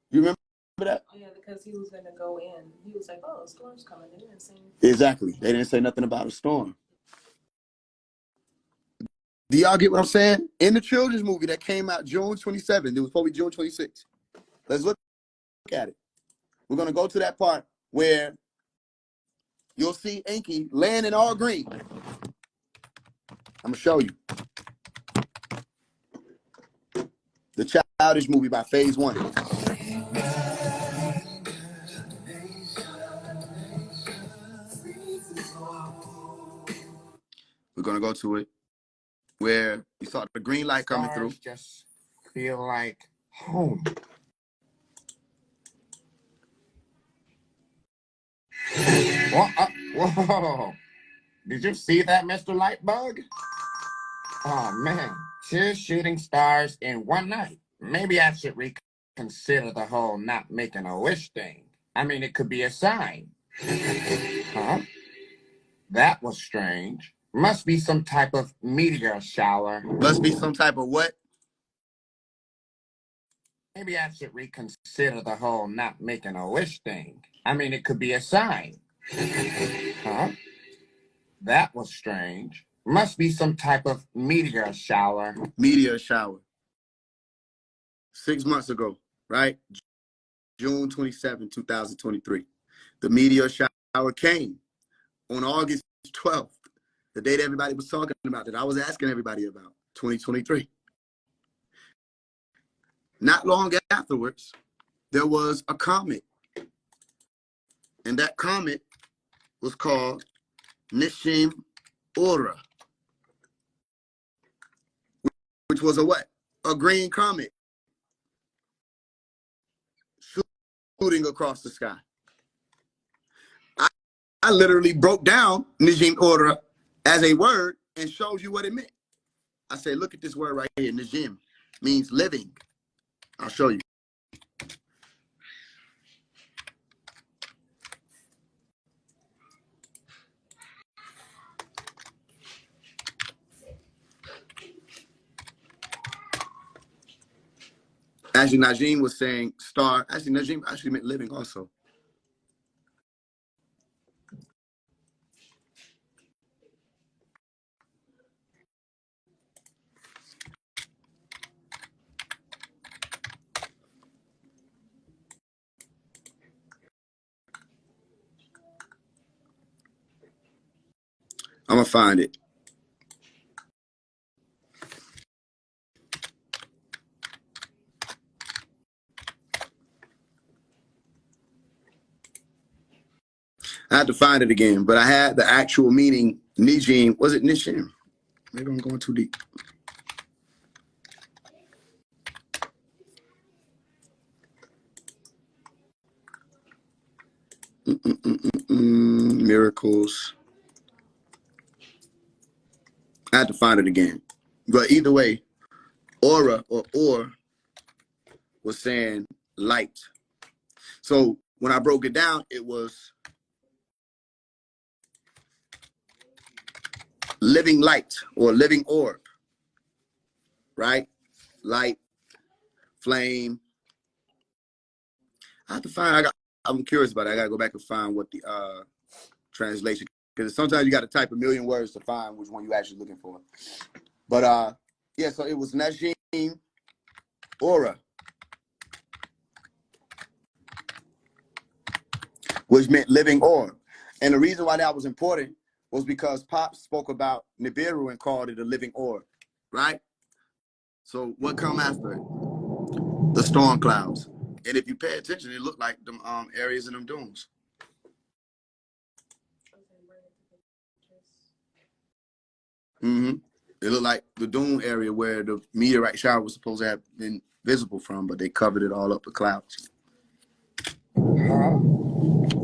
You remember that? Oh, yeah, because he was going to go in. He was like, oh, a storm's coming. They didn't say anything. Exactly. They didn't say nothing about a storm. Do y'all get what I'm saying? In the children's movie that came out June 27th, it was probably June 26th. Let's look at it. We're going to go to that part where you'll see Enki laying in all green. I'm going to show you. The Childish movie by Faise One. We're going to go to it where you saw the green light coming through. Just feel like home. Whoa. Did you see that, Mr. Lightbug? Oh, man. 2 shooting stars in one night. Maybe I should reconsider the whole not making a wish thing. I mean, it could be a sign. Huh? That was strange. Must be some type of meteor shower. Must be some type of what? Maybe I should reconsider the whole not making a wish thing. I mean, it could be a sign. Huh? That was strange. Must be some type of meteor shower. Meteor shower. 6 months ago, right? June 27, 2023. The meteor shower came on August 12th, the date everybody was talking about, that I was asking everybody about, 2023. Not long afterwards, there was a comet. And that comet was called Nishim Ora, which was a what? A green comet shooting across the sky. I literally broke down Nishim Ora as a word and showed you what it meant. I said, look at this word right here. Nijim means living. I'll show you. Actually, Najim was saying star. Actually, Najim actually meant living also. I'm going to find it. I had to find it again, but I had the actual meaning. Nijim, was it Nishim? Maybe I'm going too deep. Miracles. I had to find it again. But either way, aura or was saying light. So when I broke it down, it was living light or living orb, right? Light, flame. I have to find, I'm curious about it. I got to go back and find what the translation, because sometimes you got to type a million words to find which one you actually looking for. But yeah, so it was Najim Aura, which meant living orb. And the reason why that was important was because Pop spoke about Nibiru and called it a living orb, right? So what come after it? The storm clouds. And if you pay attention, it looked like them areas in them dunes. It looked like the dune area where the meteorite shower was supposed to have been visible from, but they covered it all up with clouds.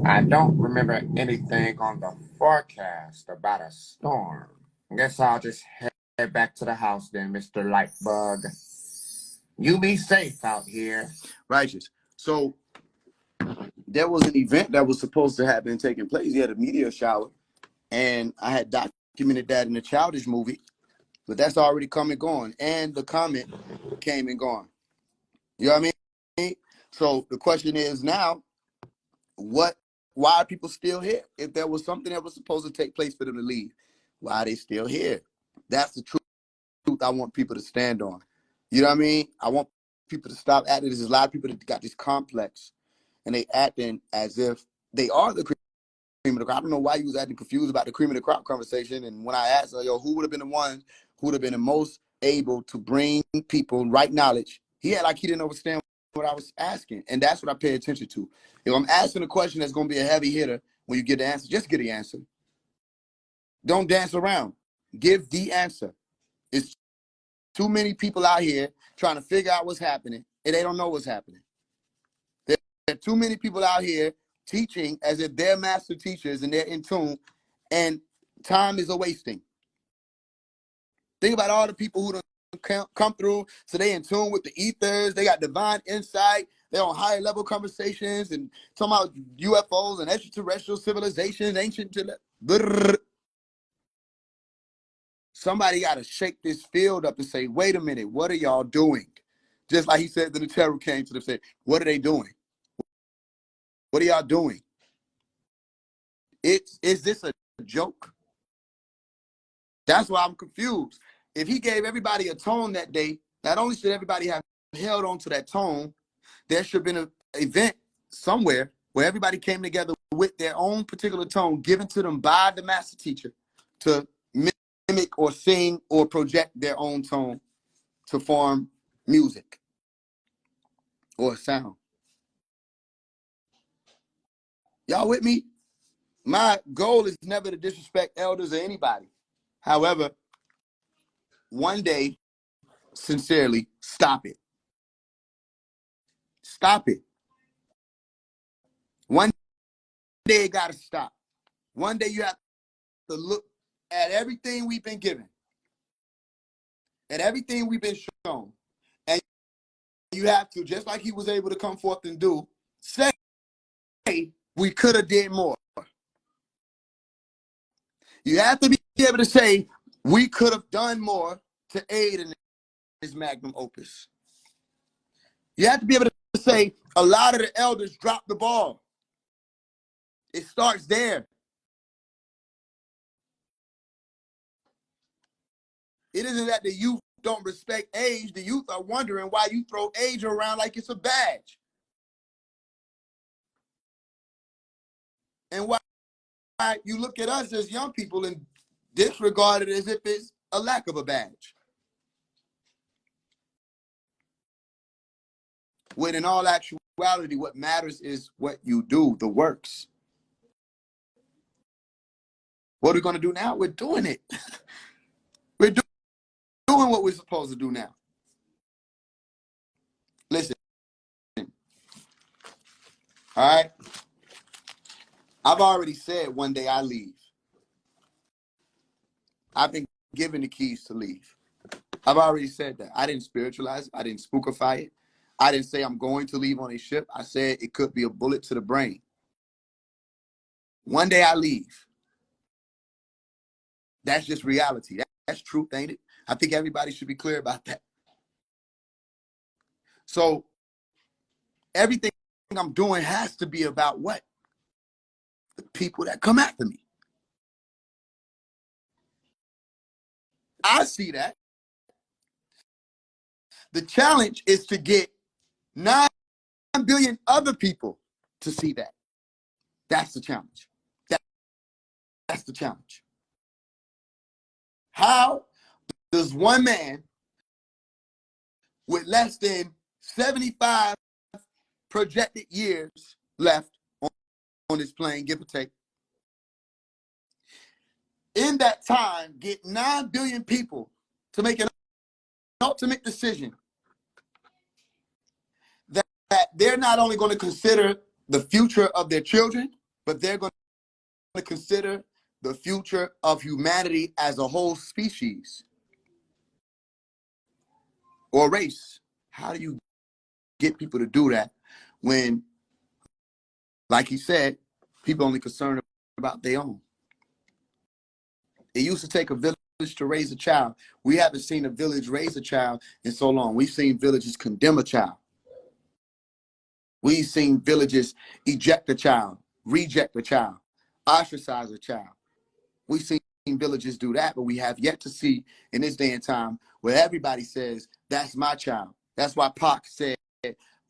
I don't remember anything on the forecast about a storm. Guess I'll just head back to the house then, Mr. Lightbug. You be safe out here. Righteous. So there was an event that was supposed to have been taking place. He had a meteor shower, and I had documented that in the Childish movie, but that's already come and gone. And the comet came and gone. You know what I mean? So the question is now, why are people still here? If there was something that was supposed to take place for them to leave, why are they still here? That's the truth I want people to stand on. You know what I mean? I want people to stop acting. There's a lot of people that got this complex, and they acting as if they are the cream of the crop. I don't know why you was acting confused about the cream of the crop conversation. And when I asked her, yo, who would have been the ones who would have been the most able to bring people right knowledge, he had like he didn't understand what I was asking. And that's what I pay attention to. If I'm asking a question that's going to be a heavy hitter, when you get the answer, just get the answer. Don't dance around. Give the answer. It's too many people out here trying to figure out what's happening, and they don't know what's happening. There are too many people out here teaching as if they're master teachers and they're in tune, and time is a wasting. Think about all the people who done come through, so they in tune with the ethers. They got divine insight. They're on higher level conversations and talking about UFOs and extraterrestrial civilizations, ancient. Somebody got to shake this field up and say, wait a minute, what are y'all doing? Just like he said that the terror came to them, said, what are they doing? What are y'all doing? Is this a joke? That's why I'm confused. If he gave everybody a tone that day, not only should everybody have held on to that tone, there should have been an event somewhere where everybody came together with their own particular tone given to them by the master teacher to mimic or sing or project their own tone to form music or sound. Y'all with me? My goal is never to disrespect elders or anybody. However, one day, sincerely, stop it. Stop it. One day it got to stop. One day you have to look at everything we've been given, at everything we've been shown, and you have to, just like he was able to come forth and do, say we could have did more. You have to be able to say we could have done more to aid in this magnum opus. You have to be able to say a lot of the elders dropped the ball. It starts there. It isn't that the youth don't respect age. The youth are wondering why you throw age around like it's a badge. And why you look at us as young people and disregard it as if it's a lack of a badge. When in all actuality, what matters is what you do, the works. What are we going to do now? We're doing it. We're doing what we're supposed to do now. Listen. All right. I've already said one day I leave. I've been given the keys to leave. I've already said that. I didn't spiritualize it. I didn't spookify it. I didn't say I'm going to leave on a ship. I said it could be a bullet to the brain. One day I leave. That's just reality. That's truth, ain't it? I think everybody should be clear about that. So everything I'm doing has to be about what? The people that come after me. I see that. The challenge is to get 9 billion other people to see that. That's the challenge. That's the challenge. How does one man with less than 75 projected years left on this plane, give or take, in that time get 9 billion people to make an ultimate decision that they're not only going to consider the future of their children, but they're going to consider the future of humanity as a whole species or race? How do you get people to do that when, like he said, people only concerned about their own? It used to take a village to raise a child. We haven't seen a village raise a child in so long. We've seen villages condemn a child. We've seen villages eject a child, reject a child, ostracize a child. We've seen villages do that, but we have yet to see in this day and time where everybody says, that's my child. That's why Pac said,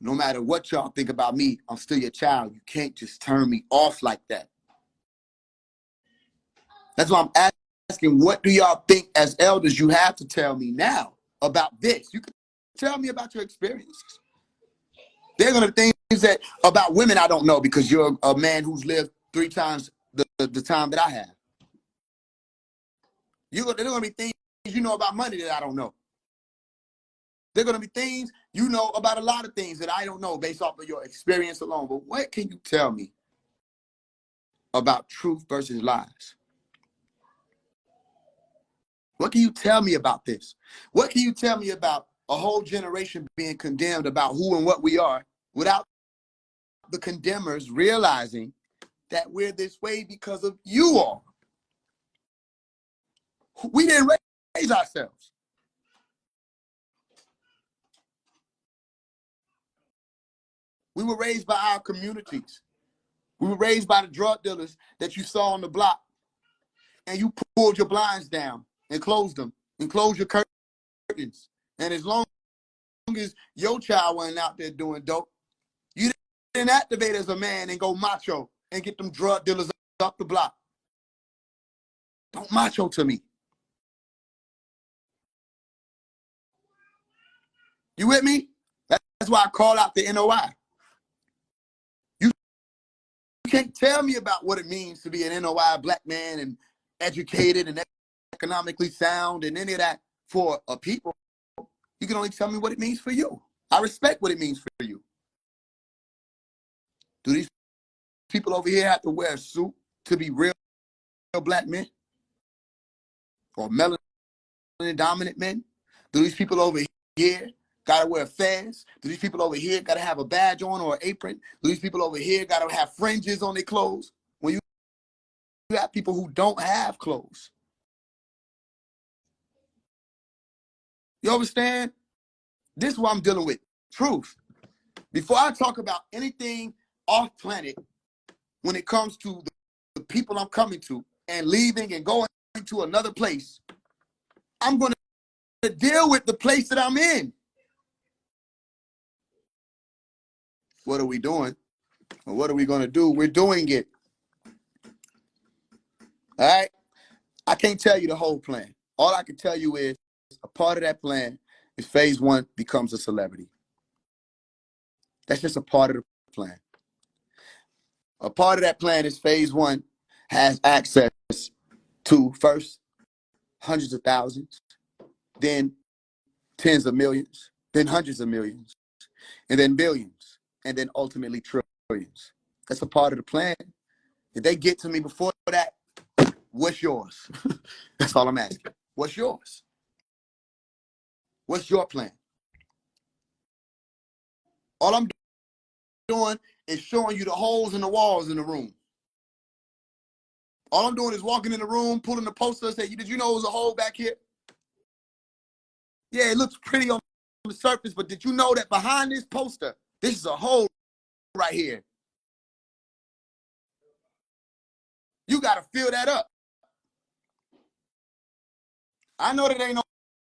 no matter what y'all think about me, I'm still your child. You can't just turn me off like that. That's why I'm asking, what do y'all think as elders you have to tell me now about this? You can tell me about your experiences. There are going to be things that about women I don't know because you're a man who's lived 3 times the time that I have. There are going to be things you know about money that I don't know. There are going to be things you know about a lot of things that I don't know based off of your experience alone. But what can you tell me about truth versus lies? What can you tell me about this? What can you tell me about a whole generation being condemned about who and what we are without the condemners realizing that we're this way because of you all? We didn't raise ourselves. We were raised by our communities. We were raised by the drug dealers that you saw on the block, and you pulled your blinds down and closed them and closed your curtains. And as long as your child wasn't out there doing dope, you didn't activate as a man and go macho and get them drug dealers up the block. Don't macho to me. You with me? That's why I call out the NOI. You can't tell me about what it means to be an NOI black man and educated and economically sound and any of that for a people. You can only tell me what it means for you. I respect what it means for you. Do these people over here have to wear a suit to be real black men? Or melanin dominant men? Do these people over here gotta wear a fez? Do these people over here gotta have a badge on or an apron? Do these people over here gotta have fringes on their clothes? When you have people who don't have clothes. You understand? This is what I'm dealing with. Truth. Before I talk about anything off planet, when it comes to the people I'm coming to and leaving and going to another place, I'm going to deal with the place that I'm in. What are we doing? And what are we going to do? We're doing it. All right? I can't tell you the whole plan. All I can tell you is a part of that plan is Phase One becomes a celebrity. That's just a part of the plan. A part of that plan is Phase One has access to first hundreds of thousands, then tens of millions, then hundreds of millions, and then billions, and then ultimately trillions. That's a part of the plan. If they get to me before that, what's yours? That's all I'm asking. What's yours? What's your plan? All I'm doing is showing you the holes in the walls in the room. All I'm doing is walking in the room, pulling the poster and say, did you know it was a hole back here? Yeah, it looks pretty on the surface, but did you know that behind this poster, this is a hole right here? You got to fill that up. I know that ain't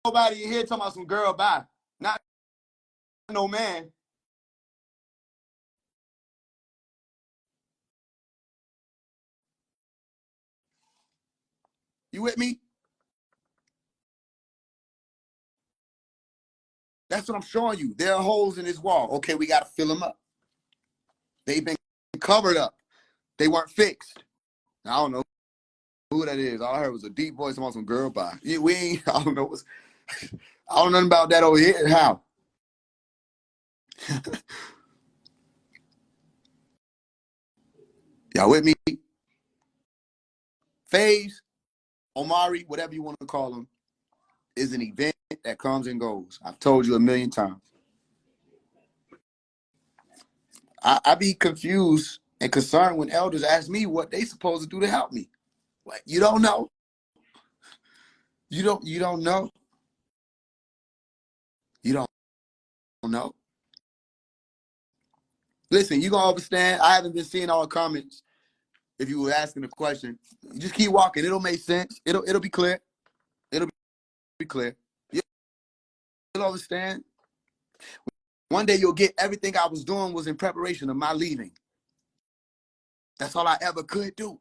nobody in here talking about some girl bye. Not no man. You with me? That's what I'm showing you. There are holes in this wall. Okay, we got to fill them up. They've been covered up. They weren't fixed. I don't know who that is. All I heard was a deep voice about some girl bye. Yeah, we ain't, I don't know. I don't know nothing about that over here. How? Y'all with me? Faise, Omari, whatever you want to call them, is an event that comes and goes. I've told you a million times. I be confused and concerned when elders ask me what they supposed to do to help me. Like, you don't know. You don't know. You don't know. Listen, you gonna understand. I haven't been seeing all the comments. If you were asking a question, you just keep walking. It'll make sense. It'll be clear. It'll be clear. You'll understand. One day you'll get everything I was doing was in preparation of my leaving. That's all I ever could do.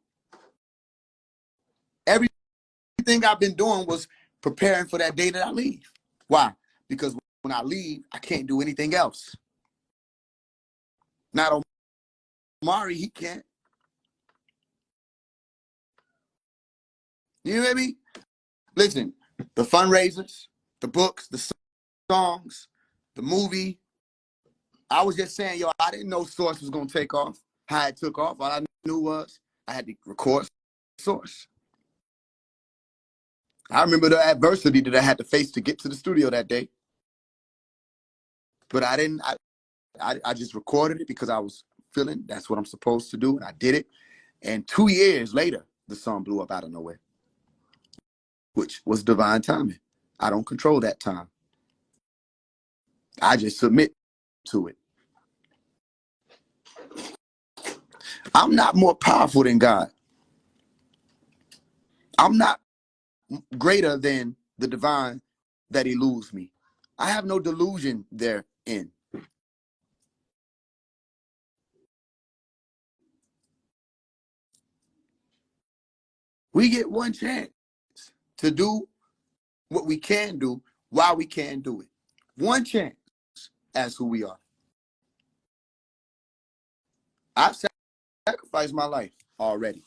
Everything I've been doing was preparing for that day that I leave. Why? Because when I leave, I can't do anything else. Not Omari, he can't. You hear me? Listen, the fundraisers, the books, the songs, the movie. I was just saying, yo, I didn't know Source was going to take off, how it took off. All I knew was I had to record Source. I remember the adversity that I had to face to get to the studio that day. But I didn't, I just recorded it because I was feeling that's what I'm supposed to do. And I did it. And 2 years later, the song blew up out of nowhere, which was divine timing. I don't control that time. I just submit to it. I'm not more powerful than God. I'm not greater than the divine that eludes me. I have no delusion therein. We get one chance to do what we can do while we can do it. One chance as who we are. I've sacrificed my life already.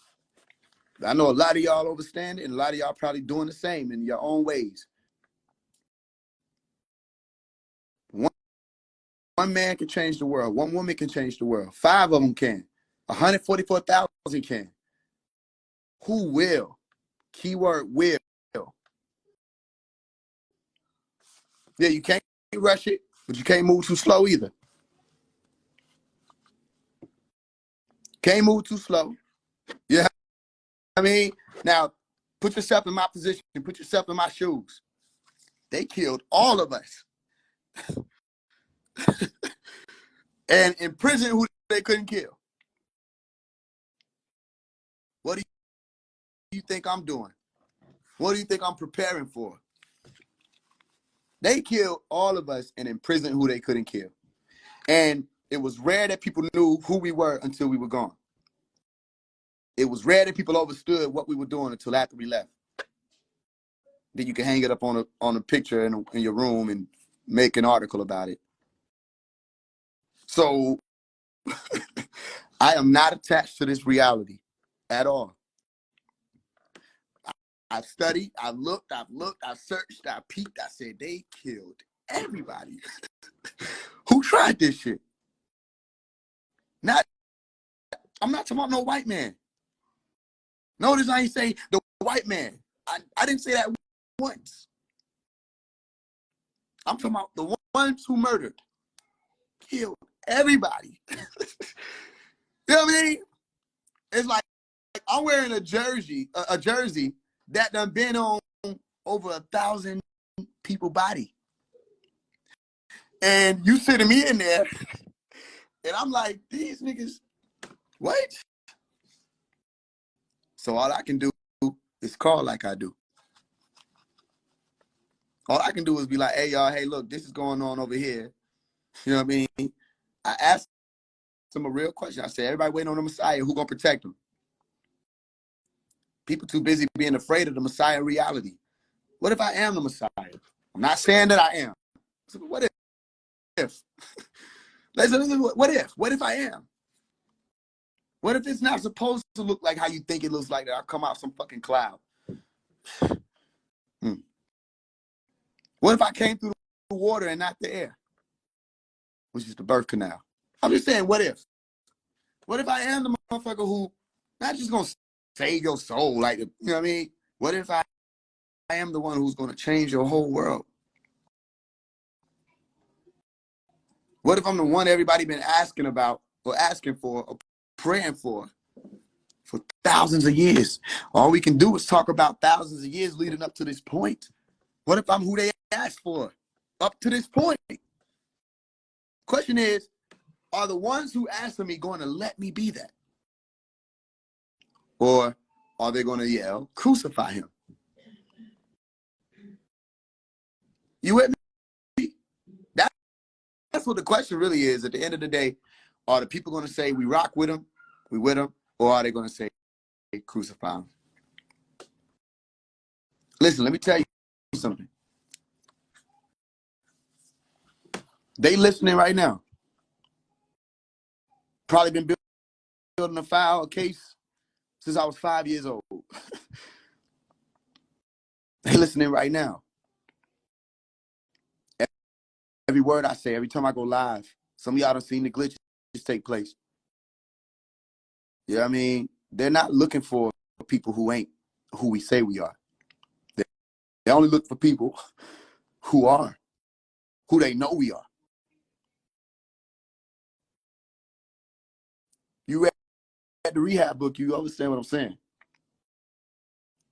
I know a lot of y'all understand it, and a lot of y'all probably doing the same in your own ways. One man can change the world. One woman can change the world. 5 of them can. 144,000 can. Who will? Keyword will. Yeah, you can't rush it, but you can't move too slow either. Can't move too slow. Yeah, I mean, now put yourself in my position. Put yourself in my shoes. They killed all of us. And in prison, who they couldn't kill. What do you think I'm doing? What do you think I'm preparing for? They killed all of us and imprisoned who they couldn't kill. And it was rare that people knew who we were until we were gone. It was rare that people understood what we were doing until after we left. Then you can hang it up on a picture in your room and make an article about it. So I am not attached to this reality at all. I've studied, I've looked, I've searched, I've peeked. I said they killed everybody. Who tried this shit? I'm not talking about no white man. Notice I ain't say the white man. I didn't say that once. I'm talking about the ones who murdered, killed everybody. You know what I mean? It's like I'm wearing a jersey that done been on over 1,000 people body. And you sitting me in there, and I'm like, these niggas, what? So all I can do is call like I do. All I can do is be like, hey, y'all, hey, look, this is going on over here. You know what I mean? I asked them a real question. I said, everybody waiting on the Messiah. Who gonna protect them? People too busy being afraid of the Messiah reality. What if I am the Messiah? I'm not saying that I am. So what if? What if? What if I am? What if it's not supposed to look like how you think it looks like, that I come out some fucking cloud? What if I came through the water and not the air, which is the birth canal? I'm just saying, what if? What if I am the motherfucker who not just gonna save your soul, like, you know what I mean? What if I am the one who's gonna change your whole world? What if I'm the one everybody been asking about or asking for or praying for thousands of years? All we can do is talk about thousands of years leading up to this point. What if I'm who they asked for up to this point? Question is, are the ones who asked for me going to let me be that? Or are they going to yell, crucify him? You with me? That's what the question really is. At the end of the day, are the people going to say we rock with him, we with him, or are they going to say crucify him? Listen, let me tell you something. They listening right now. Probably been building a case since I was 5 years old. They listening right now. Every word I say, every time I go live, some of y'all done seen the glitches take place. You know what I mean? They're not looking for people who ain't who we say we are. They only look for people who they know we are. You read the rehab book, you understand what I'm saying.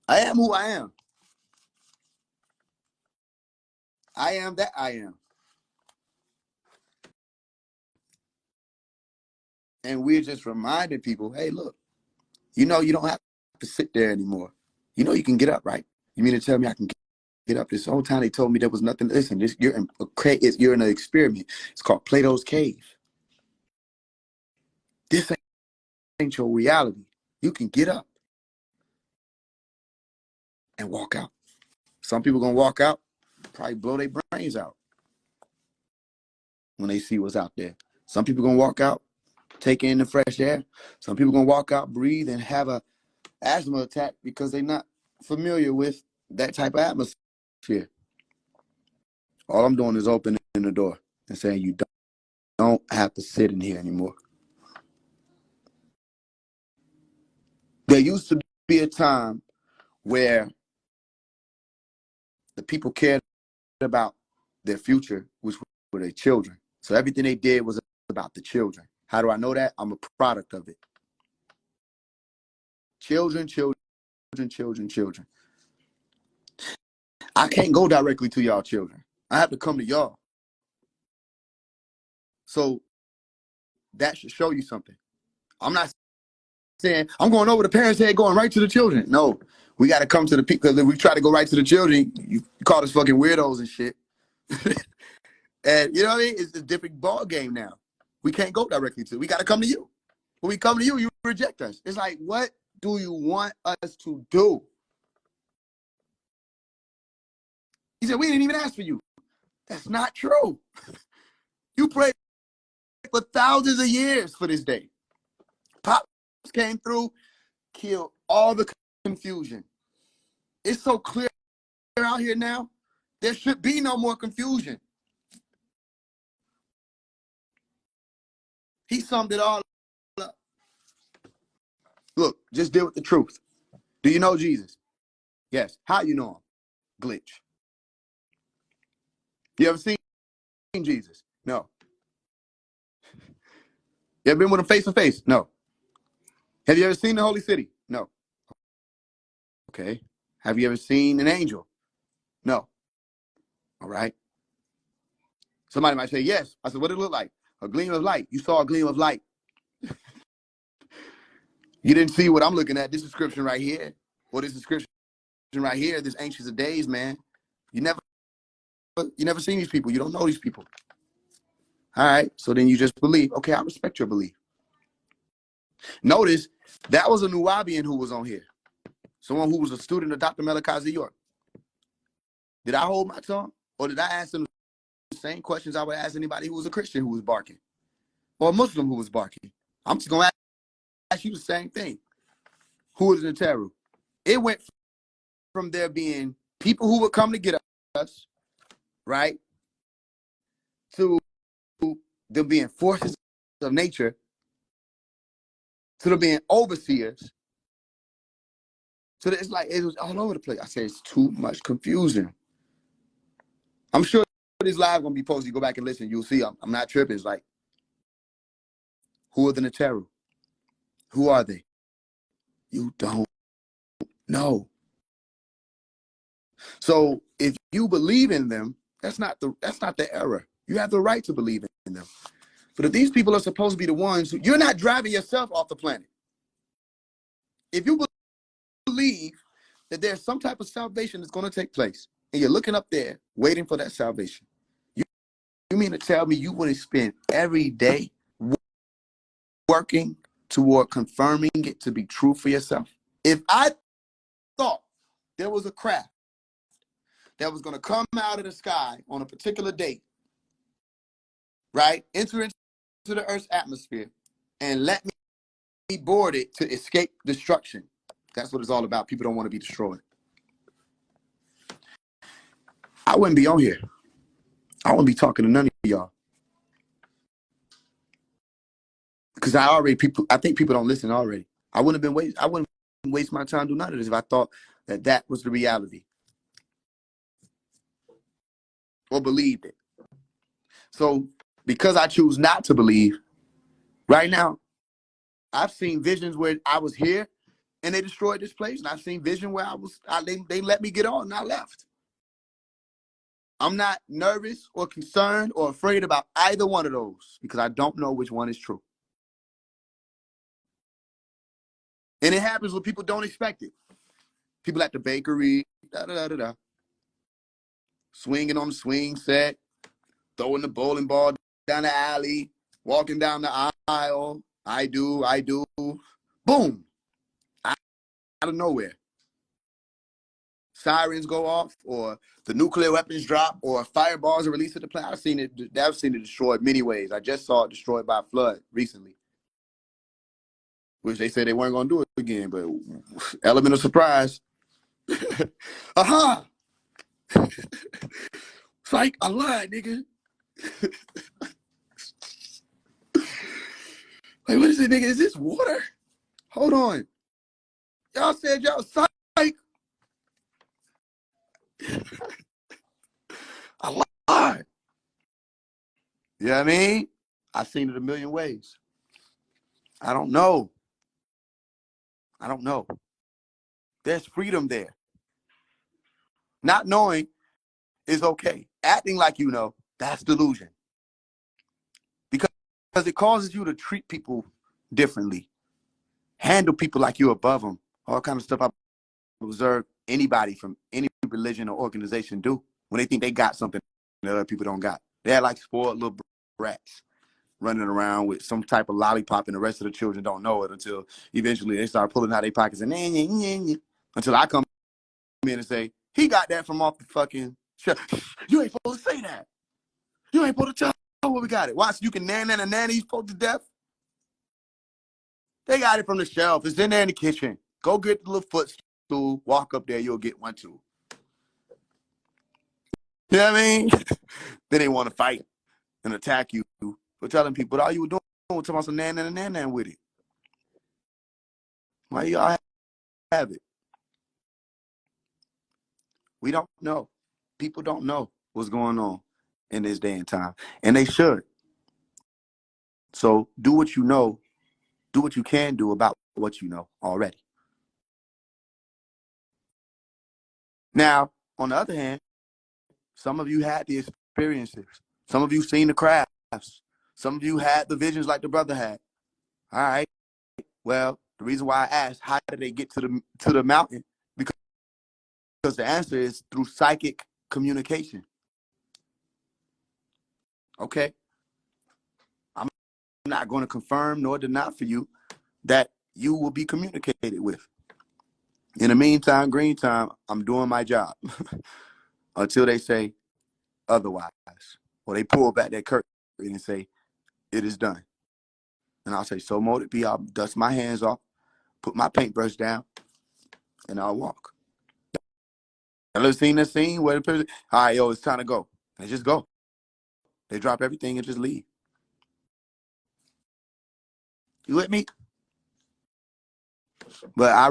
I am who I am. I am that I am. And we're just reminding people, hey, look, you know you don't have to sit there anymore. You know you can get up, right? You mean to tell me I can get up? This whole time they told me there was nothing. Listen, you're in an experiment. It's called Plato's Cave. This ain't your reality. You can get up and walk out. Some people gonna walk out, probably blow their brains out when they see what's out there. Some people gonna walk out, take in the fresh air. Some people gonna walk out, breathe, and have a asthma attack because they're not familiar with that type of atmosphere. All I'm doing is opening the door and saying you don't have to sit in here anymore. There used to be a time where the people cared about their future, which were their children. So everything they did was about the children. How do I know that? I'm a product of it. Children, children, children, children. I can't go directly to y'all children. I have to come to y'all. So that should show you something. I'm not saying I'm going over the parents' head, going right to the children. No, we got to come to the people. Because if we try to go right to the children, you call us fucking weirdos and shit. And you know what I mean? It's a different ball game now. We can't go directly to. We got to come to you. When we come to you, you reject us. It's like, what do you want us to do? He said, we didn't even ask for you. That's not true. You prayed for thousands of years for this day. Pops came through, killed all the confusion. It's so clear out here now. There should be no more confusion. He summed it all up. Look, just deal with the truth. Do you know Jesus? Yes. How you know him? Glitch. You ever seen Jesus? No. You ever been with him face to face? No. Have you ever seen the Holy City? No. Okay. Have you ever seen an angel? No. All right. Somebody might say, yes. I said, what did it look like? A gleam of light. You saw a gleam of light. You didn't see what I'm looking at. This description right here, or this description right here, this Ancients of Days, man. You never seen these people. You don't know these people. All right. So then you just believe. Okay, I respect your belief. Notice that was a Nubian who was on here. Someone who was a student of Dr. Malachi York. Did I hold my tongue? Or did I ask them the same questions I would ask anybody who was a Christian who was barking? Or a Muslim who was barking? I'm just going to ask you the same thing. Who is Neteru? It went from there being people who would come to get us, right, to them being forces of nature, to them being overseers. So it's like it was all over the place. I said it's too much confusion. I'm sure this live gonna be posted. You go back and listen, you'll see. I'm not tripping. It's like, who are the Neteru? Who are they? You don't know. So if you believe in them, that's not the error. You have the right to believe in them. But if these people are supposed to be the ones who, you're not driving yourself off the planet. If you believe that there's some type of salvation that's going to take place, and you're looking up there waiting for that salvation, you mean to tell me you wouldn't spend every day working toward confirming it to be true for yourself? If I thought there was a craft that was going to come out of the sky on a particular date, right, enter into the Earth's atmosphere, and let me board it to escape destruction, that's what it's all about. People don't want to be destroyed. I wouldn't be on here. I wouldn't be talking to none of y'all. Because I think people don't listen already. I wouldn't waste my time doing none of this if I thought that was the reality. or believed it. So because I choose not to believe, right now, I've seen visions where I was here and they destroyed this place. And I've seen vision where they let me get on and I left. I'm not nervous or concerned or afraid about either one of those because I don't know which one is true. And it happens when people don't expect it. People at the bakery, da-da-da-da-da, swinging on the swing set, throwing the bowling ball down the alley, walking down the aisle. I do. Boom. Out of nowhere. Sirens go off, or the nuclear weapons drop, or fireballs are released at the plant. I've seen it destroyed many ways. I just saw it destroyed by a flood recently, which they said they weren't going to do it again, but element of surprise. Aha! It's like, I lied, nigga. Like, what is it, nigga? Is this water? Hold on. Y'all said y'all psych. I lied. You know what I mean? I've seen it a million ways. I don't know. There's freedom there. Not knowing is okay. Acting like you know, that's delusion. Because it causes you to treat people differently. Handle people like you're above them. All kind of stuff I've observed anybody from any religion or organization do when they think they got something that other people don't got. They're like spoiled little brats running around with some type of lollipop, and the rest of the children don't know it until eventually they start pulling out their pockets and until I come in and say, he got that from off the fucking shelf. You ain't supposed to say that. You ain't supposed to tell where we got it. Watch, you can nanny you supposed to death. They got it from the shelf. It's in there in the kitchen. Go get the little footstool. Walk up there. You'll get one too. You know what I mean? Then they want to fight and attack you for telling people all you were doing was talking about some nan with it. Why y'all have it? We don't know. People don't know what's going on in this day and time, and they should. So do what you know. Do what you can do about what you know already. Now, on the other hand, some of you had the experiences. Some of you seen the crafts. Some of you had the visions like the brother had. All right. Well, the reason why I asked, how did they get to the mountain? Because the answer is through psychic communication. Okay. I'm not going to confirm nor deny for you that you will be communicated with. In the meantime, green time, I'm doing my job until they say otherwise. Or they pull back that curtain and say, it is done. And I'll say, so mote it be. I'll dust my hands off, put my paintbrush down, and I'll walk. I've ever seen that scene where the person, all right, yo, it's time to go. They just go. They drop everything and just leave. You with me? But I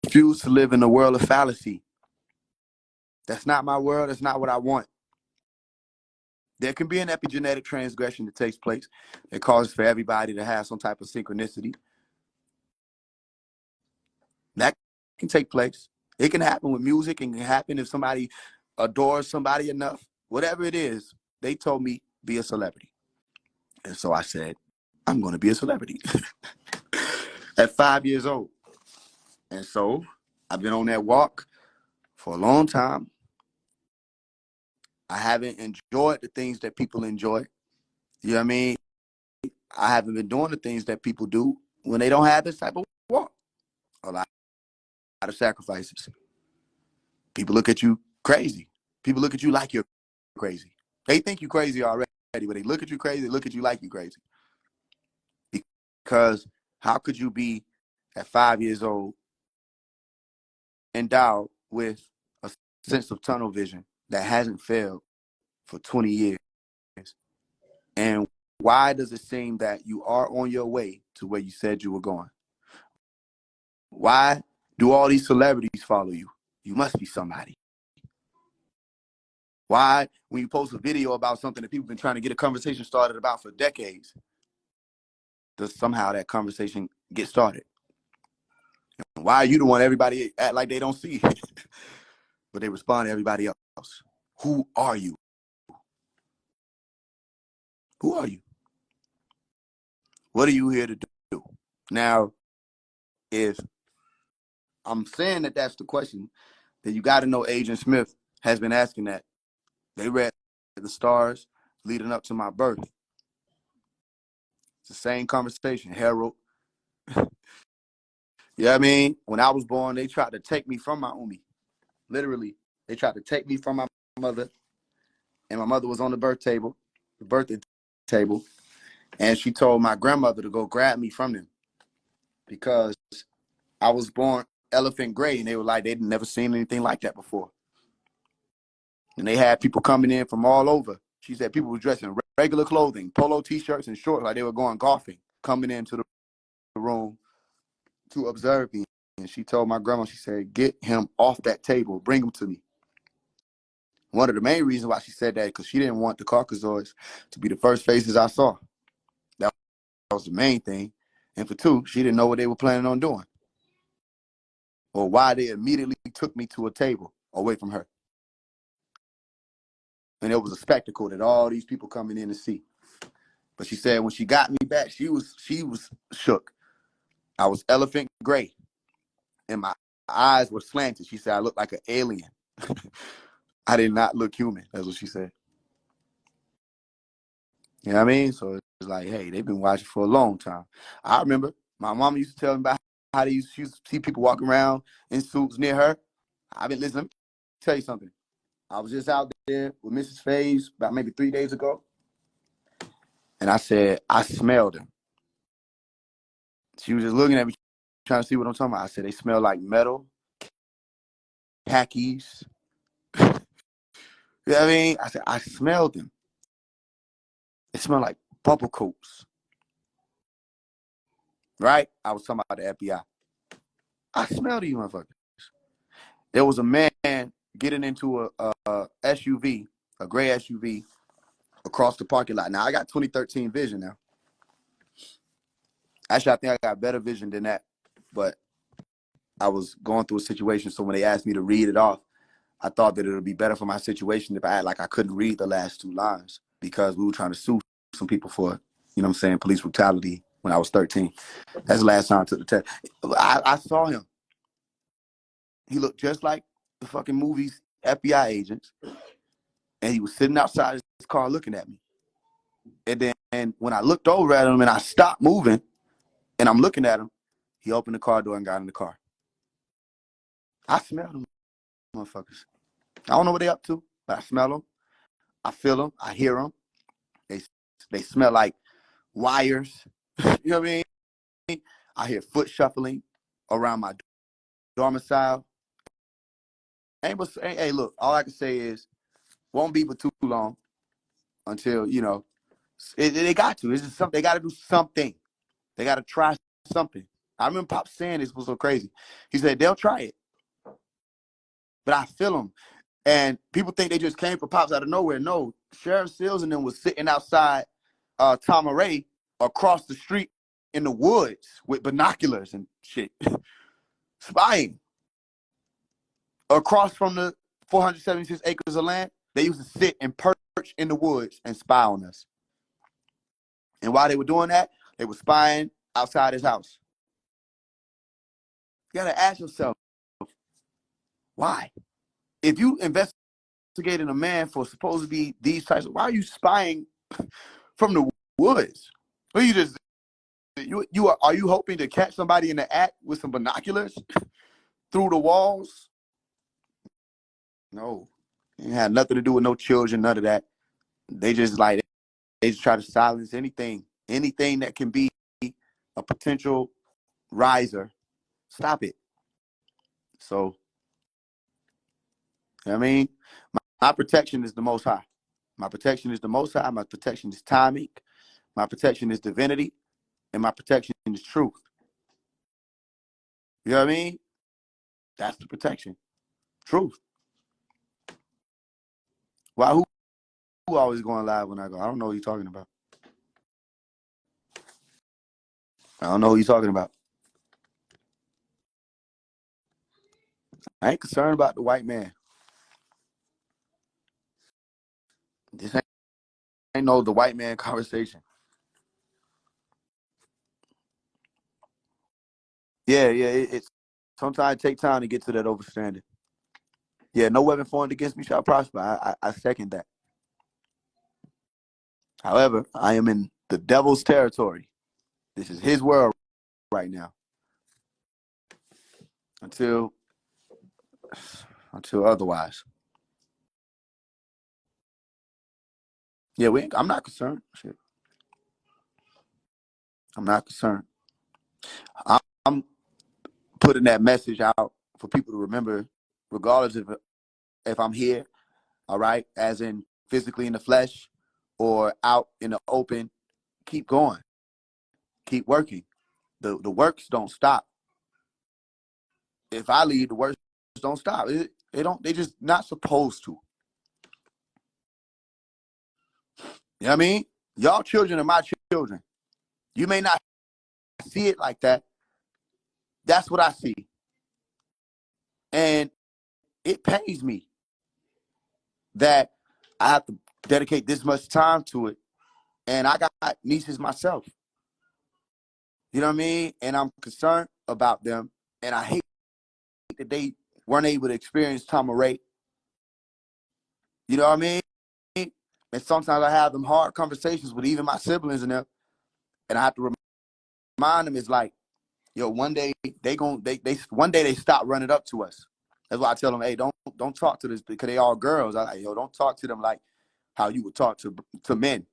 refuse to live in a world of fallacy. That's not my world. That's not what I want. There can be an epigenetic transgression that takes place that causes for everybody to have some type of synchronicity. That can take place. It can happen with music. It can happen if somebody adores somebody enough. Whatever it is, they told me be a celebrity. And so I said, I'm going to be a celebrity at 5 years old. And so I've been on that walk for a long time. I haven't enjoyed the things that people enjoy. You know what I mean? I haven't been doing the things that people do when they don't have this type of walk. A lot of sacrifices. People look at you crazy. People look at you like you're crazy. They think you're crazy already, but they look at you crazy, they look at you like you're crazy. Because how could you be at 5 years old endowed with a sense of tunnel vision that hasn't failed for 20 years? And why does it seem that you are on your way to where you said you were going? Why do all these celebrities follow you? You must be somebody. Why, when you post a video about something that people have been trying to get a conversation started about for decades, does somehow that conversation get started? Why are you the one everybody act like they don't see it, but they respond to everybody else? Who are you? Who are you? What are you here to do? Now, if I'm saying that that's the question, then you got to know Agent Smith has been asking that. They read the stars leading up to my birth. It's the same conversation, Harold. You know what I mean? When I was born, they tried to take me from my umi. Literally, they tried to take me from my mother, and my mother was on the birthday table, and she told my grandmother to go grab me from them because I was born elephant gray, and they were like, they'd never seen anything like that before. And they had people coming in from all over. She said people were dressed in regular clothing, polo t-shirts and shorts, like they were going golfing, coming into the room to observe me. And she told my grandma, she said, get him off that table, bring him to me. One of the main reasons why she said that, because she didn't want the Caucasoids to be the first faces I saw. That was the main thing. And for two, she didn't know what they were planning on doing or why they immediately took me to a table away from her. And it was a spectacle that all these people coming in to see. But she said when she got me back, she was shook. I was elephant gray, and my eyes were slanted. She said I looked like an alien. I did not look human. That's what she said. You know what I mean? So it's like, hey, they've been watching for a long time. I remember my mom used to tell me about how she used to see people walking around in suits near her. I've been listening. Let me tell you something. I was just out there with Mrs. Faise about maybe 3 days ago, and I said, I smelled them. She was just looking at me, trying to see what I'm talking about. I said, they smell like metal, khakis. You know what I mean? I said, I smelled them. It smelled like bubble coats. Right? I was talking about the FBI. I smelled these motherfuckers. There was a man getting into a SUV, a gray SUV, across the parking lot. Now, I got 2013 vision now. Actually, I think I got better vision than that. But I was going through a situation, so when they asked me to read it off, I thought that it would be better for my situation if I had, like, I couldn't read the last two lines because we were trying to sue some people for, you know what I'm saying, police brutality when I was 13. That's the last time I took the test. I saw him. He looked just like the fucking movies FBI agents, and he was sitting outside his car looking at me. And then when I looked over at him and I stopped moving and I'm looking at him, he opened the car door and got in the car. I smell them motherfuckers. I don't know what they up to, but I smell them. I feel them. I hear them. They smell like wires. You know what I mean? I hear foot shuffling around my domicile. Hey, look, all I can say is won't be for too long until, you know, they got to. It's just something. They got to do something. They got to try something. I remember Pop saying this was so crazy. He said, they'll try it. But I feel them. And people think they just came for Pops out of nowhere. No, Sheriff Seals and them was sitting outside Tamaray across the street in the woods with binoculars and shit, spying. Across from the 476 acres of land, they used to sit and perch in the woods and spy on us. And while they were doing that, they were spying outside his house. You gotta ask yourself, why? If you investigating a man for supposed to be these types, why are you spying from the woods? Well, are you hoping to catch somebody in the act with some binoculars through the walls? No, it had nothing to do with no children, none of that. They just try to silence anything that can be a potential riser. Stop it. So, you know what I mean, my protection is the Most High. My protection is the Most High. My protection is timing. My protection is divinity, and my protection is truth. You know what I mean? That's the protection. Truth. Why? Who always going live when I go? I don't know what you're talking about. I don't know who you're talking about. I ain't concerned about the white man. This ain't no the white man conversation. Yeah, it's sometimes it take time to get to that overstanding. Yeah, no weapon formed against me shall prosper. I second that. However, I am in the devil's territory. This is his world right now. Until otherwise. Yeah, I'm not concerned. Shit. I'm not concerned. I'm putting that message out for people to remember, regardless of if I'm here, all right, as in physically in the flesh or out in the open, keep going, keep working. The works don't stop. If I leave, the works don't stop. They just not supposed to. You know what I mean? Y'all children are my children. You may not see it like that. That's what I see. And it pains me that I have to dedicate this much time to it. And I got nieces myself. You know what I mean? And I'm concerned about them. And I hate that they weren't able to experience Tama Ray. You know what I mean? And sometimes I have them hard conversations with even my siblings and them. And I have to remind them, it's like, yo, one day one day they stop running up to us. That's why I tell them, hey, don't talk to this, because they all girls. I like, yo, don't talk to them like how you would talk to men.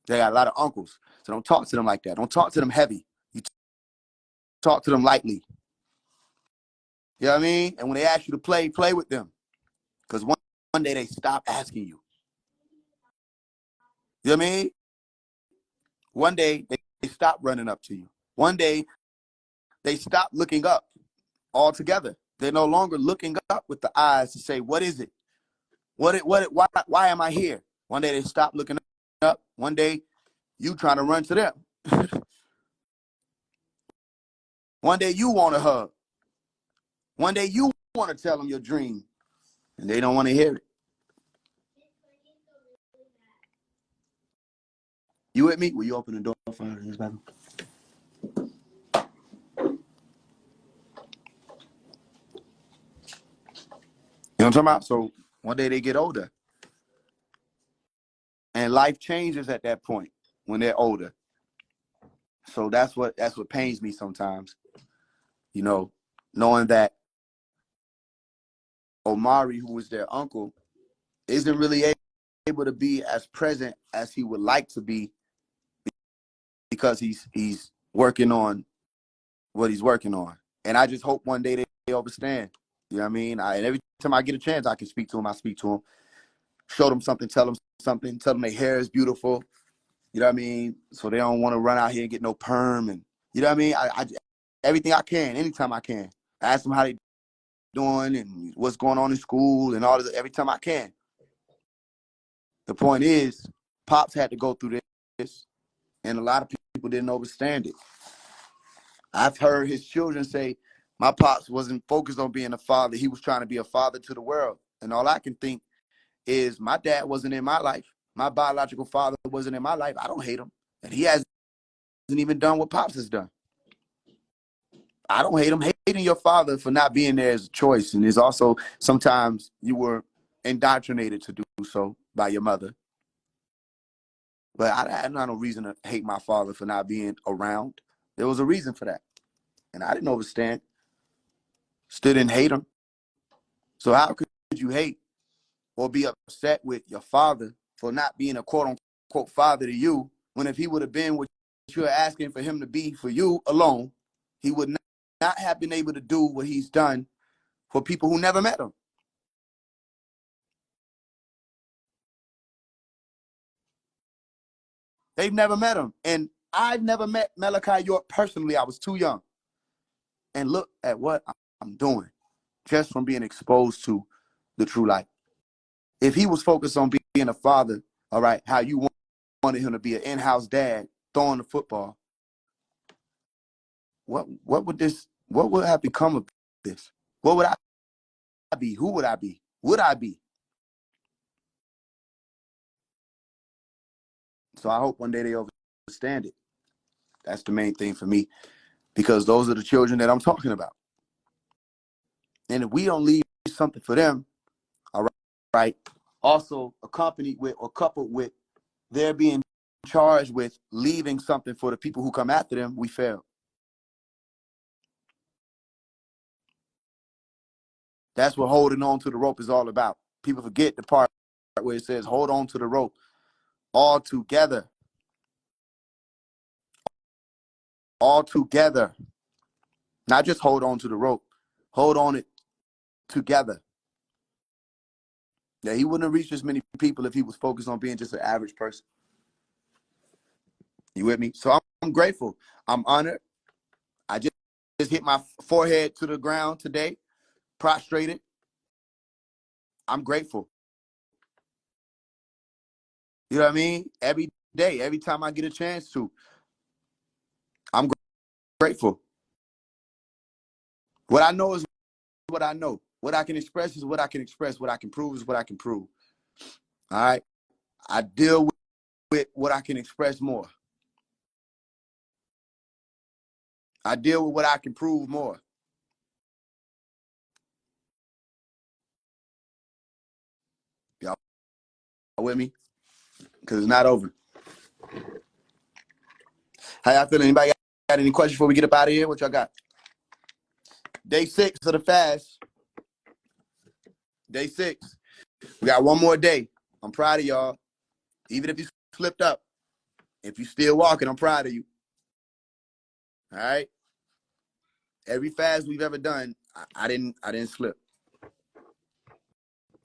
They got a lot of uncles, so don't talk to them like that. Don't talk to them heavy. You talk to them lightly. You know what I mean? And when they ask you to play with them, because one day they stop asking you. You know what I mean? One day they stop running up to you. One day they stop looking up altogether. They're no longer looking up with the eyes to say, what is it? Why am I here? One day they stop looking up. One day you trying to run to them. One day you want a hug. One day you want to tell them your dream, and they don't want to hear it. You with me? Will you open the door for her? You know what I'm talking about? So one day they get older, and life changes at that point when they're older. So that's what pains me sometimes, you know, knowing that Omari, who was their uncle, isn't really able to be as present as he would like to be, because he's working on what he's working on. And I just hope one day they understand. You know what I mean? And every time I get a chance, I can speak to him. I speak to him, show them something, tell them something, tell them their hair is beautiful. You know what I mean? So they don't want to run out here and get no perm. And you know what I mean? I everything I can, anytime I can. I ask them how they doing and what's going on in school and all of it, every time I can. The point is, Pops had to go through this, and a lot of people didn't understand it. I've heard his children say, my Pops wasn't focused on being a father. He was trying to be a father to the world. And all I can think is, my dad wasn't in my life. My biological father wasn't in my life. I don't hate him. And he hasn't even done what Pops has done. I don't hate him. Hating your father for not being there is a choice. And it's also, sometimes you were indoctrinated to do so by your mother. But I had no reason to hate my father for not being around. There was a reason for that. And I didn't understand. Still didn't hate him. So how could you hate or be upset with your father for not being a quote unquote father to you, when if he would have been what you're asking for him to be for you alone, he would not have been able to do what he's done for people who never met him. They've never met him. And I've never met Malachi York personally. I was too young. And look at what I'm doing just from being exposed to the true light. If he was focused on being a father, all right, how you wanted him to be an in-house dad, throwing the football, what would have become of this? What would I be? Who would I be? Would I be? So I hope one day they understand it. That's the main thing for me, because those are the children that I'm talking about. And if we don't leave something for them, all right, also accompanied with or coupled with their being charged with leaving something for the people who come after them, we fail. That's what holding on to the rope is all about. People forget the part where it says hold on to the rope all together. All together. Not just hold on to the rope. Hold on it together. Yeah, he wouldn't have reached as many people if he was focused on being just an average person. You with me? So I'm grateful. I'm honored. I just hit my forehead to the ground today, prostrated. I'm grateful. You know what I mean? Every day, every time I get a chance to, I'm grateful. What I know is what I know. What I can express is what I can express. What I can prove is what I can prove. All right? I deal with what I can express more. I deal with what I can prove more. Y'all with me? Because it's not over. How y'all feeling? Anybody got any questions before we get up out of here? What y'all got? Day 6 of the fast. Day 6. We got one more day. I'm proud of y'all. Even if you slipped up, if you still walking, I'm proud of you. All right? Every fast we've ever done, I didn't slip.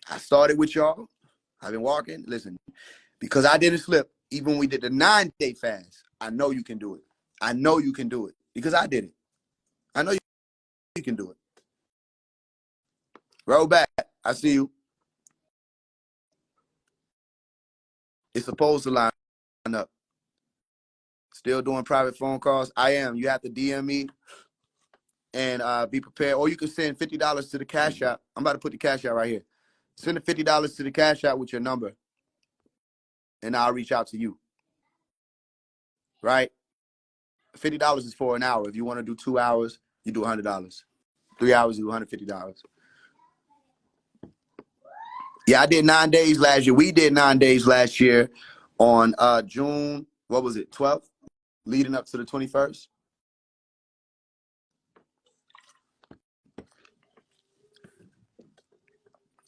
I started with y'all. I've been walking. Listen, because I didn't slip, even when we did the 9-day fast, I know you can do it. I know you can do it because I did it. I know you can do it. Roll back. I see you. It's supposed to line up. Still doing private phone calls. I am. You have to DM me and be prepared. Or you can send $50 to the Cash App. I'm about to put the Cash App right here. Send the $50 to the Cash App with your number, and I'll reach out to you. Right? $50 is for an hour. If you want to do 2 hours, you do $100. 3 hours, you do $150. Yeah, I did 9 days last year. We did 9 days last year on June, what was it, 12th, leading up to the 21st.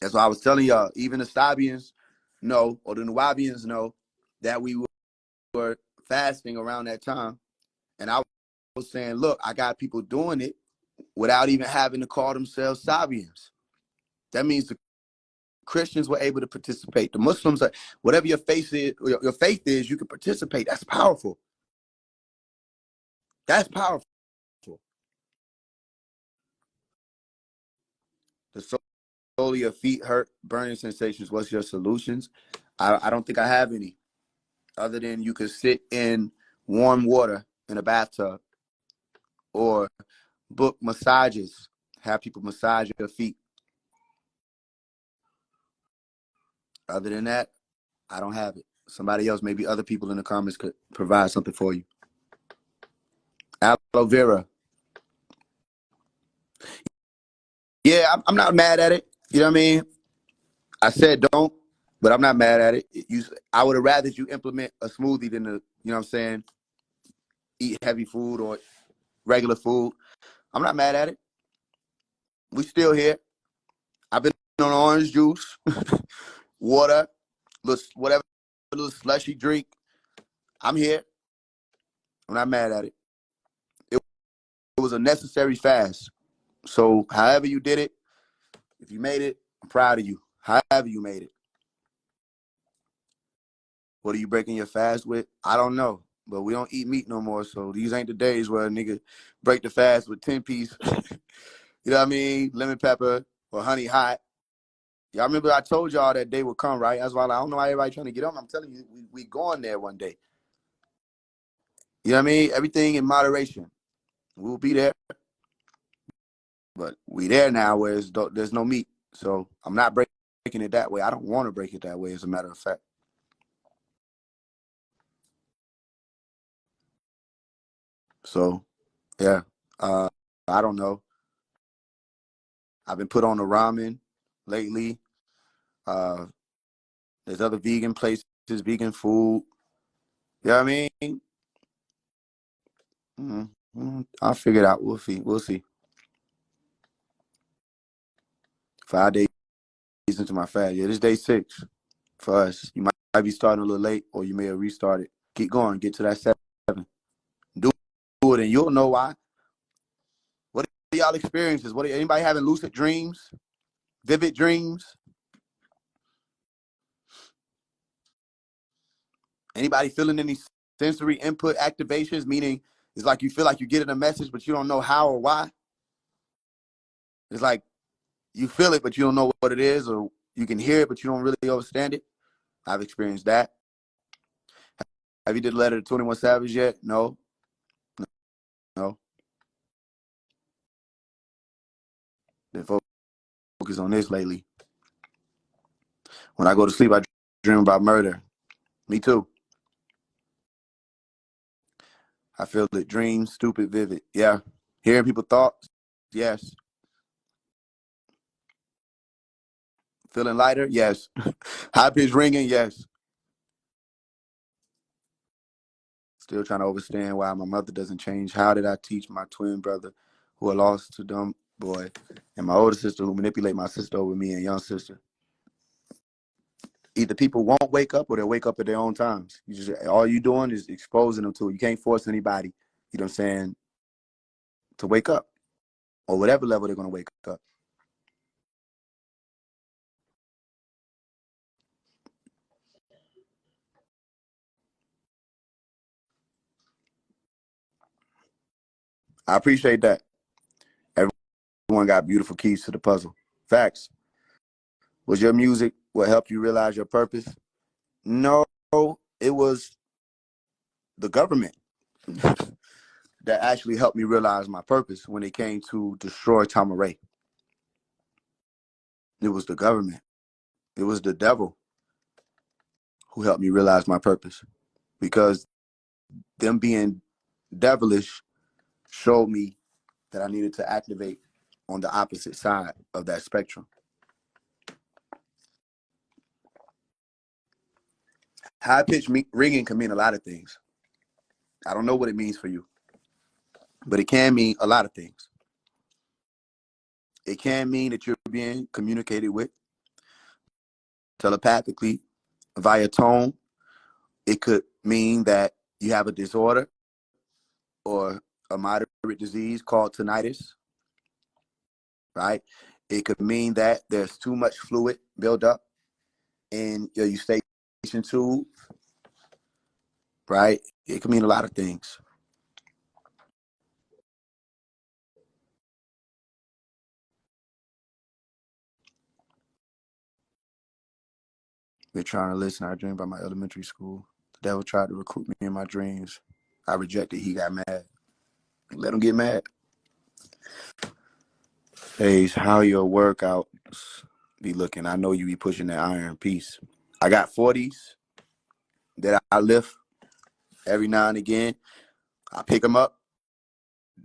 That's why I was telling y'all, even the Sabians know, or the Nuwabians know, that we were fasting around that time. And I was saying, look, I got people doing it without even having to call themselves Sabians. That means the Christians were able to participate. The Muslims, whatever your faith is, you can participate. That's powerful. That's powerful. The sole of your feet hurt, burning sensations. What's your solutions? I don't think I have any, other than you could sit in warm water in a bathtub or book massages, have people massage your feet. Other than that, I don't have it. Somebody else, maybe other people in the comments could provide something for you. Aloe vera. Yeah, I'm not mad at it. You know what I mean? I said don't, but I'm not mad at it. I would have rather you implement a smoothie than you know what I'm saying, eat heavy food or regular food. I'm not mad at it. We still here. I've been on orange juice, water, whatever little slushy drink. I'm here. I'm not mad at it. It was a necessary fast. So however you did it, if you made it, I'm proud of you. However you made it. What are you breaking your fast with? I don't know. But we don't eat meat no more. So these ain't the days where a nigga break the fast with 10-piece, you know what I mean? Lemon pepper or honey hot. Y'all remember I told y'all that day would come, right? That's why I don't know why everybody trying to get on. I'm telling you, we going there one day. You know what I mean? Everything in moderation. We'll be there. But we there now where there's no meat. So I'm not breaking it that way. I don't want to break it that way, as a matter of fact. So, yeah. I don't know. I've been put on the ramen lately. There's other vegan places, vegan food. You know what I mean? I'll figure it out. We'll see. We'll see. 5 days into my fast. Yeah, this day 6 for us. You might be starting a little late, or you may have restarted. Keep going. Get to that 7. Do it, and you'll know why. What are y'all experiences? Anybody having lucid dreams? Vivid dreams? Anybody feeling any sensory input activations? Meaning, it's like you feel like you're getting a message, but you don't know how or why. It's like you feel it, but you don't know what it is, or you can hear it, but you don't really understand it. I've experienced that. Have you did a letter to 21 Savage yet? No. No. Been focused on this lately. When I go to sleep, I dream about murder. Me too. I feel it. Dreams, stupid, vivid. Yeah. Hearing people's thoughts? Yes. Feeling lighter? Yes. High pitch ringing? Yes. Still trying to understand why my mother doesn't change. How did I teach my twin brother who I lost to dumb boy and my older sister who manipulate my sister over me and young sister? Either people won't wake up or they'll wake up at their own times. All you doing is exposing them to it. You can't force anybody, you know what I'm saying, to wake up or whatever level they're going to wake up. I appreciate that. Everyone got beautiful keys to the puzzle. Facts. Was your music what helped you realize your purpose? No, it was the government that actually helped me realize my purpose when it came to destroy Tama Ray. It was the government. It was the devil who helped me realize my purpose, because them being devilish showed me that I needed to activate on the opposite side of that spectrum. High pitch ringing can mean a lot of things. I don't know what it means for you, but it can mean a lot of things. It can mean that you're being communicated with telepathically via tone. It could mean that you have a disorder or a moderate disease called tinnitus, right? It could mean that there's too much fluid built up in your eustachian tube, right? It could mean a lot of things. Been trying to listen. I dream about my elementary school. The devil tried to recruit me in my dreams. I rejected. He got mad. Let him get mad. Hey, how your workouts be looking? I know you be pushing that iron piece. I got 40s that I lift every now and again. I pick them up,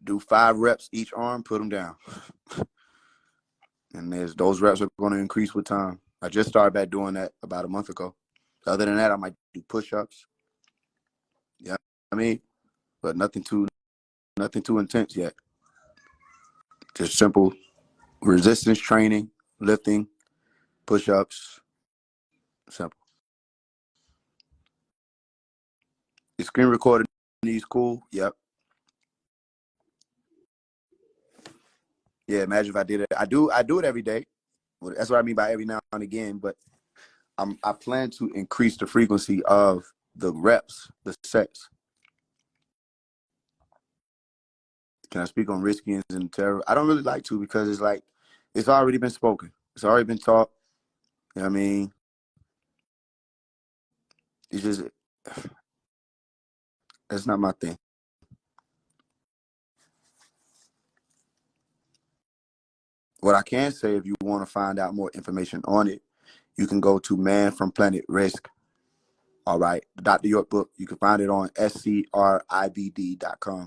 do 5 reps each arm, put them down. And those reps are going to increase with time. I just started back doing that about a month ago. Other than that, I might do push-ups. Yeah, I mean, but nothing too intense yet. Just simple resistance training, lifting, push-ups. Simple. The screen recording is cool. Yep. Yeah, imagine if I did it. I do it every day. Well, that's what I mean by every now and again. But I plan to increase the frequency of the reps, the sets. Can I speak on riskians and terror? I don't really like to, because it's like it's already been spoken. It's already been taught. You know what I mean? It's just, that's not my thing. What I can say, if you want to find out more information on it, you can go to Man from Planet Risk. All right. The Dr. York book. You can find it on scribd.com,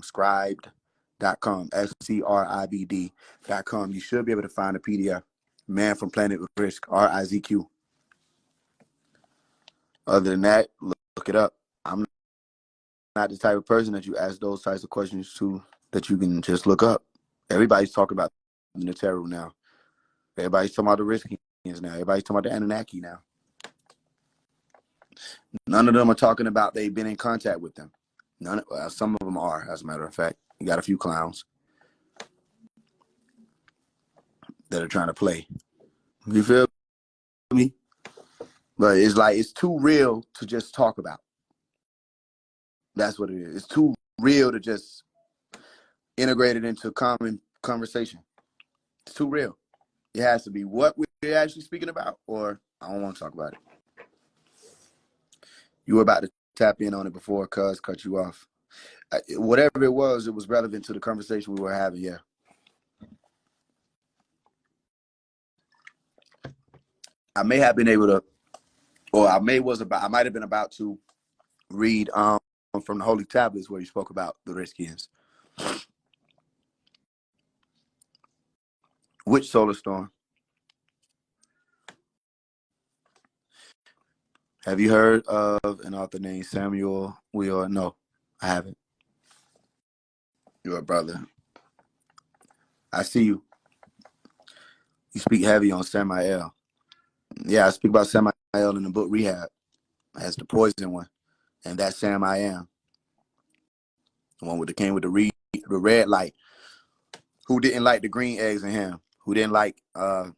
scribed.com, scribd.com. You should be able to find a PDF. Man from Planet Risk, RIZQ. Other than that, look it up. I'm not the type of person that you ask those types of questions to that you can just look up. Everybody's talking about the tarot now. Everybody's talking about the Riskians now. Everybody's talking about the Anunnaki now. None of them are talking about they've been in contact with them. Well, some of them are, as a matter of fact. You got a few clowns that are trying to play. You feel me? But it's like, it's too real to just talk about. That's what it is. It's too real to just integrate it into common conversation. It's too real. It has to be what we're actually speaking about, or I don't want to talk about it. You were about to tap in on it before Cuz cut you off. Whatever it was relevant to the conversation we were having, yeah. I may have been able to, or I might have been about to read from the Holy Tablets where you spoke about the Redskins. Which solar storm? Have you heard of an author named Samuel Weir? No, I haven't. You're a brother. I see you. You speak heavy on Samael. Yeah, I speak about Samael in the book Rehab as the poison one. And that's Sam I Am. The one with the red light. Who didn't like the green eggs in Ham? Who didn't like the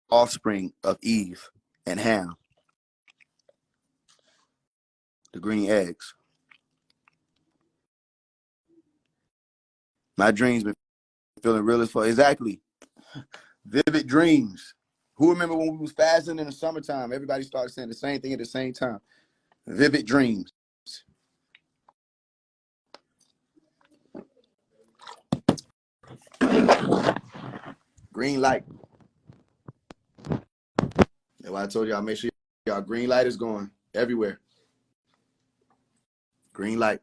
offspring of Eve and Ham? The green eggs. My dreams been feeling real as fuck. Exactly. Vivid dreams. Who remember when we was fasting in the summertime? Everybody started saying the same thing at the same time. Vivid dreams. Green light. That's why I told y'all, make sure y'all green light is going everywhere. Green light.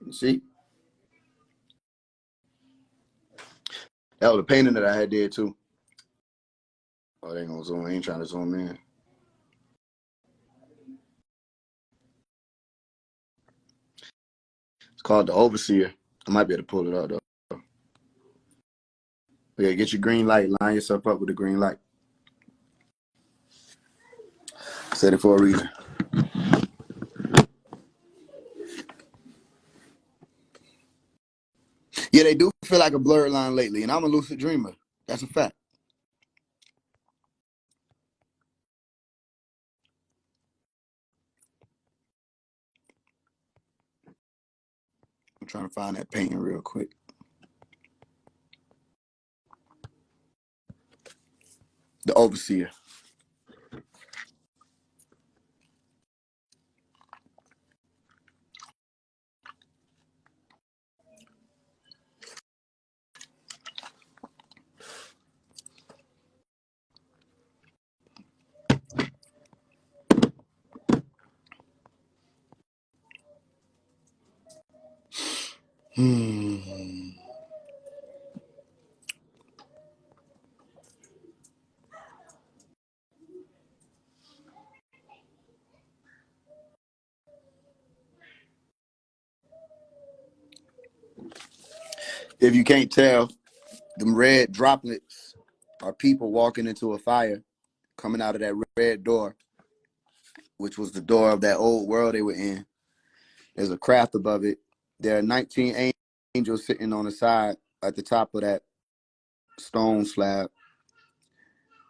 You see? That was a painting that I had there too. Oh, they ain't gonna zoom. I ain't trying to zoom in. It's called The Overseer. I might be able to pull it up though. Yeah, get your green light. Line yourself up with the green light. Said it for a reason. Yeah, they do feel like a blurred line lately, and I'm a lucid dreamer. That's a fact. I'm trying to find that painting real quick. The Overseer. If you can't tell, them red droplets are people walking into a fire, coming out of that red door, which was the door of that old world they were in. There's a craft above it. There are 19 angels sitting on the side at the top of that stone slab.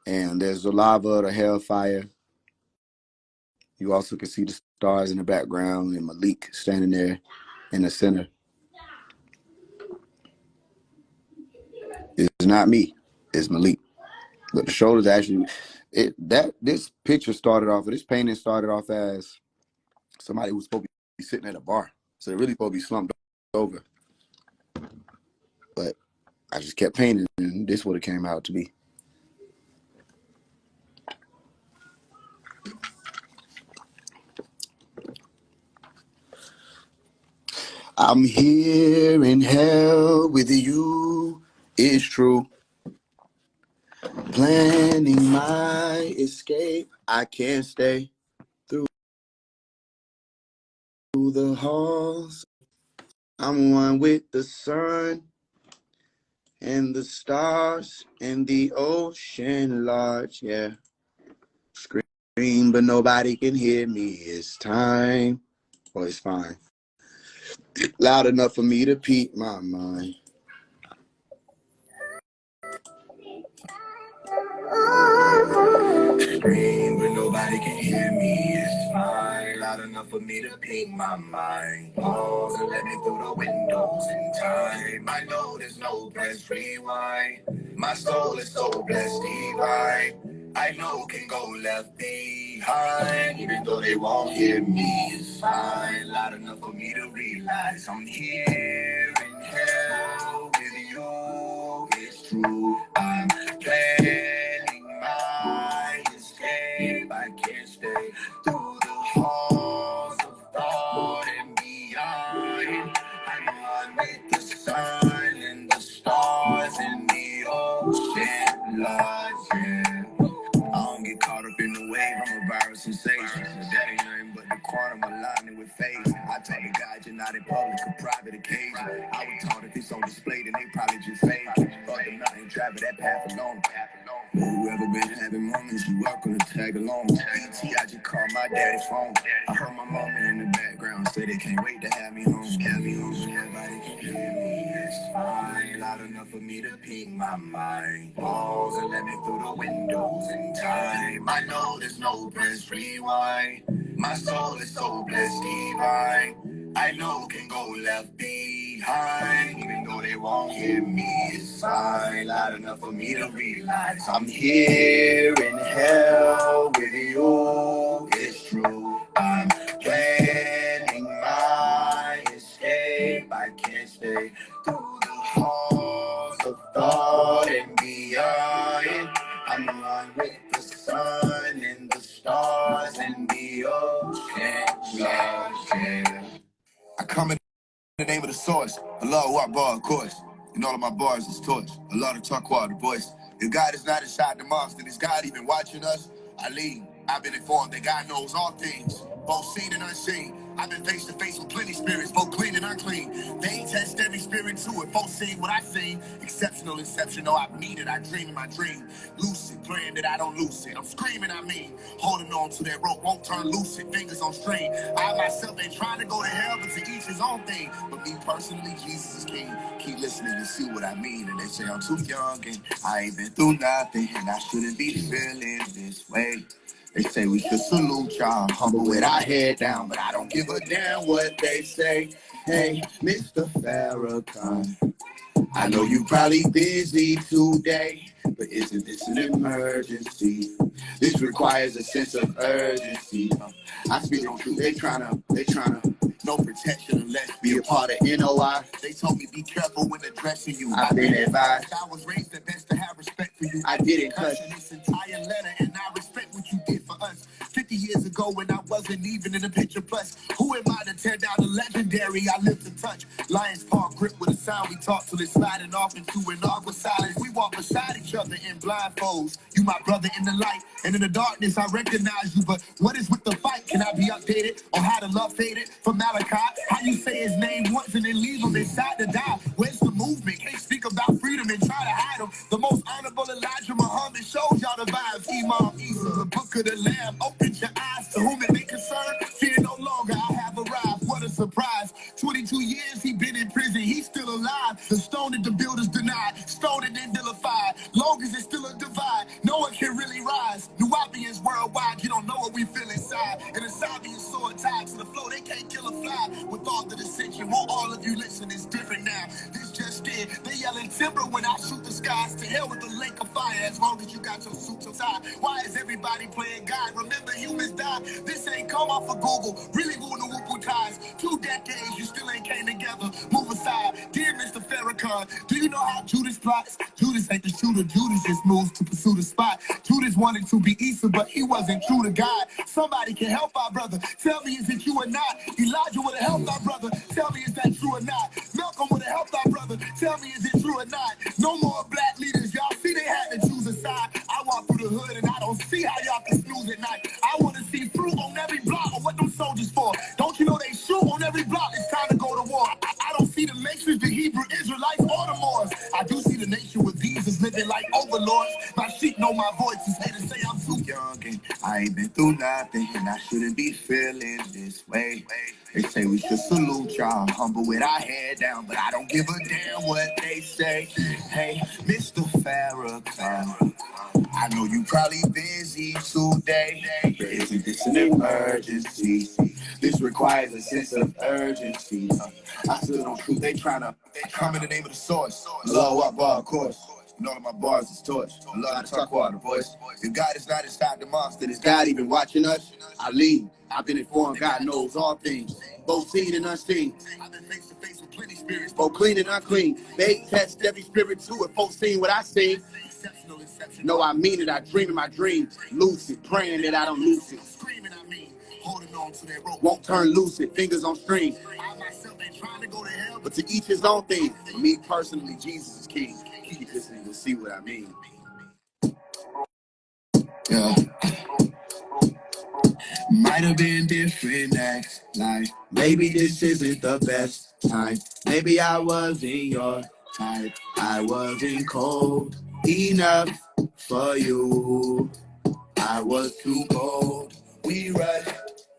And there's the lava, the hellfire. You also can see the stars in the background and Malik standing there in the center. It's not me. It's Malik. But the shoulders actually, this picture started off, this painting started off as somebody who's supposed to be sitting at a bar. So they're really supposed to be slumped over. But I just kept painting, and this would have came out to be. I'm here in hell with you, it's true. Planning my escape, I can't stay through the halls. I'm one with the sun and the stars and the ocean large, yeah. Scream, but nobody can hear me. It's time, oh, it's fine. Loud enough for me to peep my mind. Scream, but nobody can hear me. It's fine. Loud enough for me to peep my mind. Pause and let me through the windows in time. I know there's no press rewind. My soul is so blessed, divine. I know can go left behind. Even though they won't hear me, it's fine. Loud enough for me to realize I'm here in hell with you. It's true. I'm planning my escape. I can't stay through the halls of thought and beyond. I'm one with the sun and the stars and the ocean lodge, yeah. I don't get caught up in the wave, I'm a viral sensation. That ain't nothing but the quantum aligning with faith. I taught the guys you're not in public, a private occasion. I was taught if it's on display, then they probably just fake. But the nothing travel that path alone. Whoever been having moments, you welcome to tag along. BT, I just called my daddy's phone. I heard my mama in the background say they can't wait to have me home. Have me home, so nobody can hear me. It's fine, loud enough for me to peek my mind. Pause and let me through the windows in time. I know there's no press rewind. My soul is so blessed, divine. I know can go left behind. Even though they won't hear me, it's fine. Loud enough for me to realize I'm here in hell with you. It's true. I'm planning my escape. I can't stay through the halls of thought and beyond. I'm one with the sun and the stars and the ocean. Yeah. I come in the name of the source. Allah Akbar, of course. And all of my bars is torch. Allah the Taqwa, the voice. If God is not inside the mosque, then is God even watching us? I lead. I've been informed that God knows all things, both seen and unseen. I've been face to face with plenty spirits, both clean and unclean. They test every spirit too, if both seen what I seen. Exceptional, exceptional, I've needed, I dream in my dream. Lucid, praying that I don't lose it. I'm screaming, I mean, holding on to that rope, won't turn loose it, fingers on string. I myself ain't trying to go to hell, but to each his own thing. But me personally, Jesus is king. Keep listening and see what I mean. And they say I'm too young and I ain't been through nothing, and I shouldn't be feeling this way. They say we should salute y'all, humble with our head down, but I don't give a damn what they say. Hey, Mr. Farrakhan, I know you probably busy today, but isn't this an emergency? This requires a sense of urgency. I speak on truth, they tryna, no protection unless be a part of NOI. They told me be careful when addressing you. I've been advised. I was raised at best to have respect for you. I didn't cuss this entire letter, and I respect what you did for us 50 years ago when I wasn't even in the picture. Plus, who am I to tear down the legendary I live to touch? Lion's paw grip with a sound we talk till it's sliding off into an awkward silence. We walk beside each other in blindfolds. You my brother in the light, and in the darkness I recognize you. But what is with the fight? Can I be updated on how the love faded from Malachi? How you say his name once and then leave him inside to die? Where's the movement? Can't speak about freedom and try to hide him. The most honorable Elijah Muhammad shows y'all the vibes. Imam Isa, the book of the Lamb, opened your eyes to whom it may concern. Fear no longer, I have arrived. What a surprise. 22 years he been in prison, he's still alive. The stone that the builders denied, stoned and then vilified. Long as it's still a divide, no one can really rise. Nubians worldwide, you don't know what we feel inside. And the Sabians sword tied to the flow, they can't kill a fly. With all the dissension, won't all of you listen, it's different now. This just in, flying. They yelling timber when I shoot the skies. To hell with the lake of fire, as long as you got your suits inside. Why is everybody playing God? Remember, humans die. This ain't come off of Google. Really going to whoop ties. 2 decades, you still ain't came together. Move aside. Dear Mr. Farrakhan, do you know how Judas plots? Judas ain't the shooter. Judas just moves to pursue the spot. Judas wanted to be Issa, but he wasn't true to God. Somebody can help our brother. Tell me, is it you or not? Elijah would have helped our brother. Tell me, is that true or not? Malcolm would have helped our brother. Tell me, is it true or not? No more black leaders. Y'all see they had to choose a side. I walk through the hood and I don't see how y'all can snooze at night. I want to see fruit on every block of what them soldiers for. Don't you know they shoot on every block? It's time to go to war. I don't see the Matrix, the Hebrew Israelites, or the Moors. I do see the nation with visas living like overlords. My sheep know my voice. It's haters say I'm too young and I ain't been through nothing and I shouldn't be feeling this way. They say we should salute y'all, humble with our head down, but I don't give a damn what they say. Hey, Mr. Farrakhan, I know you probably busy today, but isn't this an emergency? This requires a sense of urgency. I still don't truth, they tryna come in the name of the source. Love what bar, of course. And all of my bars is torch. I love to talk about the voice. If God is not inside the monster, is God even watching us? I lead. I've been informed, God knows all things, both seen and unseen. I've been face to face with plenty spirits, both clean and unclean. They test every spirit too, if folks seen what I seen. Exceptional. No, I mean it, I dream in my dream. Lucid, praying that I don't lose it. Screaming, I mean, holding on to that rope. Won't turn lucid, fingers on string. I myself ain't trying to go to hell, but to each his own thing. For me personally, Jesus is king. Keep listening, you'll see what I mean. Yeah. Might have been different next life. Maybe this isn't the best time. Maybe I wasn't your type. I wasn't cold enough for you. I was too bold. We rushed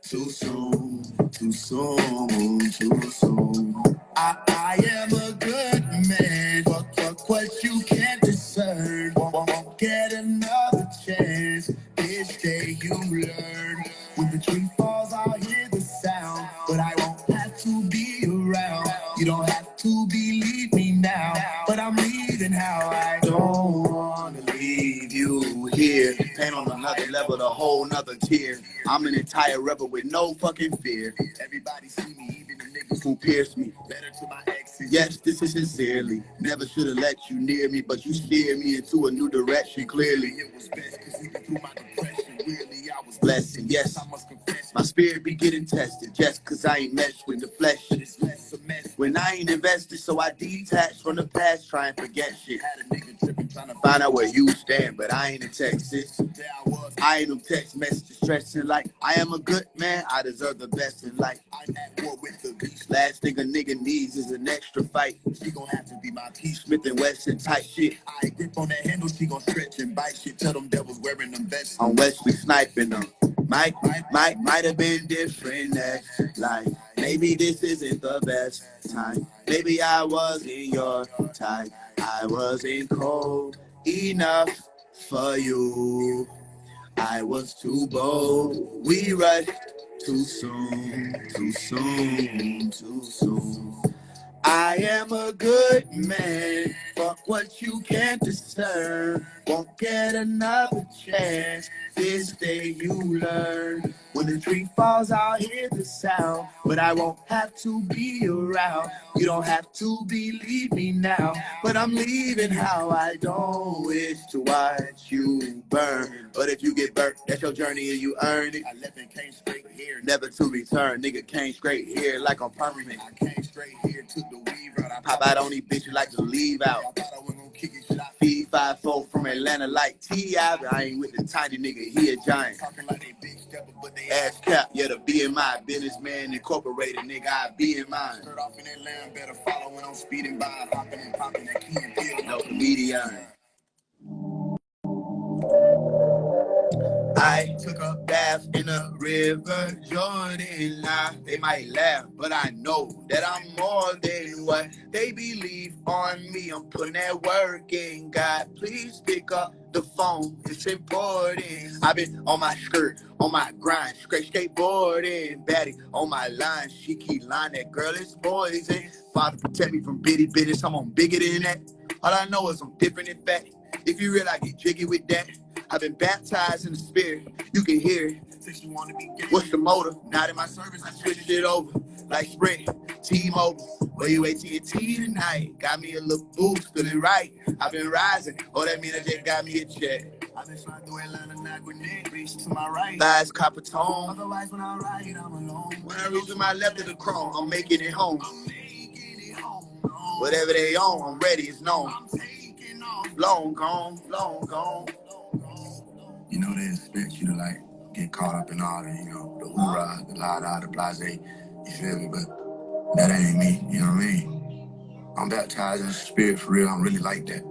too soon, too soon, too soon. I am a good man. Fuck what you can't discern. Won't get another chance. This day you learn. When the tree falls, I'll hear the sound, but I won't have to be around. You don't have to believe me now, but I'm leaving how I don't wanna leave you here. Pain on another level, a whole nother tier. I'm an entire rebel with no fucking fear. Everybody see me, even the niggas who pierce me. Better to my exes. Yes, this is sincerely. Never should have let you near me, but you steered me into a new direction. Clearly, it was best, cause even through my depression, really I was blessed. And yes, I must confess, my spirit be getting tested. Just cause I ain't meshed with the flesh. It's less a mess when I ain't invested, so I detached from the past, try and forget shit. Had a nigga tripping, trying to find out where you stand, but I ain't in Texas. There I was. I ain't no text message stressing like I am a good man. I deserve the best in life. I'm at war with the beast. Last thing a nigga needs is an extra fight. She gon' have to be my piece. Smith and Wesson type shit. I grip on that handle, she gon' stretch and bite shit. Tell them devils wearing them vests. I'm Wesley sniping them. Might have been different next life. Maybe this isn't the best time. Maybe I wasn't your type. I wasn't cold enough for you. I was too bold. We rushed too soon, too soon, too soon. I am a good man. Fuck what you can't discern. Won't get another chance. This day you learn. When the tree falls, I'll hear the sound, but I won't have to be around. You don't have to believe me now, but I'm leaving how I don't wish to watch you burn. But if you get burnt, that's your journey and you earn it. I left and came straight here, never to return. Nigga came straight here like I'm permanent. I came straight here, took the weave out. I pop out on these bitches like to leave out. I thought I was gonna kick it, shit. I feed 5-4 from Atlanta like T.I. But I ain't with the tiny nigga, he a giant. Talking like they big stepper, but they ass cap. Yeah, the BMI, businessman incorporated, nigga, I be in mine. Start off in that land, better follow when I'm speeding by. Hopping and popping that key and peel. No comedian. I took a bath in a river Jordan. Now they might laugh, but I know that I'm more than what they believe on me. I'm putting that work in. God, please pick up the phone. It's important. I've been on my skirt, on my grind, straight skateboarding. Batty on my line, she keep lying. That girl is poison. Father, protect me from bitty business. I'm on bigger than that. All I know is I'm different in fact. If you real, I get jiggy with that. I've been baptized in the spirit. You can hear it. What's the motive? Not in my service, I switched it over. Like Sprint, T-Mobile. Where you AT&T tonight? Got me a little boost, feeling right. I've been rising. Oh, that mean I just got me a check. I've been flying through Atlanta, not grenade. Reach to my right. Thighs copper tone. Otherwise, when I ride, I'm alone. When I reach to my left of the chrome, I'm making it home. Whatever they own, I'm ready, it's known. Long gone, long gone. You know they expect you to like get caught up in all the, you know, the hoorah, the la-da, the blase, you feel me? But that ain't me, you know what I mean? I'm baptized in the spirit for real, I'm really like that.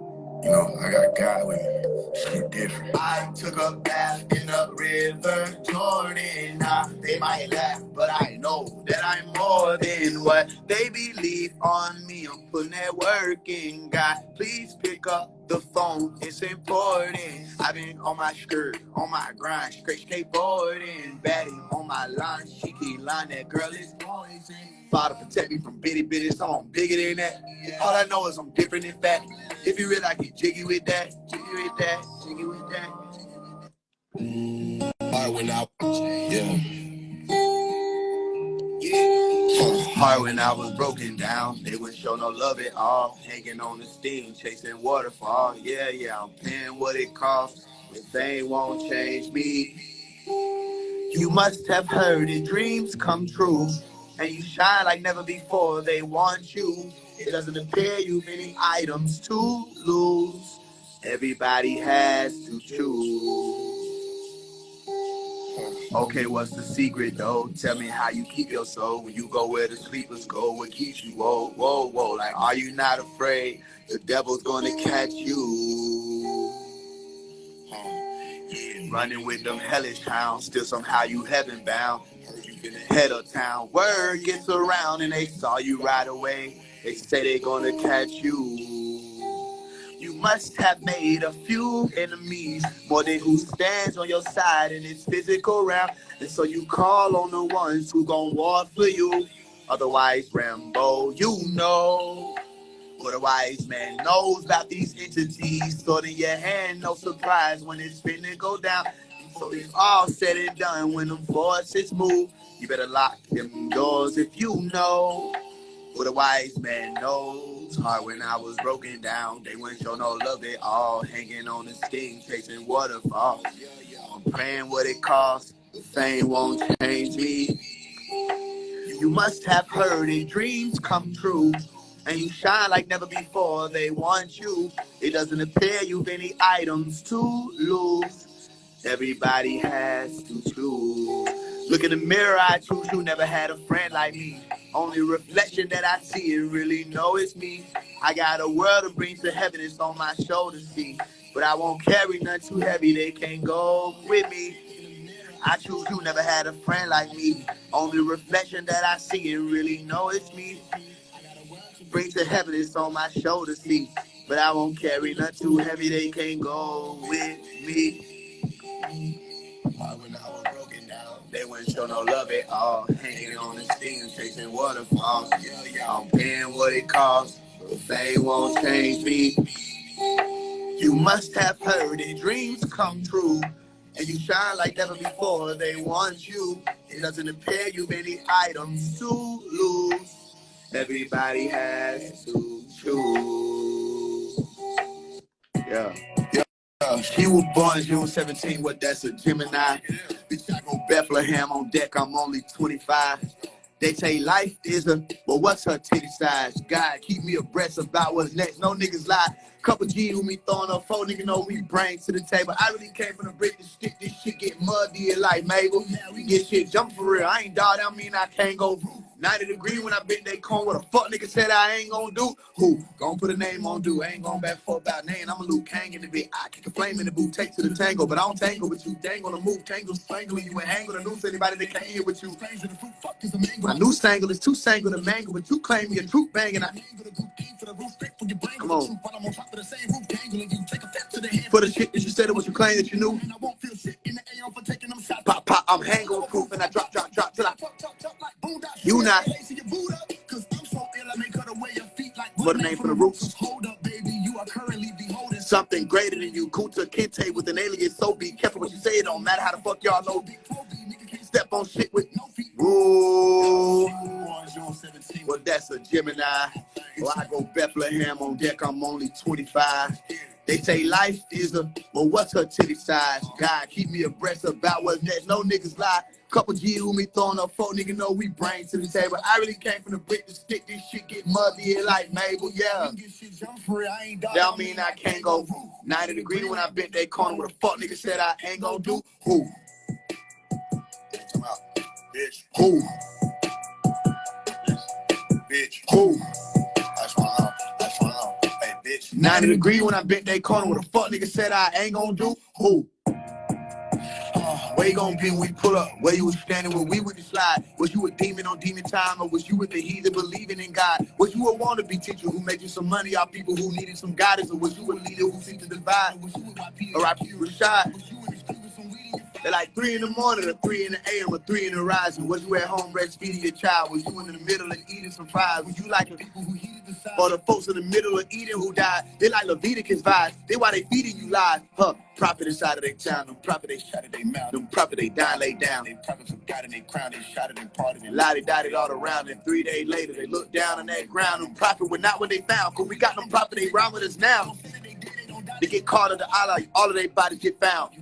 You know, I got God with me, shit different. I took a bath in the river Jordan. Now they might laugh, but I know that I'm more than what they believe on me. I'm putting that work in. God, please pick up the phone, it's important. I've been on my skirt, on my grind, straight skateboarding. Batty on my line, she keep lying, that girl is poison. Father, protect me from bitty bitty, so I'm bigger than that. All I know is I'm different in fact. If you real, I get jiggy with that, jiggy with that, jiggy with that. Hard when hard when I was broken down, they wouldn't show no love at all. Hanging on the steam, chasing waterfall. Yeah, I'm paying what it costs. The fame won't change me. You must have heard it, dreams come true. And you shine like never before, they want you. It doesn't appear you've many items to lose. Everybody has to choose. Okay, what's the secret though? Tell me how you keep your soul when you go where the sleepers go. What keeps you? Whoa, whoa, whoa. Like, are you not afraid the devil's gonna catch you? Running with them hellish hounds, still somehow you heaven bound. You been ahead of town. Word gets around and they saw you right away. They say they gonna catch you. You must have made a few enemies, more than who stands on your side in this physical realm. And so you call on the ones who gon' war for you. Otherwise, Rambo, you know. What a wise man knows about these entities. Sword in your hand, no surprise when it's finna go down. So it's all said and done when them forces move. You better lock them doors if you know. What a wise man knows. Hard when I was broken down. They wouldn't show no love at all. Hanging on the sting, chasing waterfalls. I'm praying what it costs. The fame won't change me. You must have heard it. Dreams come true. And you shine like never before. They want you. It doesn't appear you've any items to lose. Everybody has to choose. Look in the mirror, I choose you. Never had a friend like me. Only reflection that I see and really know it's me. I got a world to bring to heaven. It's on my shoulders, see. But I won't carry nothing too heavy. They can't go with me. I choose you. Never had a friend like me. Only reflection that I see and really know it's me. Bring to heaven, it's on my shoulders, see. But I won't carry nothing too heavy, they can't go with me. When I was broken down, they wouldn't show no love at all. Hanging on the steam, chasing waterfalls. Yeah, I'm paying what it costs. The fame won't change me. You must have heard it, dreams come true. And you shine like never before, they want you. It doesn't appear you've any items to lose. Everybody has to choose. Yeah. She was born June 17, what that's a Gemini. Bitch, I go Bethlehem on deck, I'm only 25. They say life is a, but what's her titty size? God, keep me abreast about what's next. No niggas lie. Couple G with me throwing up 4 niggas know we bring to the table. I really came from the brick to stick. This shit get muddy like Mabel. We get shit jump for real. I ain't dog, I mean I can't go. 90 degree when I bit they cone. What a fuck nigga said I ain't gonna do. Who? Gon' put a name on do. I ain't going back for about name. I'm a Luke Kang in the bit. I kick a flame in the boot, take to the tango. But I don't tangle with you. Dang on the move, tangle, strangle you and hang on the noose. Anybody that can't hear with you. My new single is too sangle to mangle, but you claim me a truth banging. Come on. For the shit that you said it was you claim that you knew. Pop, pop, I'm hangover proof and I drop till I you not. What the name for the roof? Something greater than you. Kunta Kinte with an alias, so be careful what you say. It don't matter how the fuck y'all know. Step on shit with no feet. Ooh. Well, that's a Gemini. Well, I go Bethlehem on deck. I'm only 25. They say life is a, well, what's her titty size? God, keep me abreast about what's next. No niggas lie. Couple G who me throwing up 4 niggas know we bring to the table. I really came from the brick to stick. This shit get muddy like Mabel, yeah. That mean I can't go 90 degree when I bent that corner. What a fuck nigga said I ain't gonna do. Who? Bitch. Who? Bitch. Who? That's what I know. Hey, bitch. 90 degree when I bent that corner. What a fuck nigga said I ain't gonna do. Who? Where you gonna be when we pull up? Where you was standing when we went to slide? Was you a demon on demon time, or was you with the heathen believing in God? Was you a wannabe teacher who made you some money off people who needed some guidance, or was you a leader who seeked to divide? Or I Rashad? They're like 3 in the morning, or 3 in the AM, or 3 in the rising. Was you at home breastfeeding your child? Was you in the middle of eating some fries? Was you like the people who heated the side? Or the folks in the middle of eating who died? They like Leviticus vibes. They why they feeding you lies. Huh? Prophet inside of their town. Them prophet they shot at their mouth. Them prophet they died laid down. They prophet forgot in their crown. They shot it and parted and lottie dotted all around. And 3 days later they looked down on that ground. Them prophet were not what they found. Cause we got them prophet they round with us now. They get caught in the Allah, all of their bodies get found.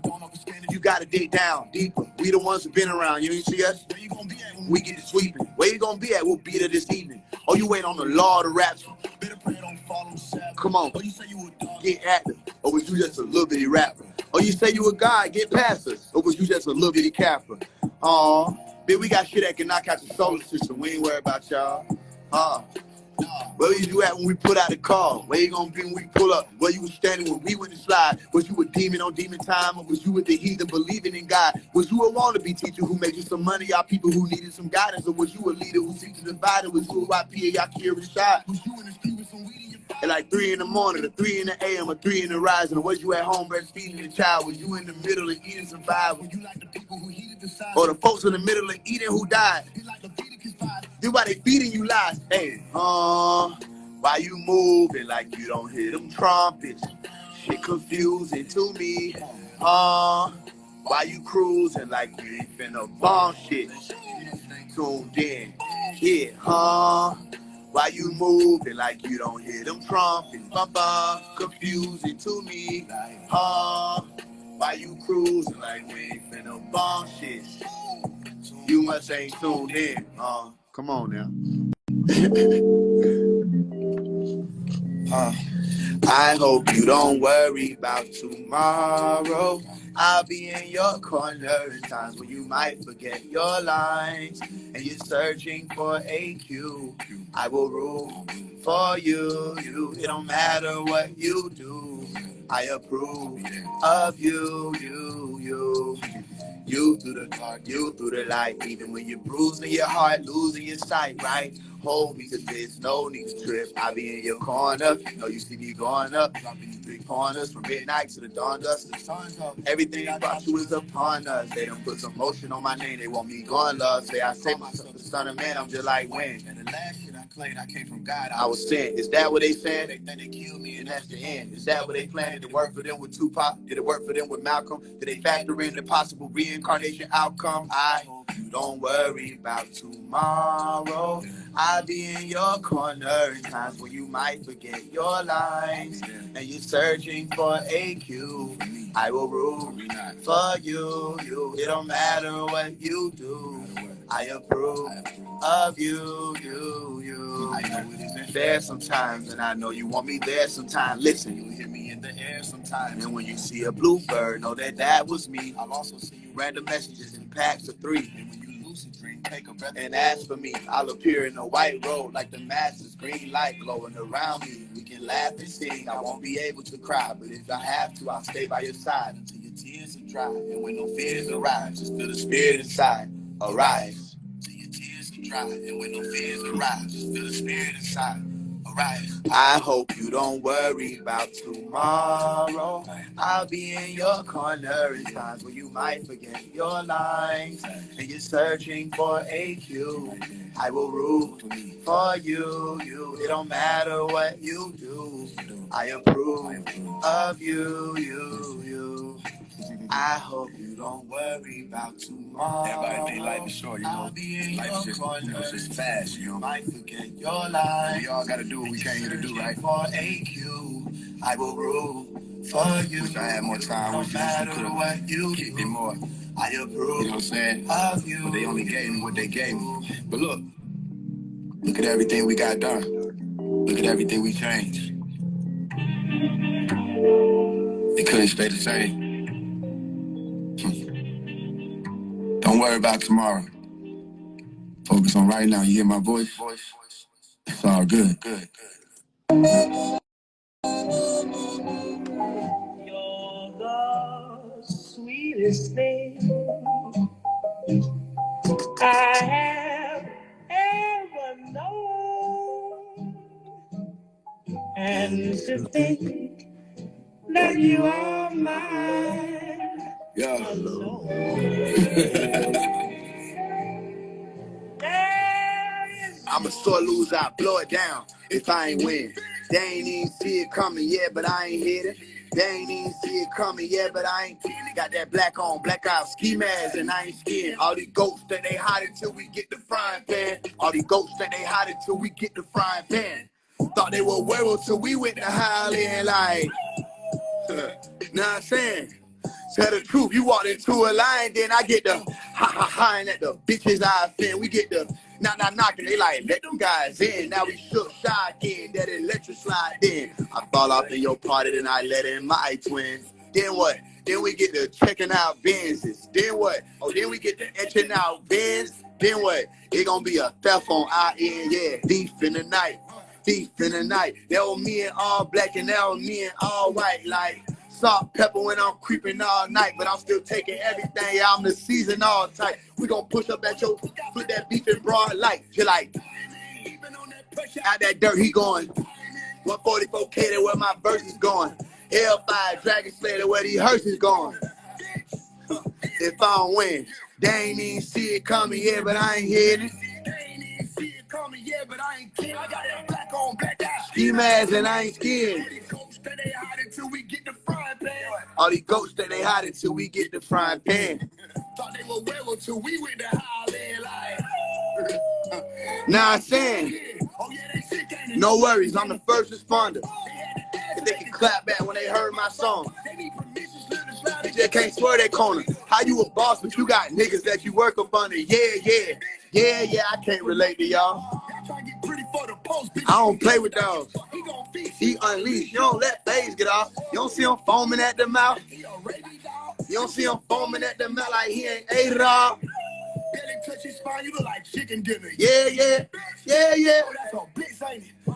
You gotta dig down deeper. We the ones who been around. You ain't see us? Where you gonna be at when we get to sweeping? Where you gonna be at? We'll be there this evening. Oh, you wait on the Lord of raps. Come on. Get active. Or was you just a little bitty rapper? Or you say you a guy, get past us. Or was you just a little bitty capper? Bitch, we got shit that can knock out the solar system. We ain't worried about y'all. Where you at when we put out the car? Where you gonna be when we pull up? Where you was standing when we went to slide? Was you a demon on demon time? Or was you with the heathen believing in God? Was you a wannabe teacher who made you some money out people who needed some guidance? Or was you a leader who seeks to divide? Or was you a YPA Yakira Rashad? Was you in the street with some weed in your fire? At like 3 in the morning, or 3 in the AM, or 3 in the rising? Or was you at home breastfeeding your child? Was you in the middle of eating some vibe? Was you like the people who heated the side? Or the folks in the middle of eating who died? Then why they feeding you lies? Hey, why you moving like you don't hear them trumpets? Shit confusing to me. Why you cruising like you ain't finna bomb shit? Tuned in, yeah, Why you moving like you don't hear them trumpets? Confusing to me. Why you cruising like we ain't finna bomb shit? You must ain't tuned in. Come on now. I hope you don't worry about tomorrow. I'll be in your corner in times when you might forget your lines and you're searching for AQ. I will rule for you. It don't matter what you do. I approve of you. You through the dark, you through the light. Even when you're bruising your heart, losing your sight, right? Hold me, cause there's no need to trip. I'll be in your corner. You know you see me going up. Dropping you 3 corners from midnight to the dawn dust. The sun's up. Everything about you is upon us. They done put some motion on my name. They want me going, love. I say myself the son of man. I'm just like when. And the last shit I claimed, I came from God. I was sent. Is that what they saying? They think they killed me and that's the end. Is that what they planned? Did it work for them with Tupac? Did it work for them with Malcolm? Did they factor in the possible reincarnation outcome? I hope you don't worry about tomorrow. I'll be in your corner in times when you might forget your lines and you're searching for AQ. I will rule for you. It don't matter what you do. I approve of you. I know it isn't fair sometimes, and I know you want me there sometimes. Listen, you hear me in the air sometimes, and when you see a bluebird, know that was me. I'll also see you random messages in packs of 3. And when you lucid And as for me, I'll appear in a white robe like the master's green light glowing around me. We can laugh and sing. I won't be able to cry, but if I have to, I'll stay by your side until your tears are dry. And when no fears arise, just feel the spirit inside arise. Till your tears are dry, and when no fears arise, just feel the spirit inside arise. I hope you don't worry about tomorrow. I'll be in your corner in times where you might forget your lines and you're searching for a cue. I will root for you. It don't matter what you do. I approve of you. I hope you don't worry about tomorrow. Everybody think life is short, I'll be in life is just fast, Might forget your life. We all gotta do what we came here to do, right? For AQ, I will rule for you. Wish I had more time. Wish you could have kicked it more. I approve. You know what I'm saying? Of you. But they only gave me what they gave me. But look at everything we got done. Look at everything we changed. It couldn't stay the same. Don't worry about tomorrow. Focus on right now. You hear my voice? It's all good. You're the sweetest thing I have ever known. And to think that you are mine. Yeah. I'm a sore loser, I blow it down if I ain't win. They ain't even see it coming yet, but I ain't hit it. They ain't even see it coming yet, but I ain't got that black on, black out ski mask, and I ain't skiing. All these ghosts that they hide until we get the frying pan. All these ghosts that they hide until we get the frying pan. Thought they were werewolves till we went to Highland like, know what I'm saying? Tell the truth, you walked into a line, then I get the ha and at the bitches I offend. We get the knocking, they like, let them guys in. Now we shook shy again, that electric slide in. I fall off in your party, then I let in my twin. Then what? Then we get the checking out Benzes. Then what? Oh, then we get the etching out Benz. Then what? It gonna be a theft on our end, yeah. Thief in the night. That was me in all black and that was me in all white, like salt, pepper when I'm creeping all night, but I'm still taking everything. I'm the season all tight. We gon' push up at your, put that beef in broad light. You like, out that dirt, he going. 144K, that where my verse is going. Hellfire, Dragon Slayer, where these hearses going. If I don't win, they ain't even see it coming yet, but I ain't hitting. I got that black on, black out. Ski mask and I ain't scared. All these ghosts that they hide until we get the frying pan. Thought they were werewolves till we went to Highland like. Nah, I'm saying, no worries, I'm the first responder. If they can clap back when they heard my song. They just can't swear that corner. How you a boss, but you got niggas that you work up under? Yeah, I can't relate to y'all. I don't play with dogs. He unleashed. You don't let Faise get off. You don't see him foaming at the mouth. You don't see him foaming at the mouth like he ain't ate it all. Yeah.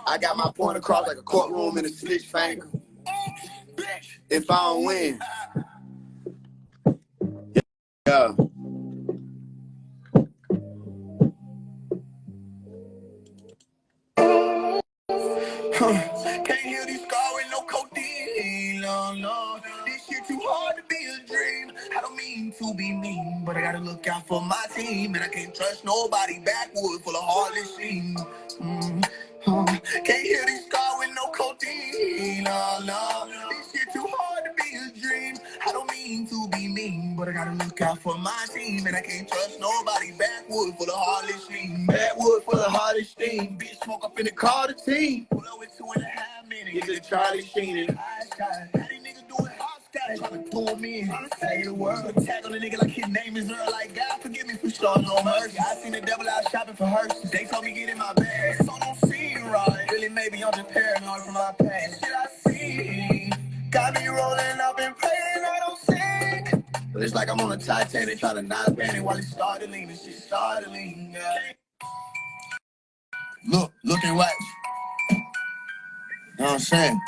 I got my point across like a courtroom in a snitch finger. If I don't win. Yeah. Can't hear these scars with no codeine, no. This shit too hard to be a dream. I don't mean to be mean, but I gotta look out for my team. And I can't trust nobody, backwood full of heartless schemes. Can't hear these scars with no codeine, no. This shit too hard to be a dream. I don't mean to be mean, but I gotta look out for my team. And I can't trust nobody, backwood full of heartless schemes. Backwood full of heartless steam. Bitch smoke up in the car, the team. Pull up with 2.5 minutes. Get to Charlie Sheen. How these niggas doing hopscotch? Trying to pull me in. Trying to say the word. Tag on the nigga like his name is Earl. Like, God forgive me for showing no mercy. I seen the devil out shopping for hearses. They told me get in my bag. So don't seem right. Really, maybe I'm just paranoid from my past. Shit I see. Got me rolling up and praying I don't sink. But it's like I'm on a Titanic trying to not panic while it started leaning. Shit started leaning. Look and watch. You know what I'm saying?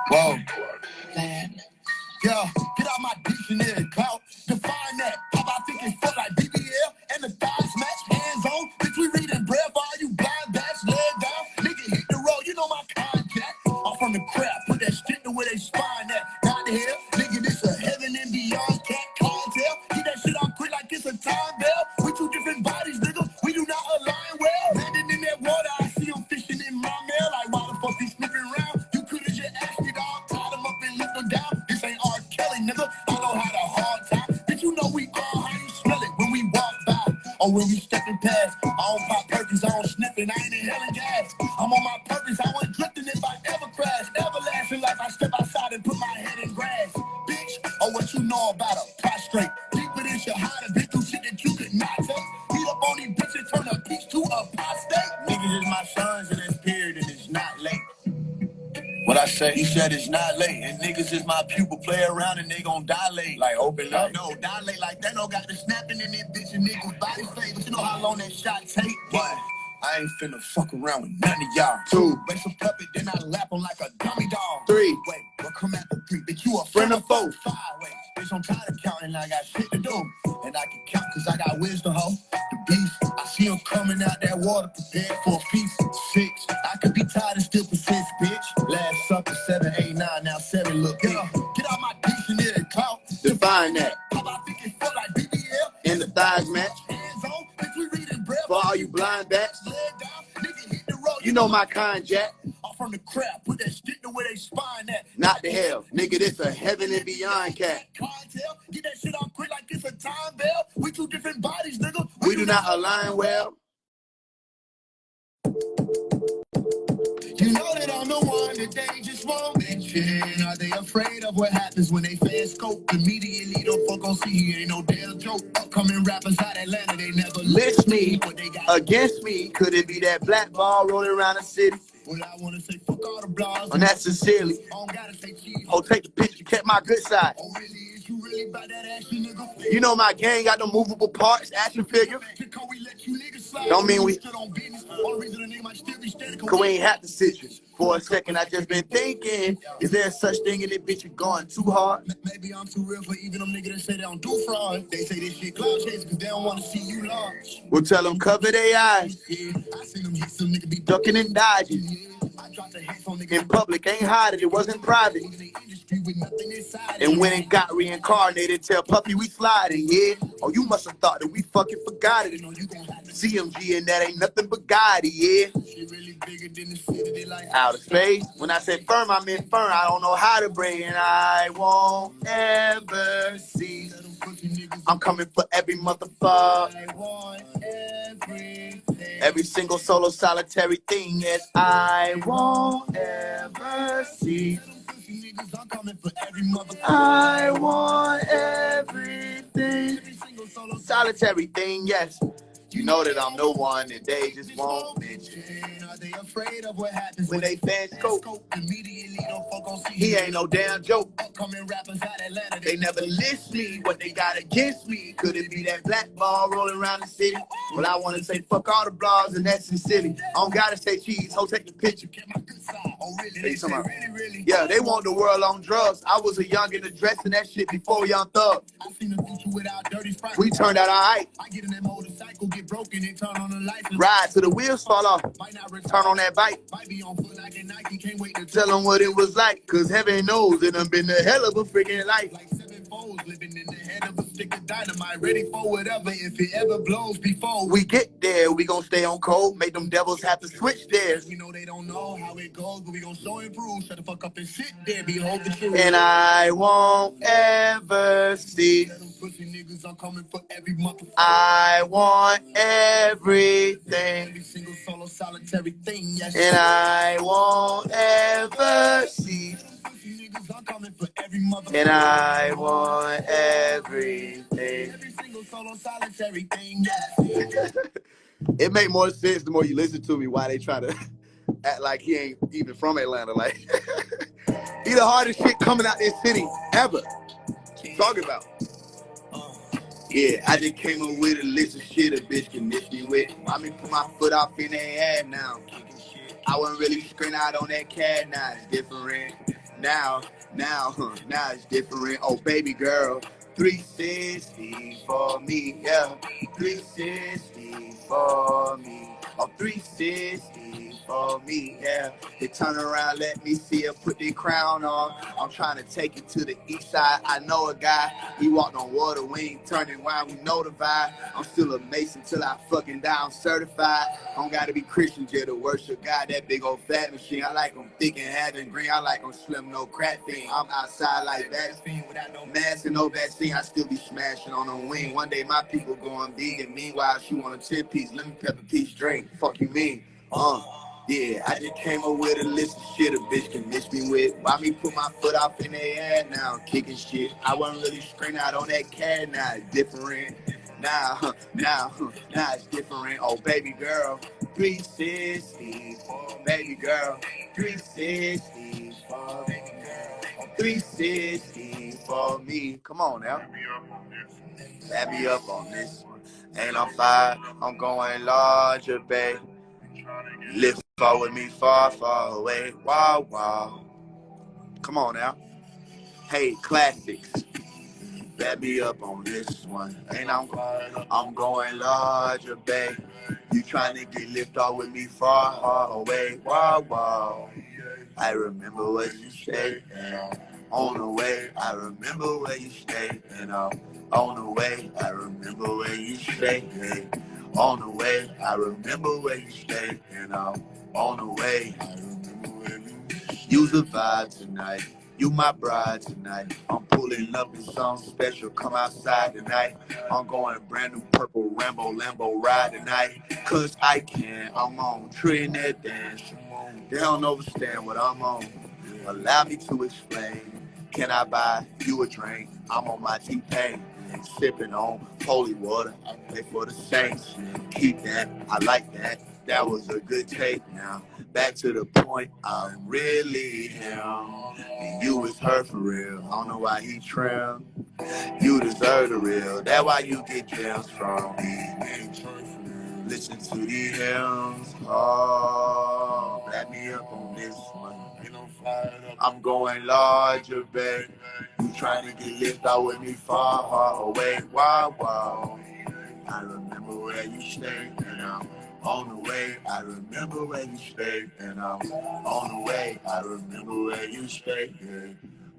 Whoa. Yo, get out my dictionary, clout. Define that. How about thinking foot like BBL and the thighs match? Hands on. Bitch, we reading bread for all you blind bats. Leg down. Nigga hit the road. You know my contact. I'm from the crap. Put that shit to where they spine at. Not the hell. Nigga, this a heaven and beyond cat clientele. Get that shit on quick like it's a time bell. We two different bodies, nigga. We do not align well. Landing in that water. I see them fishing in my mail. Like, why the fuck he sniffing around? You could've just asked me, dog. Tied him up and lift him down. This ain't R. Kelly, nigga. I know how to hard time. Bitch, you know we all how you smell it when we walk by. Or when we stepping past. I don't pop perkins, I don't sniff it. I ain't inhaling gas. I'm on my purpose. I wasn't drifting if I ever crash. Everlasting life, I step outside and put my head in grass. Bitch, oh, what you know about a prostrate? Deeper than Shahada, been through shit that you could not take. Beat up on these bitches, turn a peach to a prostate. Niggas is my sons in this period and it's not late. What I say? He said it's not late, and niggas is my pupil. Play around and they gon' dilate. Like open up? No, dilate like that. No got the snapping in that bitch and niggas body fade. But you know how long that shot take? What? I ain't finna fuck around with none of y'all. 2. Race a puppet, then I lap him like a dummy dog. 3. Wait, what come after 3? Bitch, you a friend of 4. 5. Wait, bitch, I'm tired of counting. I got shit to do. And I can count cause I got wisdom, ho. The beast, I see him coming out that water, prepared for a feast. 6, I could be tired and still persist, bitch. Last supper, 7, 8, 9, now 7, look. Get out my dictionary, clout. Define that. How about thinking foot like BBL? And the thighs match. Hands on, bitch, we reading bread for all you blind bats. Leg down, nigga hit the road. You know my kind, Jack. I'm from the crap, put that shit to where they spine at. Not the hell, nigga, this a heaven and beyond cat. Clientele, get that shit on quick like it's a time bell. We two different bodies, nigga. We do not align well. You know that I'm the one that they just won't mention. Are they afraid of what happens when they fast scope? Immediately don't fuck on see, ain't no damn joke. Upcoming rappers out Atlanta, they never list me. What they got against me, could it be that black ball rolling around the city? Well, I wanna say fuck all the blogs. And that's sincerely. I don't gotta say cheese. Oh, take the picture, kept my good side. Oh, really? Is you really about that action, nigga? You know my gang got no movable parts, action figure. Don't mean we cause we ain't have to sit you. For a second, I just been thinking, is there such thing in it, bitch, you going too hard? Maybe I'm too real for even them niggas that say they don't do fraud. They say this shit cloud chase cause they don't want to see you large. We'll tell them cover their eyes. Yeah, I seen them hit some nigga be ducking and dodging. Yeah, I dropped a hit on nigga in public, ain't hiding, it wasn't private. And when it got reincarnated, tell Puppy we sliding, yeah? Oh, you must have thought that we fucking forgot it. CMG and that ain't nothing but Gotti, yeah? Outer space. When I say firm, I meant firm. I don't know how to break, and I won't ever cease. I'm coming for every motherfucker. Every single solo solitary thing, yes, I won't ever cease. I want everything. Every single solo solitary thing, yes. You know that I'm the one that they just won't mention. Are they afraid of what happens when they fan scope? Immediately don't fuck on see. He ain't no damn joke. Upcoming rappers out Atlanta, they never list me. What they got against me? Could it be that black ball rolling around the city? Well, I want to say fuck all the blogs and that's silly. I don't gotta say cheese. Ho, take the picture. Yeah, they want the world on drugs. I was a young and addressing that shit before Young Thug. We turned out alright. I get in that motorcycle, get broken and turn on the lights. Ride till the wheels fall off. Turn on that bike. Tell them what it was like, cause heaven knows it done been a hell of a freaking life. Like 7 foes living in the head of a stick of dynamite, ready for whatever if it ever blows before we get there. We gon' stay on cold, make them devils have to switch theirs. We know they don't know how it goes, but we gon' show improve. Shut the fuck up and sit there, behold the truth. And I won't ever cease. I want everything. Every single solo solitary thing, yes. And I won't ever cease. And I want everything. Every single solo solitary thing, yes. It make more sense the more you listen to me why they try to act like he ain't even from Atlanta. Like he the hardest shit coming out this city ever. Talking about. Yeah, I just came up with a list of shit a bitch can miss me with. Mommy put my foot off in their head now. I wasn't really screen out on that cat, now it's different. Now it's different. Oh, baby girl, 360 for me, yeah. 360 for me. Oh, 360 for me, yeah. They turn around, let me see her put their crown on. I'm trying to take it to the east side. I know a guy, we walked on water, we ain't turning wine, we know the vibe. I'm still a Mason till I fucking die, I'm certified. I don't gotta be Christian just to worship God, that big old fat machine. I like them thick and having green, I like them slim, no crack thing. I'm outside like vaccine, without no mask and no vaccine, I still be smashing on a wing. One day my people going vegan, meanwhile she want a 10-piece, lemon pepper peach drink. Fuck you mean? Yeah, I just came up with a list of shit a bitch can miss me with. Why me put my foot off in their head now, I'm kicking shit. I wasn't really screen out on that cat, now it's different. Now it's different. Oh, baby girl, 360 for baby girl, 360 for baby girl, 360 for me. Come on now. Let me up on this one. Ain't on fire, I'm going larger, babe. Lift far with me, far, far away. Wow, wow. Come on now. Hey, classics. Let me up on this one. Ain't I'm going larger, babe. You trying to get lift off with me, far, far away. Wow, wow. I remember where you stayed, and on the way, I remember where you stayed, and on the way, I remember where you stayed, and on the way, I remember where you stayed, and on the way, I remember where you use the vibe tonight. You my bride tonight. I'm pulling up in something special. Come outside tonight. I'm going brand new purple Rambo Lambo ride tonight. Cause I can. I'm on Trinidad dance. They don't understand what I'm on. Allow me to explain. Can I buy you a drink? I'm on my T-Pain. Sipping on holy water. I pray for the saints. Keep that. I like that. That was a good take now. Back to the point. I'm really him. And you is her for real. I don't know why he trimmed. You deserve the real. That's why you get gems from me. Listen to the hymns. Oh, back me up on this one. I'm going larger, babe. You trying to get lifted out with me far, far away. Wow, wow. I remember where you stayed, and I'm on the way. I remember where you stayed, and I'm on the way. I remember where you stayed, yeah.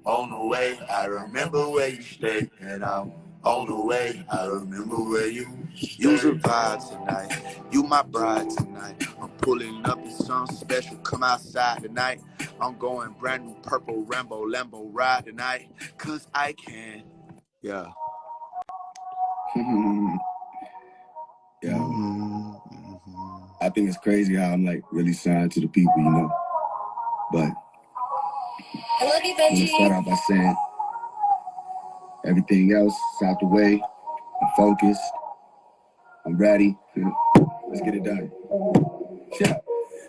On the way, I remember where you stayed, and I'm on the way. I remember where you use a vibe tonight. You my bride tonight. I'm pulling up in something special. Come outside tonight. I'm going brand new purple Rambo Lambo ride tonight. Cause I can. Yeah. Yeah. I think it's crazy how I'm like really signed to the people, you know. But I'm gonna start out by saying everything else is out the way. I'm focused. I'm ready. Let's get it done. Yeah.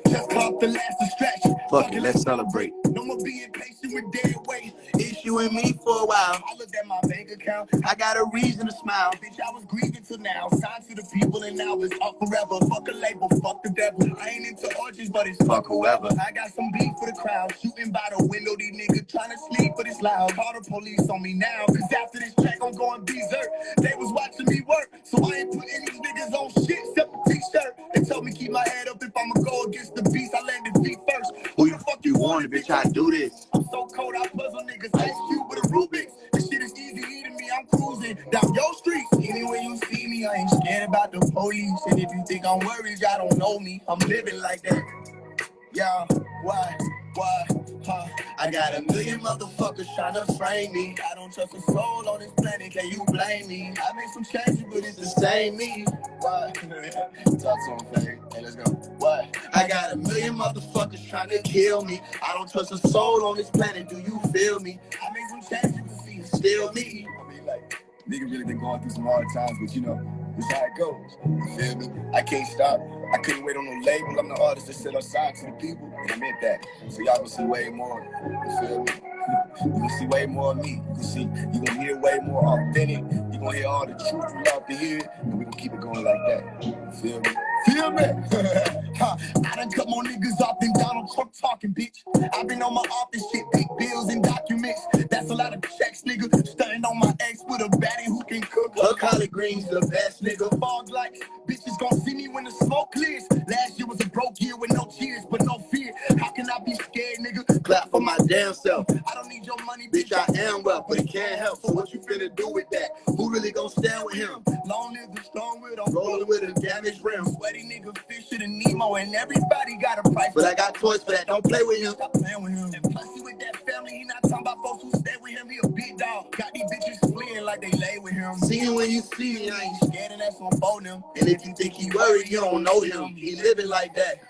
Just caught the last distraction. Fuck it, let's celebrate. No more being patient with dead weight. It's you and me for a while. I looked at my bank account. I got a reason to smile. Bitch, I was grieving till now. Signed to the people and now it's up forever. Fuck a label, fuck the devil. I ain't into orgies, but it's fuck whoever. I got some beef for the crowd. Shooting by the window, these niggas trying to sleep, but it's loud. Call the police on me now. Cause after this track, I'm going berserk. They was watching me work. So I ain't putting these niggas on shit except a t-shirt. They told me keep my head up if I'ma go against the beast. I landed feet first. Who the fuck you wanted, bitch? I do this. I'm so cold, I puzzle niggas. Ice Cube with a Rubik's. This shit is easy eating me. I'm cruising down your street. Anywhere you see me, I ain't scared about the police. And if you think I'm worried, y'all don't know me. I'm living like that. Yeah, why, huh? I got a million motherfuckers trying to frame me. I don't trust a soul on this planet, can you blame me? I made some changes, but it's the same me. Why? Talk to him, fam. Hey, let's go. What? I got a million motherfuckers trying to kill me. I don't trust a soul on this planet, do you feel me? I made some changes, but see, it's still me. I mean, like, nigga really been going through some hard times, but you know, it's how it goes. You feel me? I can't stop. I couldn't wait on no label. I'm the artist that set aside to the people, and I meant that. So y'all can see way more. You feel me? You can see way more of me. You can hear way more authentic. You You gonna hear all the truth we love to hear, and we gonna keep it going like that. Feel me? Feel me? I done cut more niggas off than Donald Trump talking, bitch. I been on my office shit, big bills and documents. That's a lot of checks, nigga. Stunning on my ex with a baddie who can cook. Her collard greens the best, nigga. Fog like bitches gon' see me when the smoke clears. Last year was a broke year with no tears, but no fear. How can I be scared, nigga? Clap for my damn self. I don't need your money, bitch. I am well, but it can't help. So what you finna do with that? Who really gon' stand with him? Long live the strong with him. Rolling with a damaged rim. Sweaty nigga, fish to Nemo, and everybody got a price. But I got toys for that. Don't play with him. Stop playing with him. And plus, he with that family. He not talking about folks who stay with him. He a big dog. Got these bitches fleeing like they lay with him. See him when you see me. I ain't scared, and that's on phone him. And if you think he worried, you don't know him. He living like that.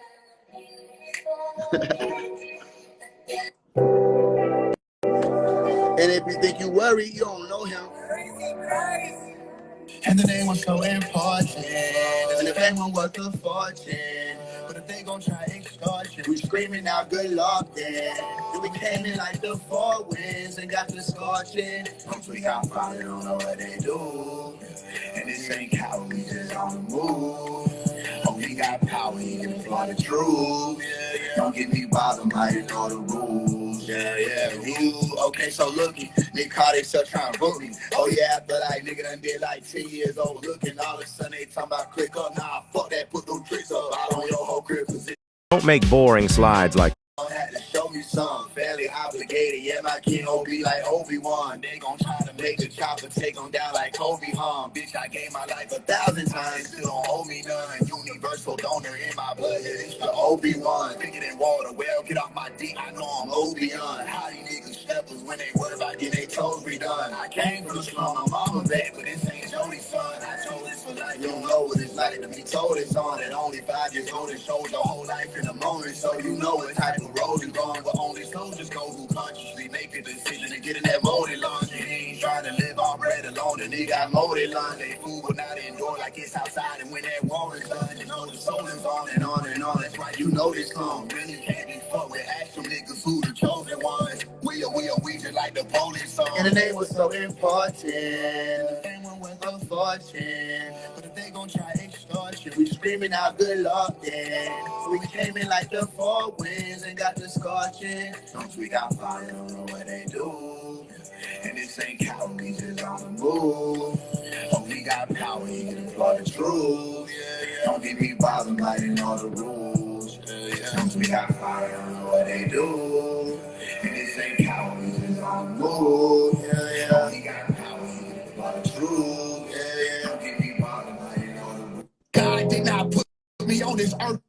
And if you think you worried, you don't know him. And the name was so important, and the payment was a fortune. But if they gon' try extortion, we screaming out good luck then. And we came in like the 4 winds and got the scorching. Once we got fired, don't know what they do. And this ain't how we just on the move. Oh, we got power, he can fly the truth. Don't get me bothered, I didn't know the rules. Ooh, okay, so looky, they caught themselves trying to book me. Oh yeah, after like nigga done did like 10 years old. Looking all of a sudden they talking about click up. Nah, fuck that, put those tricks up. I on your whole crib. Don't make boring slides like Had to show me some, fairly obligated. Yeah, my kid gon' be like Obi-Wan. They gon' try to make the chopper take them down like Kobe, Bitch, I gave my life 1,000 times, still don't owe me none. Universal donor in my blood, it's the Obi-Wan. Bigger than water, well, get off my dick, I know I'm Obi-Wan. How these niggas steppers when they worry about getting their toes redone. I came from the slum, my mama back, but this ain't Jody's son. I told this for life, you don't know what it's like to be told it's on. At only 5 years old, it shows your whole life in a moment, so you know what type of road is gone, but only soldiers go who consciously make a decision to get in that molded laundry. He ain't trying to live on bread alone, and he got molded laundry. Food will not endure like it's outside, and when that war is done, you know the soul is on and on and on. That's why you know this song really can't be fucked with. Ask some niggas who the chosen ones. We just like the police song. And the name was so important, the name was a fortune. But if they gon' try extortion, we screaming out good luck then. So we came in like the 4 winds and got the scorching. Once we got fire, don't know what they do. And this ain't how we just on the move. Oh, we got power, he can employ the truth. Don't get me bothered, I didn't know the rules. Once we got fire, don't know what they do. And this ain't how we just on the move. Oh, we got power, he can employ the truth. Don't get me bothered, I didn't know the rules. God did not put me on this earth.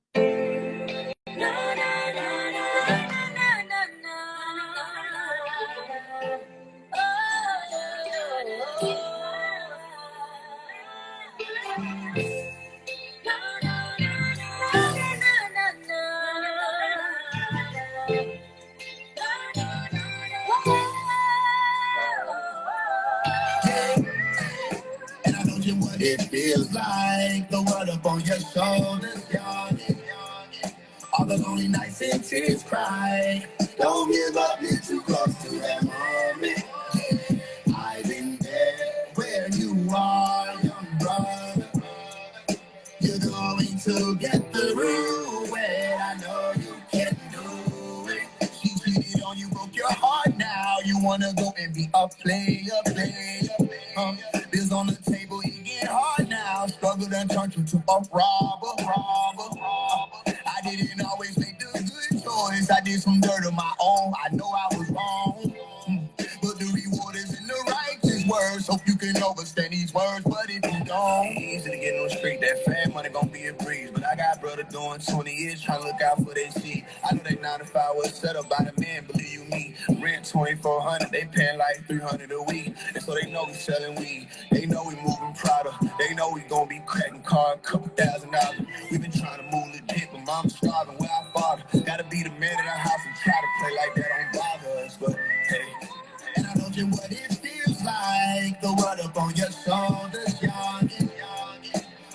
What it feels like, the world up on your shoulders, yawning. All the lonely nights and tears cry. Don't give up, you're too close to that moment. I've been there where you are, young brother. You're going to get through it. I know you can do it. She cheated on you, broke your heart now. You wanna go and be a player. Bills on the table, it get hard now. Struggle done turned you to a robber. I didn't always make the good choice. I did some dirt of my own. I know I was wrong. But the reward is in the righteous words. Hope you can understand these words, but if you don't, easy to get on the street. That fat money gon' be a breeze. But I got brother doing 20 years trying to look out for their seat. I know they 9 to 5 was set up by the man, believe you me. Rent $2,400, they paying like $300 a week. And so they know we selling weed. They know we moving Prada. They know we gon' be cracking car, $2,000. We been trying to move the dick, but mama's starving where I father. Gotta be the man in the house and try to play like that don't bother us, but hey. And I know just what it feels like, the world up on your shoulders, yawning.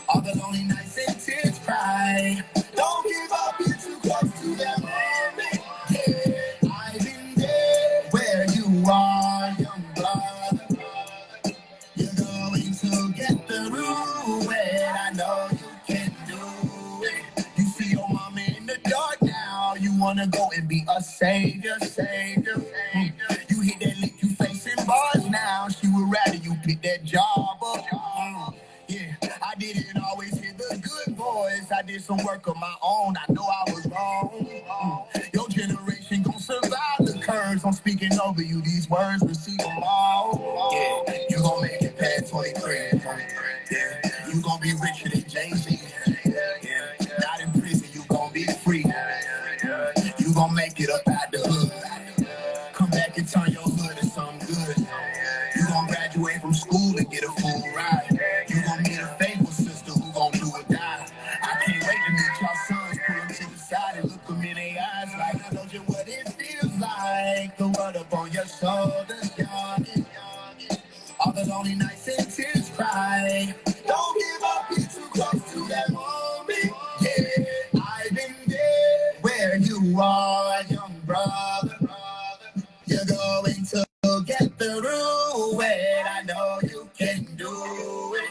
All the lonely nights and tears cry. Don't give up, you're too close to that moment. Yeah, I've been there where you are, young brother. You're going wanna go and be a savior. You hit that lick, you facing bars now. She would rather you pick that job up. Yeah, I didn't always hear the good voice. I did some work of my own. I know I was wrong. Your generation gon' survive the curves. I'm speaking over you. These words, receive them all. Yeah, you gon' make it past 23. Yeah, you gon' be richer than Jay-Z. Yeah, not in prison, you gon' be free. You gon' make it up out the hood. Come back and turn your hood to something good. You gon' graduate from school and get a full ride. You gon' meet a faithful sister who gon' do or die. I can't wait to meet y'all sons. Pull them to the side and look them in their eyes like, I told you what it feels like. The world up on your shoulders, young. All the lonely nights and tears cry. Don't give up, you're too close to that moment. Yeah, I've been there where you are, young brother. You're going to get through it. I know you can do it.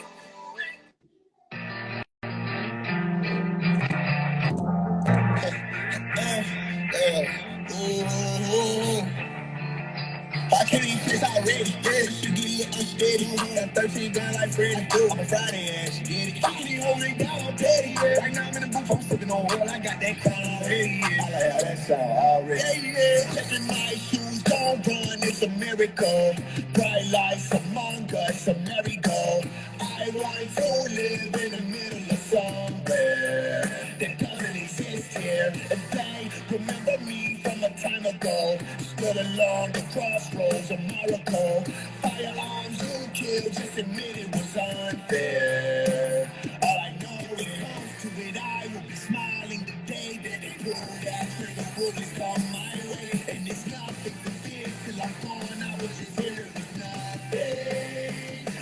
I can't even fix already. Yeah, she get a little unsteady. I'm 13 gun like Freddy. I'm a Friday ass, she get it. She can even hold it down, I'm petty. Yeah. Right now I'm in the booth, I'm sipping on oil. I got that crown already. Yeah. I like how that sound already. Yeah. Checking my shoes, don't run, it's a miracle. Bright lights among us, a merry-go. I want to live in the middle of somewhere that doesn't exist here. If they remember me from a time ago, stood along the crossroads of miracle. Firearms you killed, just admit it was unfair. All I know is comes to it, I will be smiling the day that they pull that trigger. Bullets come my way, and it's nothing to fear till I'm gone. I was just here, it was nothing.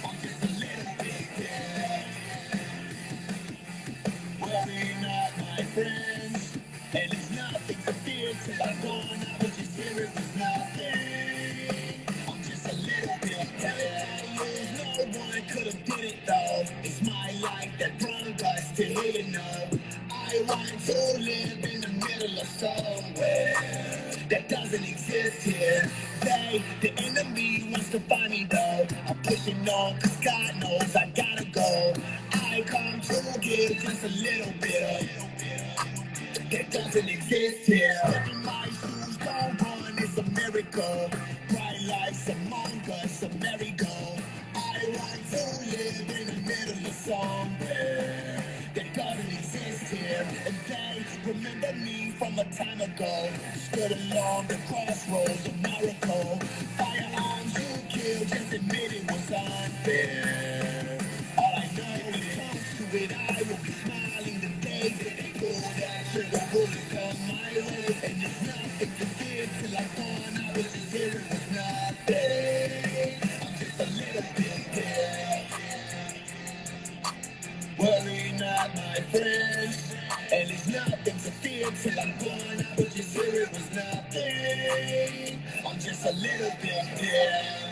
I'm just a little bit dead. Worry not, my friends, and it's nothing to fear till I'm gone. I was just here, it was nothing. I'm just a little bit dead. No one could have did it though. It's my life that brought us to here now. I want to live in the middle of somewhere that doesn't exist here. They, the enemy, wants to find me though. I'm pushing on, cause God knows I gotta go. I come to give just a little bit of that doesn't exist here. Stepping my shoes, don't run, it's a miracle. Bright lights among us, a merry-go. I want to live in the middle of somewhere that doesn't exist here. And they remember me from a time ago. Stood along the crossroads of miracle. Firearms you killed, just admit it was unfair. All I know is comes to it, I will be smiling the day that they pull that trigger. Bullets come my way, and it's nothing to fear till I'm gone. I was just here, it was nothing. I'm just a little bit dead. Worry not, my friends, and it's nothing to fear till I'm gone. I was just here, it was nothing. I'm just a little bit dead.